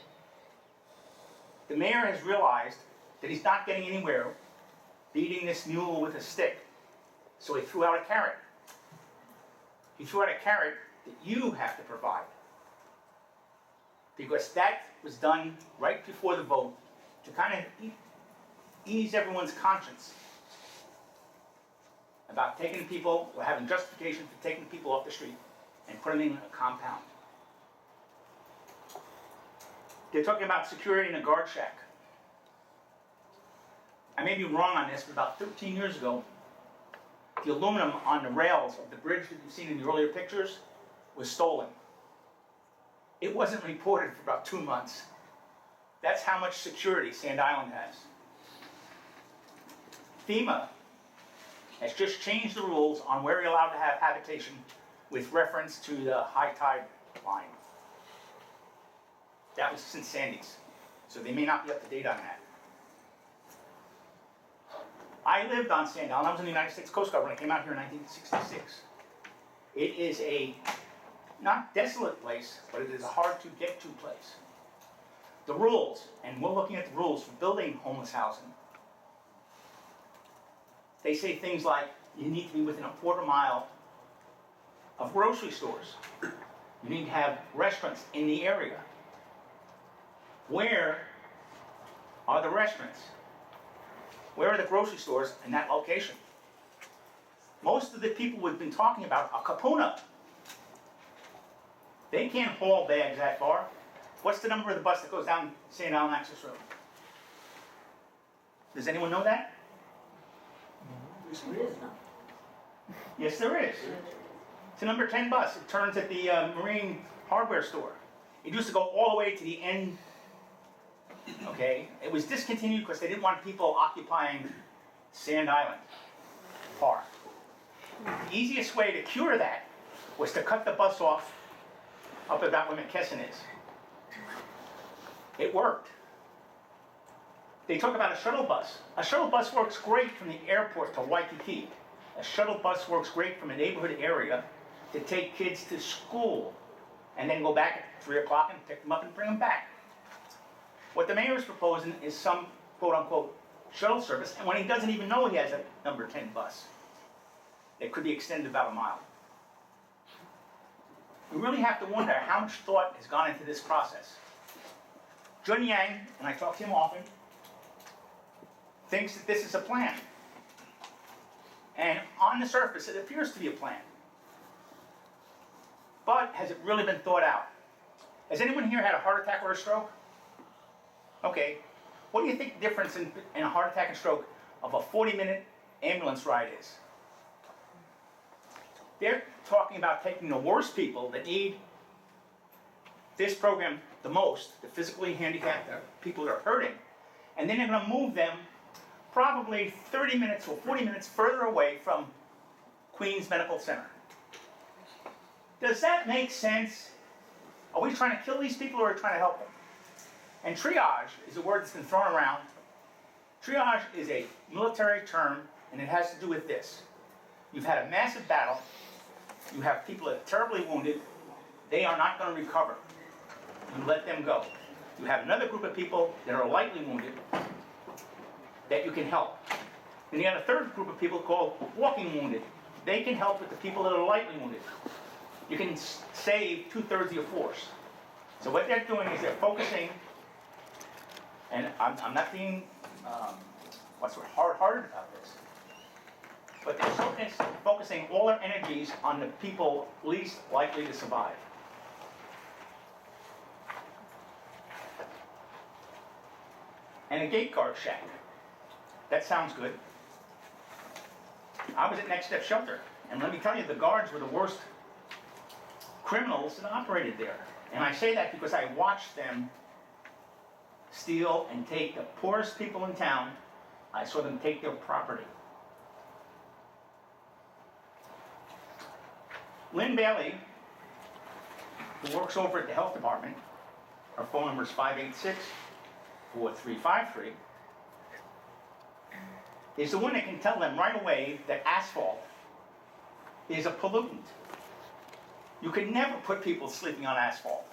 The mayor has realized that he's not getting anywhere beating this mule with a stick, so he threw out a carrot. He threw out a carrot that you have to provide. Because that was done right before the vote to kind of ease everyone's conscience about taking people, or having justification for taking people off the street and putting them in a compound. They're talking about security in a guard shack. I may be wrong on this, but about 13 years ago, the aluminum on the rails of the bridge that you've seen in the earlier pictures was stolen. It wasn't reported for about 2 months. That's how much security Sand Island has. FEMA has just changed the rules on where you're allowed to have habitation with reference to the high tide line. That was since Sandy's, so they may not be up to date on that. I lived on Sand Island. I was in the United States Coast Guard when I came out here in 1966. It is a not desolate place, but it is a hard to get to place. The rules, and we're looking at the rules for building homeless housing. They say things like you need to be within a quarter mile of grocery stores. You need to have restaurants in the area. Where are the restaurants? Where are the grocery stores in that location? Most of the people we've been talking about are kapuna. They can't haul bags that far. What's the number of the bus that goes down Sand Island Access Road? Does anyone know that? Yes, there is. It's a number 10 bus. It turns at the Marine Hardware store. It used to go all the way to the end. Okay, it was discontinued because they didn't want people occupying Sand Island Park. The easiest way to cure that was to cut the bus off up about where McKesson is. It worked. They talk about a shuttle bus. A shuttle bus works great from the airport to Waikiki. A shuttle bus works great from a neighborhood area to take kids to school and then go back at 3 o'clock and pick them up and bring them back. What the mayor is proposing is some quote-unquote shuttle service, and when he doesn't even know he has a number 10 bus, it could be extended about a mile. We really have to wonder how much thought has gone into this process. Jun Yang, and I talk to him often, thinks that this is a plan. And on the surface, it appears to be a plan. But has it really been thought out? Has anyone here had a heart attack or a stroke? Okay, what do you think the difference in a heart attack and stroke of a 40-minute ambulance ride is? They're talking about taking the worst people that need this program the most, the physically handicapped, the people that are hurting, and then they're going to move them probably 30 minutes or 40 minutes further away from Queens Medical Center. Does that make sense? Are we trying to kill these people or are we trying to help them? And triage is a word that's been thrown around. Triage is a military term, and it has to do with this. You've had a massive battle. You have people that are terribly wounded. They are not going to recover. You let them go. You have another group of people that are lightly wounded that you can help. And you have a third group of people called walking wounded. They can help with the people that are lightly wounded. You can save 2/3 of your force. So what they're doing is they're focusing, and I'm not being hard-hearted about this, but they're focusing all their energies on the people least likely to survive. And a gate guard shack. That sounds good. I was at Next Step Shelter, and let me tell you, the guards were the worst criminals that operated there. And I say that because I watched them steal and take the poorest people in town. I saw them take their property. Lynn Bailey, who works over at the health department, her phone number is 586-4353, is the one that can tell them right away that asphalt is a pollutant. You can never put people sleeping on asphalt.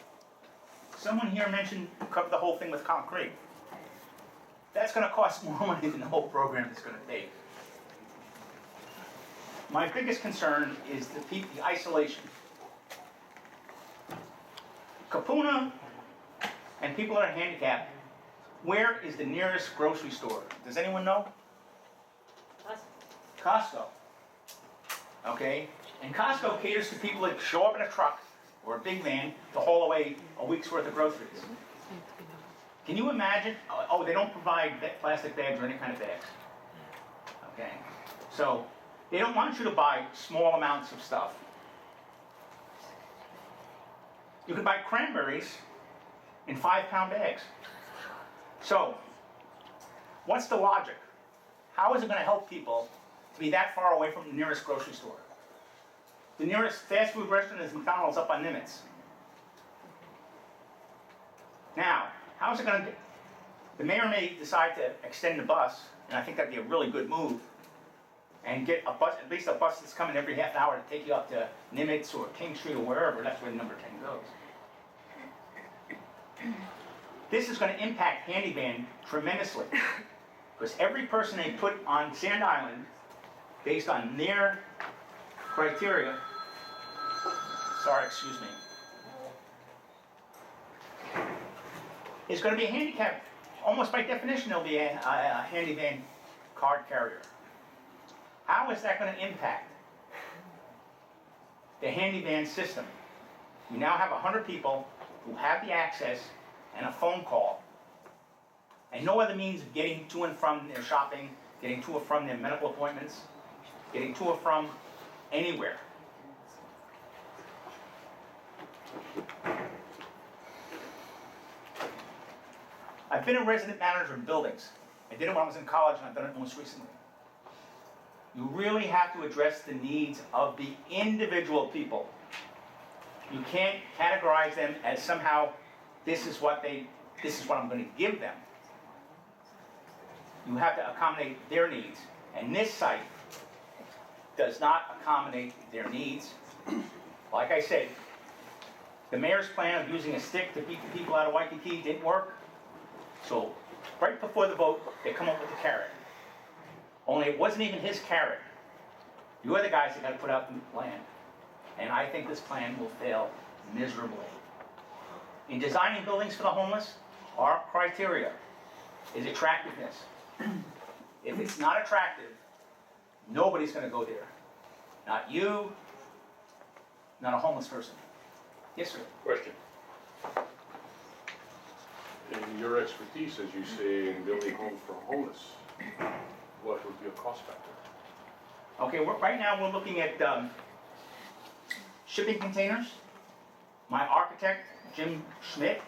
Someone here mentioned cover the whole thing with concrete. That's going to cost more money than the whole program is going to take. My biggest concern is the isolation. Kapuna and people that are handicapped, where is the nearest grocery store? Does anyone know? Costco. Okay? And Costco caters to people that show up in a truck or a big van to haul away a week's worth of groceries. Can you imagine? Oh, they don't provide plastic bags or any kind of bags. Okay? So, they don't want you to buy small amounts of stuff. You can buy cranberries in 5-pound bags. So, what's the logic? How is it gonna help people to be that far away from the nearest grocery store? The nearest fast food restaurant is McDonald's up on Nimitz. Now, how is it gonna, the mayor may decide to extend the bus, and I think that'd be a really good move, and get a bus, at least a bus that's coming every half hour to take you up to Nimitz or King Street or wherever, that's where number 10 goes. This is gonna impact Handyvan tremendously, because every person they put on Sand Island, based on their criteria, sorry, excuse me, is gonna be a handicap. Almost by definition, there'll be a Handyvan card carrier. How is that gonna impact the Handyvan system? We now have 100 people who have the access and a phone call, and no other means of getting to and from their shopping, getting to or from their medical appointments, getting to or from anywhere. I've been a resident manager in buildings. I did it when I was in college, and I've done it most recently. You really have to address the needs of the individual people. You can't categorize them as somehow this is what I'm going to give them. You have to accommodate their needs. And this site does not accommodate their needs. Like I said, the mayor's plan of using a stick to beat the people out of Waikiki didn't work. So right before the vote, they come up with a carrot. Only it wasn't even his carrot. You are the guys that got to put out the plan. And I think this plan will fail miserably. In designing buildings for the homeless, our criteria is attractiveness. If it's not attractive, nobody's going to go there. Not you, not a homeless person. Yes, sir. Question. In your expertise, as you say, in building homes for homeless, what would be a cost factor? Okay, right now we're looking at shipping containers. My architect, Jim Schmidt,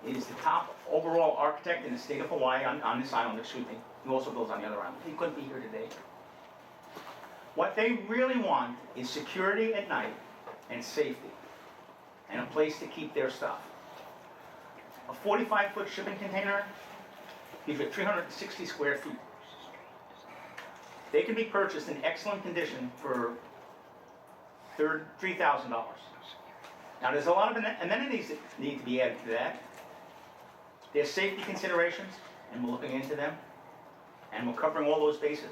is the top overall architect in the state of Hawaii on this island, excuse me. He also builds on the other island. He couldn't be here today. What they really want is security at night and safety, and a place to keep their stuff. A 45-foot shipping container gives you 360 square feet. They can be purchased in excellent condition for $3,000. Now there's a lot of amenities that need to be added to that. There's safety considerations, and we're looking into them, and we're covering all those bases.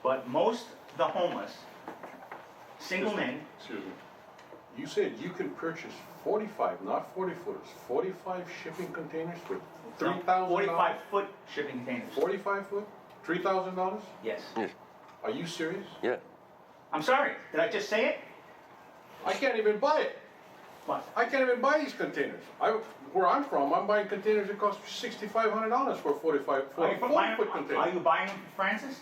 But most of the homeless, single men. Excuse me. You said you can purchase 45, not 40 footers, 45 shipping containers for $3,000? 45-foot shipping containers. 45 foot? $3,000? Yes. Are you serious? Yeah. I'm sorry, did I just say it? I can't even buy it. What? I can't even buy these containers. Where I'm from, I'm buying containers that cost $6,500 for a 40-foot container. Are you buying them from Francis?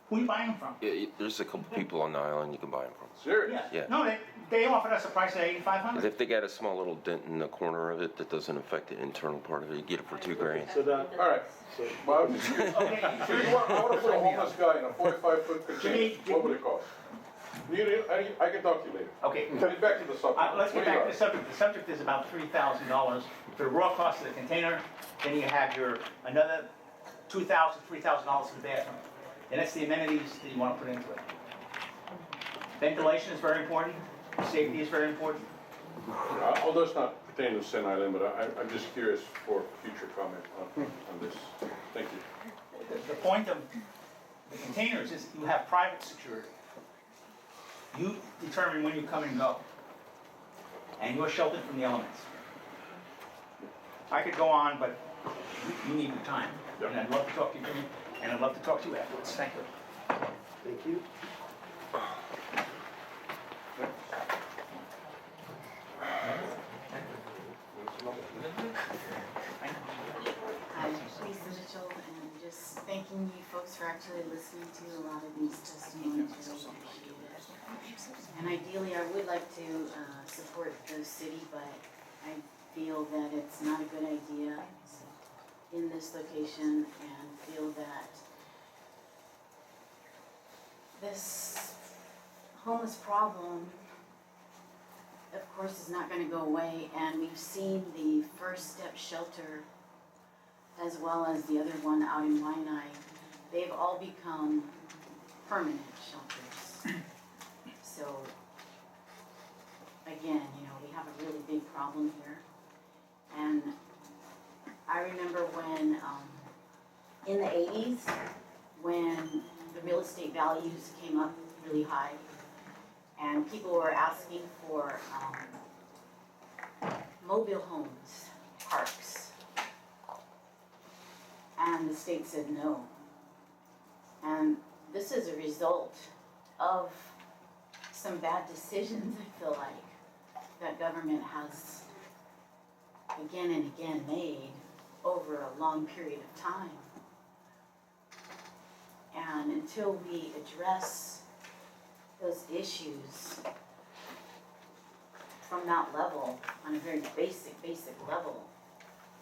Who are you buying them from? Yeah, there's a couple people on the island you can buy them from. Serious? Yeah. No, they offered us a price of $8,500. If they got a small little dent in the corner of it that doesn't affect the internal part of it, you get it for $2,000. So then, all right. So, well, so you want, I want to put a homeless guy in a 45-foot container. What would it cost? I can talk to you later. Okay. Get back to the subject. Let's get back to the subject. The subject is about $3,000 for the raw cost of the container. Then you have your another $2,000, $3,000 for the bathroom. And that's the amenities that you want to put into it. Ventilation is very important. Safety is very important. Although it's not pertaining to Sand Island, but I'm just curious for future comment on this. Thank you. The point of the containers is you have private security. You determine when you come and go. And you're sheltered from the elements. I could go on, but you need your time. And I'd love to talk to you, Jimmy, and I'd love to talk to you afterwards. Thank you. Thank you. Hi, Lisa Mitchell, and just thanking you folks for actually listening to a lot of these testimonies. Really appreciate it. And ideally, I would like to support the city, but I feel that it's not a good idea in this location and feel that this homeless problem, of course, is not going to go away, and we've seen the First Step shelter as well as the other one out in Waianae. They've all become permanent shelters. So again, you know, we have a really big problem here. And I remember when, in the 80s, when the real estate values came up really high, and people were asking for mobile homes, parks. And the state said no. And this is a result of some bad decisions, I feel like, that government has again and again made over a long period of time. And until we address those issues from that level, on a very basic level,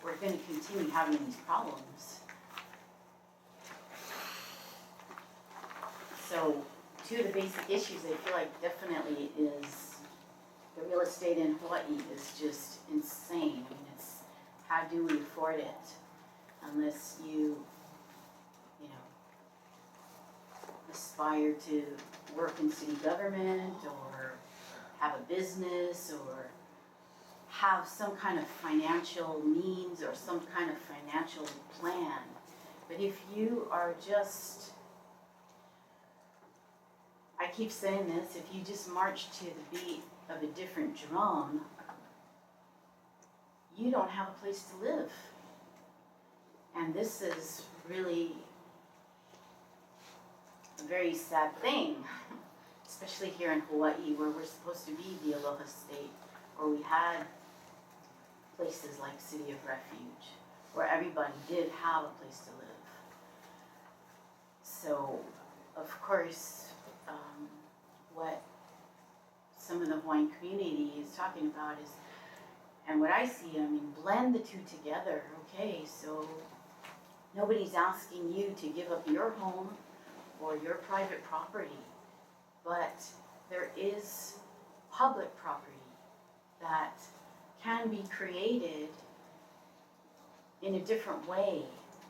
we're going to continue having these problems. So, two of the basic issues I feel like definitely is the real estate in Hawaii is just insane. I mean, it's how do we afford it unless you aspire to work in city government or have a business or have some kind of financial means or some kind of financial plan. But if you are just, I keep saying this, if you just march to the beat of a different drum, you don't have a place to live. And this is really a very sad thing, especially here in Hawaii, where we're supposed to be the Aloha State, where we had places like City of Refuge, where everybody did have a place to live. So, of course, what some of the Hawaiian community is talking about is, and what I see, I mean, blend the two together. Okay, so nobody's asking you to give up your home or your private property, but there is public property that can be created in a different way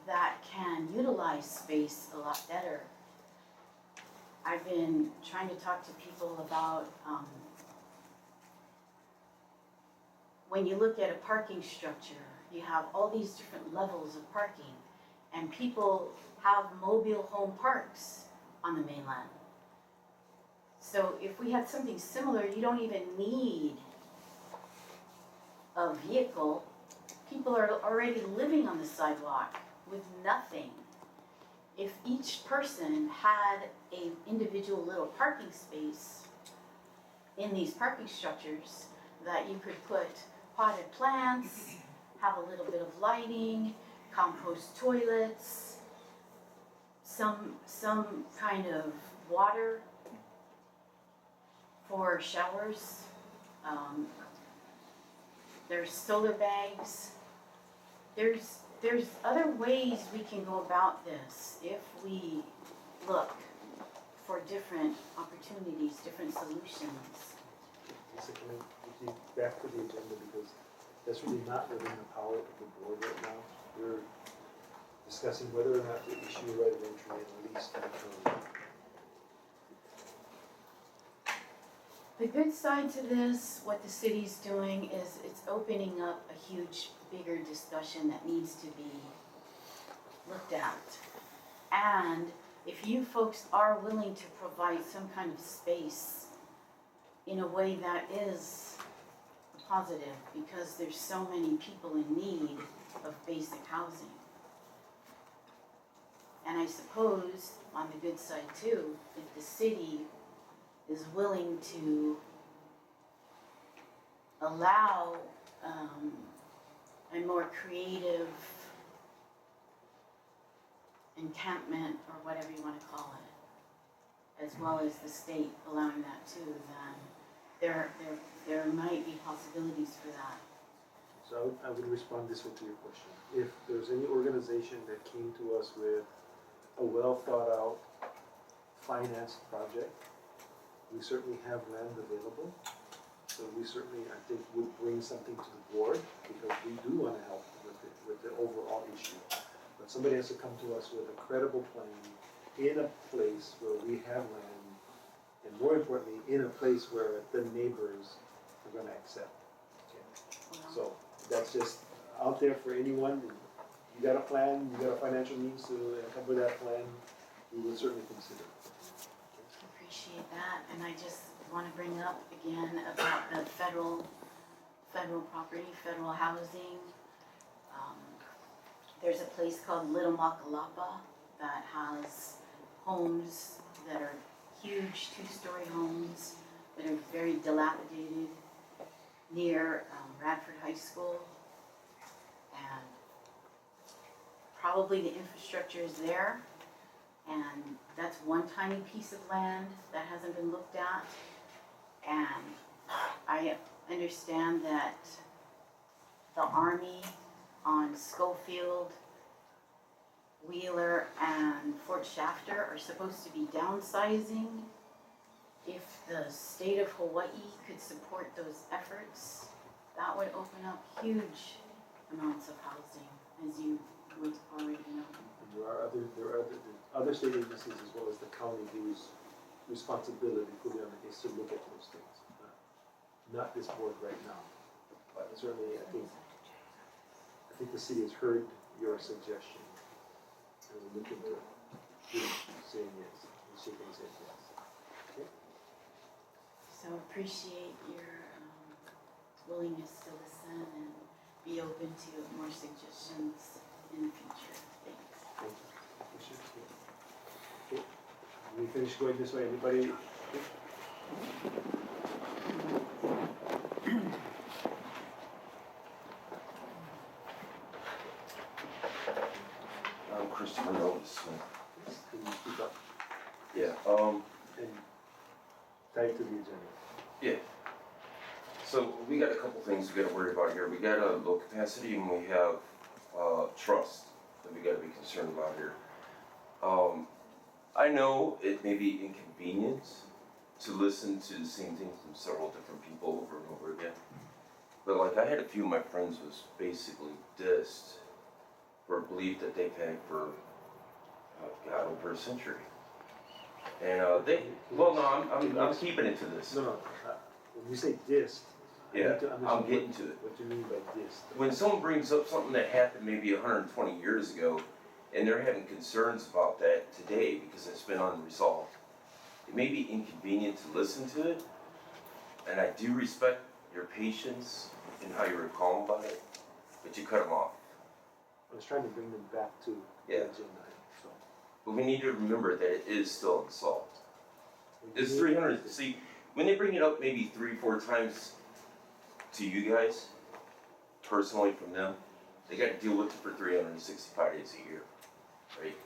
that can utilize space a lot better. I've been trying to talk to people about when you look at a parking structure, you have all these different levels of parking, and people have mobile home parks on the mainland. So if we had something similar, you don't even need a vehicle. People are already living on the sidewalk with nothing. If each person had an individual little parking space in these parking structures that you could put potted plants, have a little bit of lighting, compost toilets, some kind of water for showers. There's solar bags. There's other ways we can go about this if we look for different opportunities, different solutions. Lisa, can we keep back to the agenda, because that's really not within the power of the board right now. We're discussing whether or not to issue a right of entry and lease that county. The good side to this, what the city's doing, is it's opening up a huge, bigger discussion that needs to be looked at. And if you folks are willing to provide some kind of space in a way that is positive, because there's so many people in need of basic housing. And I suppose, on the good side too, if the city is willing to allow a more creative encampment, or whatever you want to call it, as well as the state allowing that too, then there might be possibilities for that. So I would respond this way to your question. If there's any organization that came to us with a well thought out financed project, we certainly have land available. So we certainly, I think, would bring something to the board because we do want to help with the overall issue. But somebody has to come to us with a credible plan in a place where we have land, and more importantly, in a place where the neighbors are going to accept. Okay. So that's just out there for anyone. You got a plan, you got a financial means to come with that plan, we will certainly consider it. Appreciate that, and I just want to bring up again about the federal property, federal housing. There's a place called Little Makalapa that has homes that are huge, two-story homes that are very dilapidated near Radford High School. And probably the infrastructure is there, and that's one tiny piece of land that hasn't been looked at. And I understand that the Army on Schofield, Wheeler, and Fort Shafter are supposed to be downsizing. If the state of Hawaii could support those efforts, that would open up huge amounts of housing, as you would already know. There are other state agencies as well as the county whose responsibility fully is to look at those things. Not this board right now, but certainly I think the city has heard your suggestion and will look into it. Saying yes, and shaking says yes. Okay. So appreciate your willingness to listen and be open to more suggestions in the future. Thanks. Thank you. Okay. We finish going this way. Anybody? I'm Christopher Nobles. Can you speak up? Yeah. And tied to the agenda. Yeah. So we got a couple things we got to worry about here. We got a low capacity and we have trust that we got to be concerned about here. I know it may be inconvenient to listen to the same thing from several different people over and over again. But like I had a few of my friends was basically dissed for a belief that they've had for God, over a century. And I'm keeping it to this. No. When you say dissed, Yeah, I'm getting to it. What do you mean by dissed? When someone brings up something that happened maybe 120 years ago, and they're having concerns about that today because it's been unresolved, it may be inconvenient to listen to it, and I do respect your patience and how you were calm about it, but you cut them off. I was trying to bring them back to the agenda. So. But we need to remember that it is still unsolved. It's 300, see, when they bring it up maybe 3-4 times to you guys, personally from them, they got to deal with it for 365 days a year, right?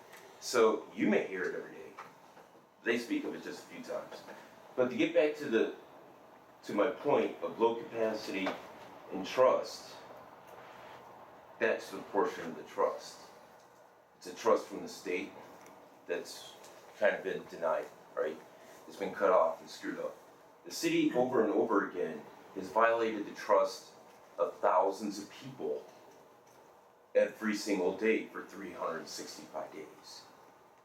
So you may hear it every day. They speak of it just a few times. But to get back to my point of low capacity and trust, that's the portion of the trust. It's a trust from the state that's kind of been denied, right? It's been cut off and screwed up. The city over and over again has violated the trust of thousands of people every single day for 365 days.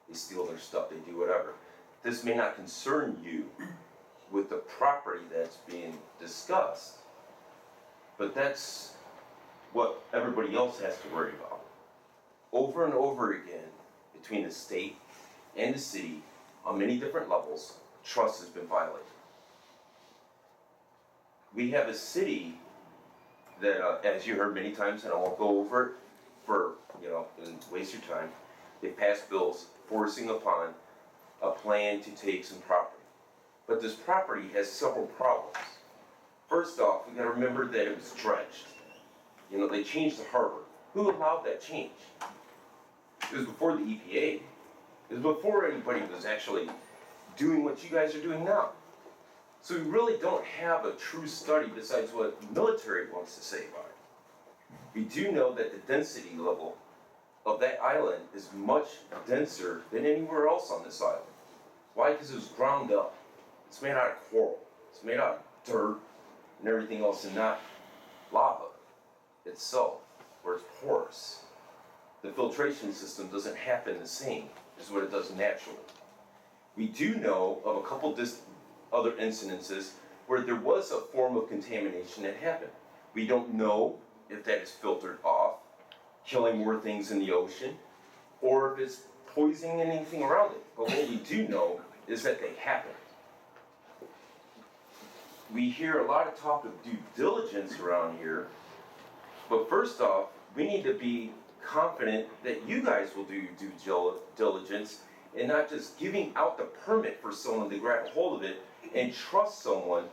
They steal their stuff, they do whatever. This may not concern you with the property that's being discussed, but that's what everybody else has to worry about. Over and over again, between the state and the city, on many different levels, trust has been violated. We have a city that, as you heard many times, and I won't go over it for, and waste your time, they passed bills forcing upon a plan to take some property. But this property has several problems. First off, we gotta remember that it was dredged. They changed the harbor. Who allowed that change? It was before the EPA. It was before anybody was actually doing what you guys are doing now. So we really don't have a true study besides what the military wants to say about it. We do know that the density level of that island is much denser than anywhere else on this island. Why? Because it was ground up. It's made out of coral. It's made out of dirt and everything else, and not lava itself, where it's porous. The filtration system doesn't happen the same as what it does naturally. We do know of a couple other incidences where there was a form of contamination that happened. We don't know if that is filtered off, killing more things in the ocean, or if it's poisoning anything around it. But what we do know is that they happen. We hear a lot of talk of due diligence around here, but first off, we need to be confident that you guys will do your due diligence and not just giving out the permit for someone to grab a hold of it and trust someone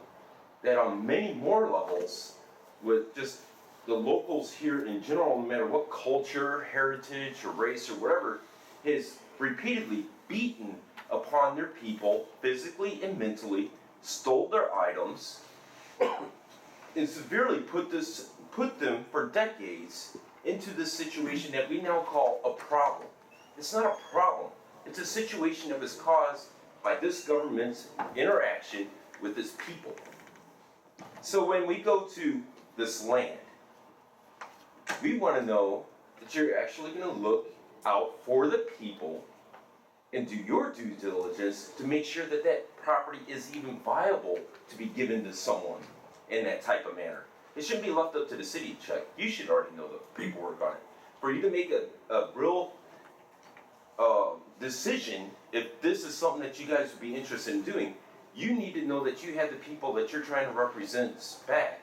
that on many more levels with just the locals here in general, no matter what culture, heritage, or race, or whatever, has repeatedly beaten upon their people physically and mentally, stole their items, and severely put them for decades into this situation that we now call a problem. It's not a problem. It's a situation that was caused by this government's interaction with its people. So when we go to this land, we want to know that you're actually going to look out for the people and do your due diligence to make sure that that property is even viable to be given to someone in that type of manner. It shouldn't be left up to the city to check. You should already know the paperwork on it. For you to make a real decision, if this is something that you guys would be interested in doing, you need to know that you have the people that you're trying to represent back.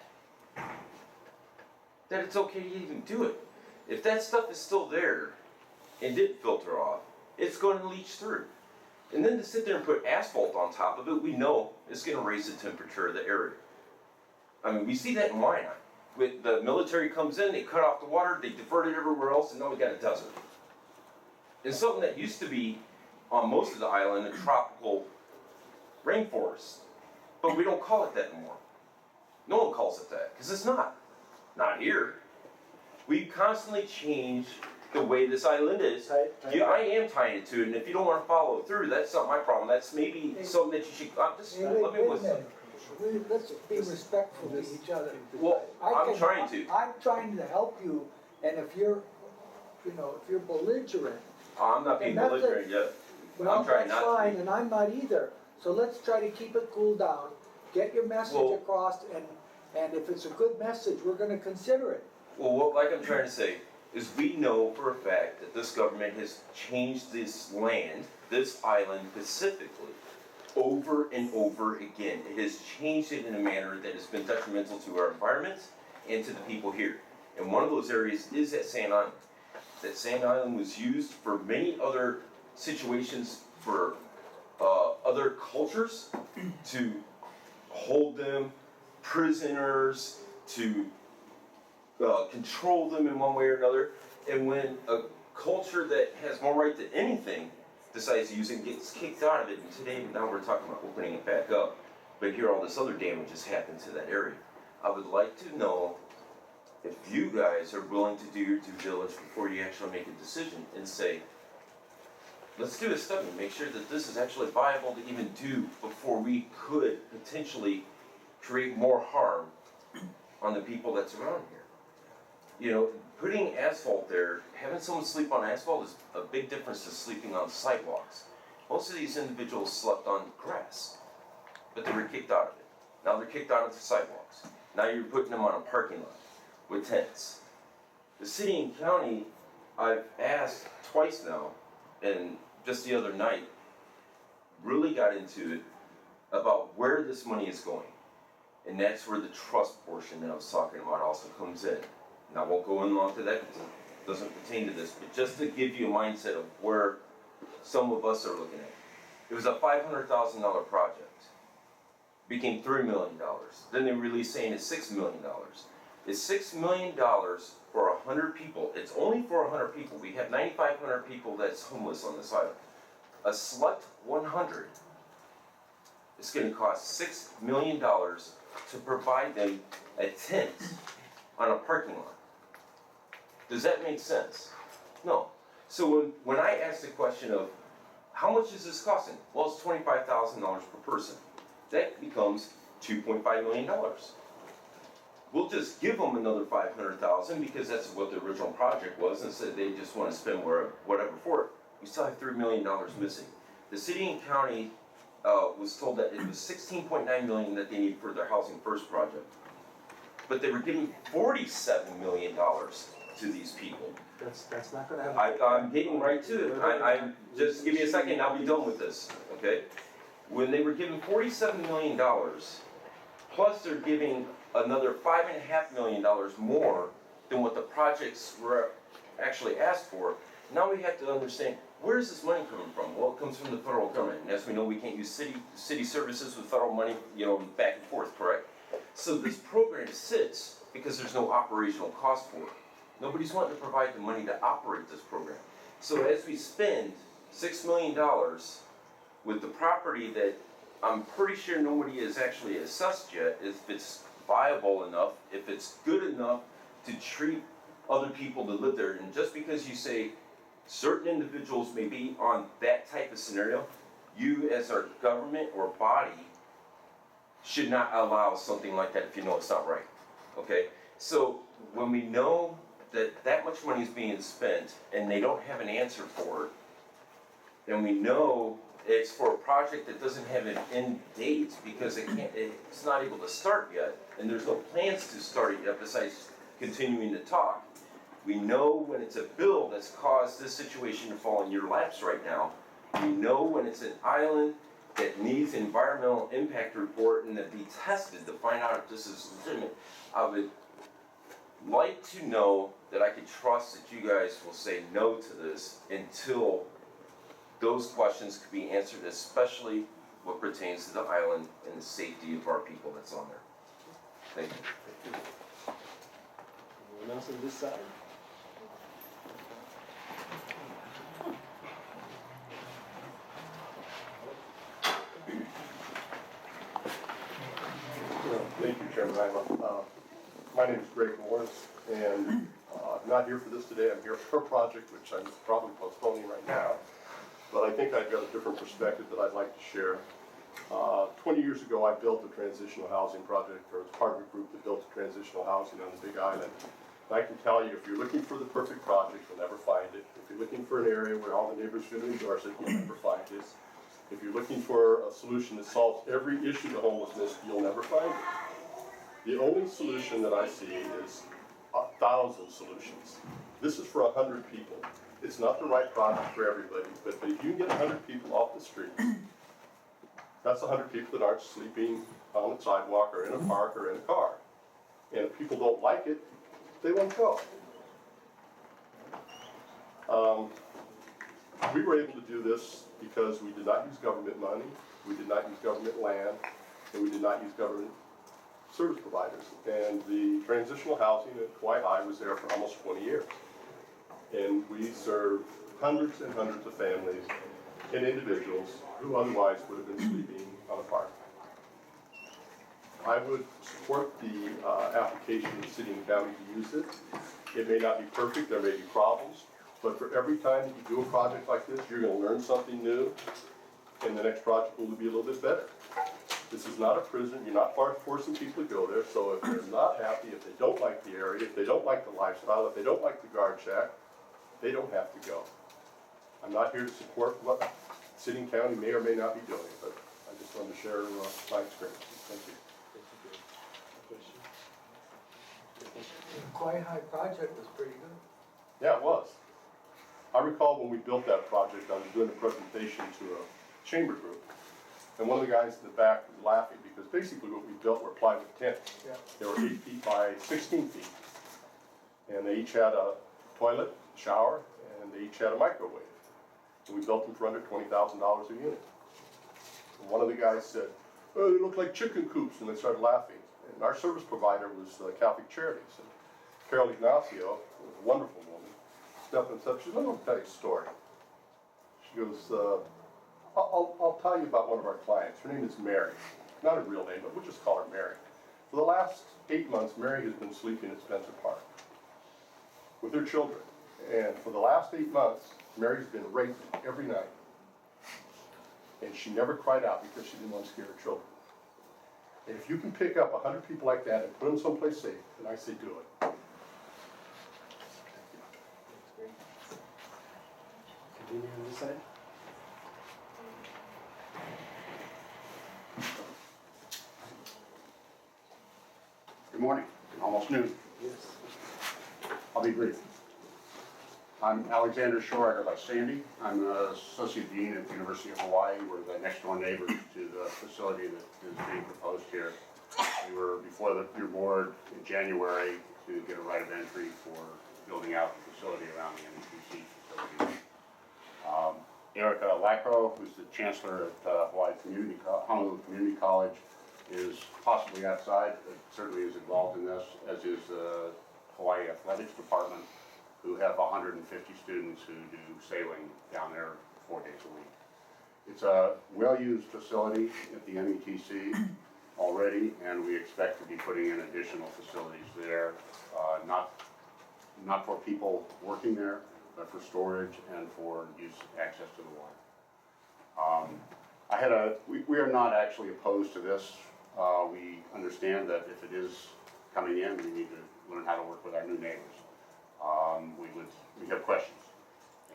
That it's okay to even do it. If that stuff is still there and didn't filter off, it's going to leach through. And then to sit there and put asphalt on top of it, we know it's going to raise the temperature of the area. I mean, we see that in Waianae. With the military comes in, they cut off the water, they divert it everywhere else, and now we got a desert. And something that used to be on most of the island, a tropical rainforest. But we don't call it that anymore. No one calls it that, because it's not. Not here. We constantly change the way this island is. I am tying it to it, and if you don't want to follow through, that's not my problem. That's maybe something that you should, just let me listen. Let's be respectful to each other. Well, I'm trying to. I'm trying to help you, and if you're, if you're belligerent. I'm not being belligerent yet. I'm trying not to. Well, that's fine, and I'm not either. So let's try to keep it cool down, get your message across, and if it's a good message, we're gonna consider it. Well, like I'm trying to say, is we know for a fact that this government has changed this land, this island specifically, over and over again. It has changed it in a manner that has been detrimental to our environment and to the people here. And one of those areas is that Sand Island. That Sand Island was used for many other situations for other cultures to hold them prisoners, to control them in one way or another. And when a culture that has more right than anything decides to use it and gets kicked out of it, and today, now we're talking about opening it back up, but here all this other damage has happened to that area. I would like to know if you guys are willing to do your due diligence before you actually make a decision and say, let's do a study, make sure that this is actually viable to even do before we could potentially create more harm on the people that's around here. You know, putting asphalt there, having someone sleep on asphalt is a big difference to sleeping on sidewalks. Most of these individuals slept on grass, but they were kicked out of it. Now they're kicked out of the sidewalks. Now you're putting them on a parking lot with tents. The city and county, I've asked twice now, and just the other night, really got into it about where this money is going. And that's where the trust portion that I was talking about also comes in. And I won't go into that because it doesn't pertain to this, but just to give you a mindset of where some of us are looking at. It was a $500,000 project. Became $3 million. Then they released saying it's $6 million. It's $6 million for 100 people. It's only for 100 people. We have 9,500 people that's homeless on this island. A select 100 is going to cost $6 million to provide them a tent on a parking lot. Does that make sense? No. So when I ask the question of, how much is this costing? Well, it's $25,000 per person. That becomes $2.5 million. We'll just give them another $500,000 because that's what the original project was, and said they just want to spend whatever for it. We still have $3 million missing. The city and county was told that it was $16.9 million that they need for their Housing First project. But they were giving $47 million to these people. That's not gonna happen. I'm getting right to it. Just give me a second, I'll be done with this, okay? When they were given $47 million, plus they're giving another $5.5 million more than what the projects were actually asked for, now we have to understand, where is this money coming from? Well, it comes from the federal government. And as we know, we can't use city services with federal money, back and forth, correct? So this program sits because there's no operational cost for it. Nobody's wanting to provide the money to operate this program. So as we spend $6 million with the property that I'm pretty sure nobody has actually assessed yet, if it's viable enough, if it's good enough to treat other people that live there. And just because you say certain individuals may be on that type of scenario, you as our government or body should not allow something like that if you know it's not right, okay? So when we know that that much money is being spent and they don't have an answer for it, then we know it's for a project that doesn't have an end date because it's not able to start yet, and there's no plans to start it yet besides continuing to talk. We know when it's a bill that's caused this situation to fall in your laps right now. We know when it's an island that needs an environmental impact report and to be tested to find out if this is legitimate. I would like to know that I can trust that you guys will say no to this until those questions could be answered, especially what pertains to the island and the safety of our people that's on there. Thank you. Anyone else on this side? Thank you, Chairman Hyman. My name is Greg Morris, and I'm not here for this today. I'm here for a project which I'm probably postponing right now. But I think I've got a different perspective that I'd like to share. 20 years ago, I built a transitional housing project, or was part of a group that built a transitional housing on the Big Island. And I can tell you, if you're looking for the perfect project, you'll never find it. If you're looking for an area where all the neighbors are going to endorse it, you'll never find it. If you're looking for a solution that solves every issue to homelessness, you'll never find it. The only solution that I see is 1,000 solutions. This is for 100 people. It's not the right project for everybody, but if you can get 100 people off the street, that's 100 people that aren't sleeping on the sidewalk or in a park or in a car. And if people don't like it, they won't go. We were able to do this because we did not use government money, we did not use government land, and we did not use government service providers. And the transitional housing at Hawai'i was there for almost 20 years. And we served hundreds and hundreds of families and individuals who otherwise would have been sleeping on a park. I would support the application of the city and county to use it. It may not be perfect, there may be problems, but for every time that you do a project like this, you're going to learn something new, and the next project will be a little bit better. This is not a prison, you're not forcing people to go there, so if they're not happy, if they don't like the area, if they don't like the lifestyle, if they don't like the guard shack, they don't have to go. I'm not here to support what city and county may or may not be doing, but I just wanted to share my experience. Thank you. The Hawai'i project was pretty good. Yeah, it was. I recall when we built that project, I was doing a presentation to a chamber group, and one of the guys in the back was laughing because basically what we built were plywood tents. Yeah. They were 8 feet by 16 feet. And they each had a toilet, shower, and they each had a microwave. And we built them for under $20,000 a unit. And one of the guys said, "Oh, they look like chicken coops," and they started laughing. And our service provider was Catholic Charities. And Carol Ignacio, a wonderful woman, stepped and said, she said, "I'm going to tell you a story." She goes, I'll tell you about one of our clients. Her name is Mary. Not a real name, but we'll just call her Mary. For the last 8 months, Mary has been sleeping at Spencer Park. with her children. And for the last 8 months, Mary's been raped every night. And she never cried out because she didn't want to scare her children. And if you can pick up 100 people like that and put them someplace safe, then I say do it. Continue on this side. Good morning, almost noon. Yes. I'll be brief. I'm Alexander Shore, I go by Sandy. I'm an associate dean at the University of Hawaii. We're the next door neighbors to the facility that is being proposed here. We were before your board in January to get a right of entry for building out the facility around the METC facility. Erica Lacro, who's the chancellor at Honolulu Community College, is possibly outside, but certainly is involved in this, as is the Hawaii Athletics Department, who have 150 students who do sailing down there 4 days a week. It's a well-used facility at the METC already, and we expect to be putting in additional facilities there, not for people working there, but for storage and for access to the water. We are not actually opposed to this. We understand that if it is coming in, we need to learn how to work with our new neighbors. We have questions,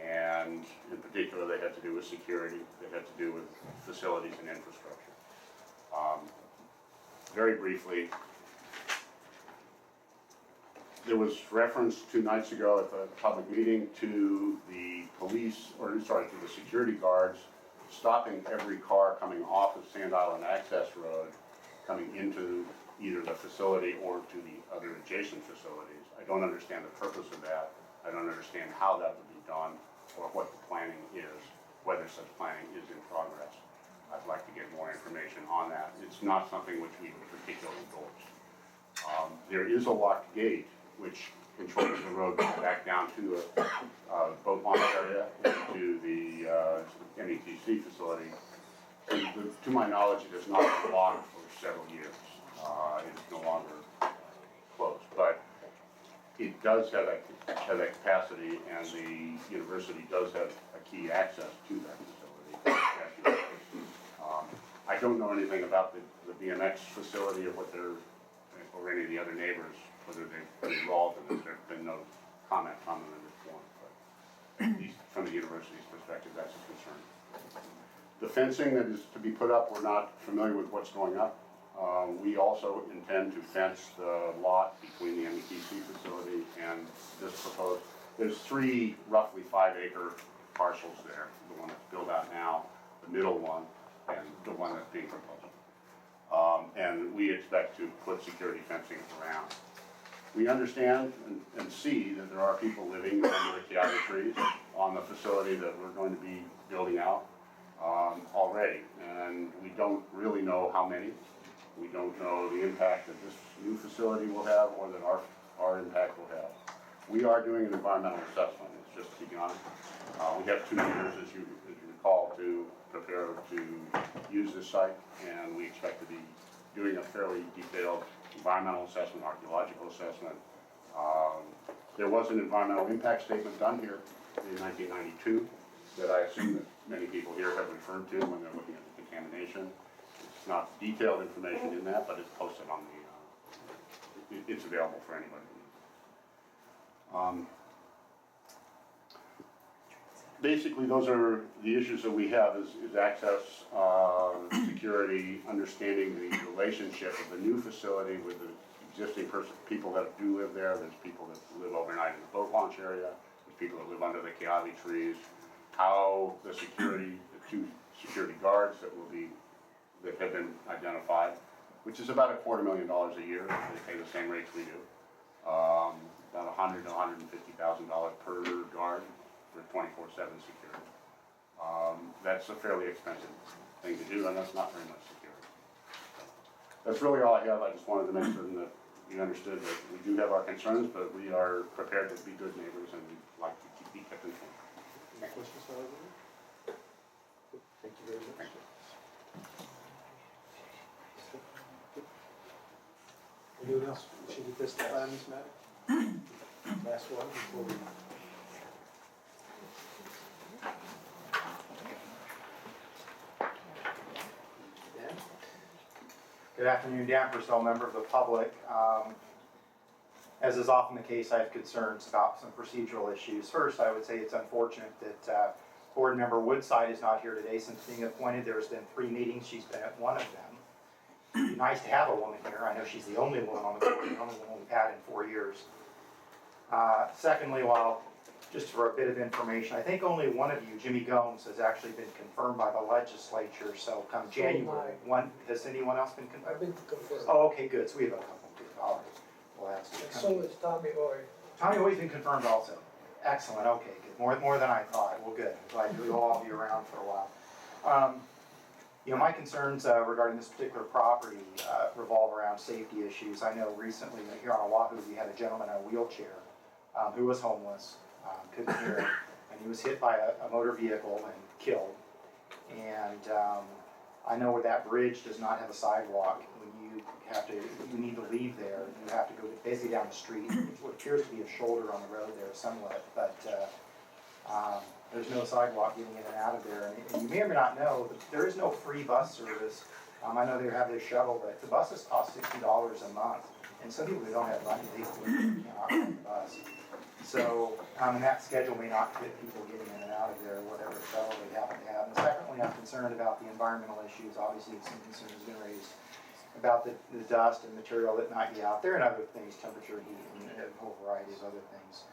and in particular, they had to do with security, they had to do with facilities and infrastructure. Very briefly, there was reference 2 nights ago at the public meeting to the to the security guards stopping every car coming off of Sand Island Access Road, coming into either the facility or to the other adjacent facilities. I don't understand the purpose of that. I don't understand how that would be done or what the planning is, whether such planning is in progress. I'd like to get more information on that. It's not something which we would particularly endorse. There is a locked gate which controls the road back down to the boat launch area, to the METC facility. To my knowledge, it has not been locked for several years. It is no longer closed, but it does have that capacity, and the university does have a key access to that facility. I don't know anything about the BMX facility or or any of the other neighbors, whether they've been involved in this. There's been no comment from them in this form, but at least from the university's perspective, that's a concern. The fencing that is to be put up, we're not familiar with what's going up. We also intend to fence the lot between the METC facility and this proposed. There's 3 roughly 5-acre parcels there. The one that's built out now, the middle one, and the one that's being proposed. And we expect to put security fencing around. We understand and see that there are people living under the kiawe trees on the facility that we're going to be building out already. And we don't really know how many. We don't know the impact that this new facility will have or that our impact will have. We are doing an environmental assessment. It's just begun. We have 2 years, as you recall, to prepare to use this site, and we expect to be doing a fairly detailed environmental assessment, archaeological assessment. There was an environmental impact statement done here in 1992 that I assume that many people here have referred to when they're looking at the contamination. It's not detailed information in that, but it's posted on the, it's available for anybody. Basically, those are the issues that we have is access, security, understanding the relationship of the new facility with the existing people that do live there. There's people that live overnight in the boat launch area. There's people that live under the kiawe trees. How the 2 security guards that have been identified, which is about $250,000 a year. They pay the same rates we do. About $100,000 to $150,000 per guard for 24/7 security. That's a fairly expensive thing to do, and that's not very much security. That's really all I have. I just wanted to make certain that you understood that we do have our concerns, but we are prepared to be good neighbors, and we'd like to be kept informed. Any questions for everyone? Thank you very much. Anyone else wishing to testify on this matter? last one before we. Dan? Good afternoon, Dan Purcell, member of the public. As is often the case, I have concerns about some procedural issues. First, I would say it's unfortunate that board member Woodside is not here today. Since being appointed, there's been 3 meetings. She's been at one of them. It'd be nice to have a woman here. I know she's the only woman on the board, the only one we've had in 4 years. Secondly, just for a bit of information, I think only one of you, Jimmy Gomes, has actually been confirmed by the legislature. So come January, has anyone else been confirmed? I've been confirmed. Oh, okay, good. So we have a couple too. All right. Well, that's good. And so is Tommy Ory. Tommy always been confirmed also. Excellent. Okay, good. More than I thought. Well, good. I'm glad you'll all be around for a while. You know, my concerns regarding this particular property revolve around safety issues. I know recently here on Oahu we had a gentleman in a wheelchair who was homeless, couldn't hear, and he was hit by a motor vehicle and killed. And I know where that bridge does not have a sidewalk. When you need to leave there, you have to go basically down the street. What appears to be a shoulder on the road there somewhat, but there's no sidewalk getting in and out of there. And you may or may not know, there is no free bus service. I know they have their shuttle, but the buses cost $60 a month. And some people who don't have money, they cannot ride the bus. So, and that schedule may not fit people getting in and out of there, whatever shuttle they happen to have. And secondly, I'm concerned about the environmental issues. Obviously, some concern has been raised about the dust and material that might be out there and other things, temperature, heat, and a whole variety of other things.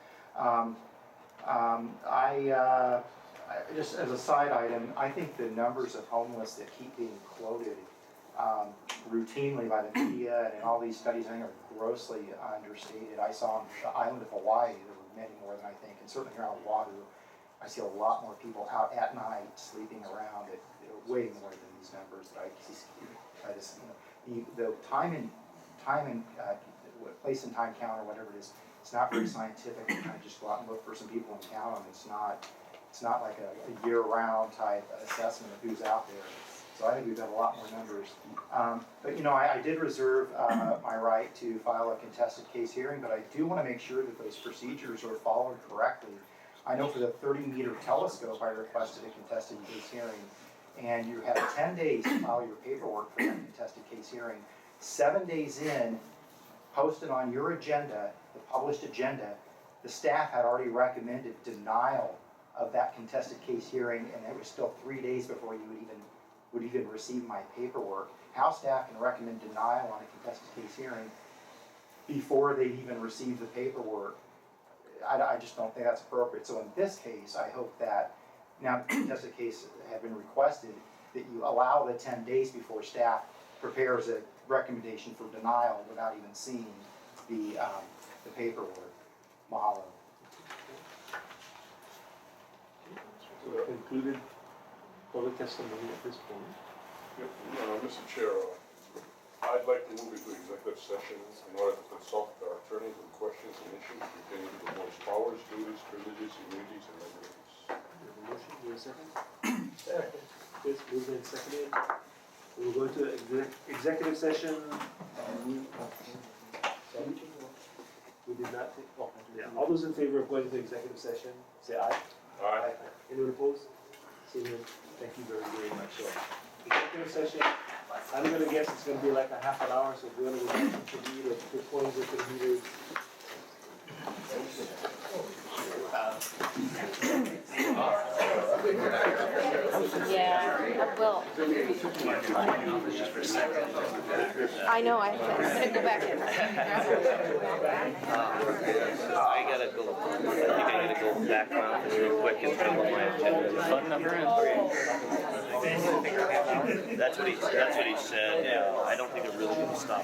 Just as a side item, I think the numbers of homeless that keep being quoted routinely by the media and in all these studies, I think are grossly understated. I saw on the island of Hawaii, there were many more than I think, and certainly here on Oahu, I see a lot more people out at night sleeping around at way more than these numbers that I see. The place and time count or whatever it is, it's not very scientific. You kind of just go out and look for some people and count them. It's not like a year-round type assessment of who's out there. So I think we've got a lot more numbers. But you know, I did reserve my right to file a contested case hearing, but I do want to make sure that those procedures are followed correctly. I know for the 30-meter telescope, I requested a contested case hearing, and you had 10 days to file your paperwork for that contested case hearing. 7 days in, posted on your agenda, the published agenda, the staff had already recommended denial of that contested case hearing, and it was still 3 days before you would even receive my paperwork. How staff can recommend denial on a contested case hearing before they even receive the paperwork, I just don't think that's appropriate. So in this case, I hope that now the contested case had been requested, that you allow the 10 days before staff prepares a recommendation for denial without even seeing the paperwork. Mahalo. So we've concluded public testimony at this point. Yep, Mr. Chair, I'd like to move into executive session in order to consult with our attorneys on questions and issues pertaining to the board's powers, duties, privileges, immunities, and liabilities. We have a motion, do we have a second? Second. Yes, moved and seconded. We will go into executive session. We did not take, yeah. All those in favor of going into executive session, say aye. Aye. Anyone opposed? Seeing none, thank you very, very much. So, executive session, I'm gonna guess it's gonna be like a half an hour, so if you wanna go back to the meter, put points at the meters. Yeah, well. I know, I'm gonna go back in. I gotta go, I think I gotta go back around real quick and fill out my agenda. Phone number in? That's what he said, yeah. I don't think they're really gonna stop.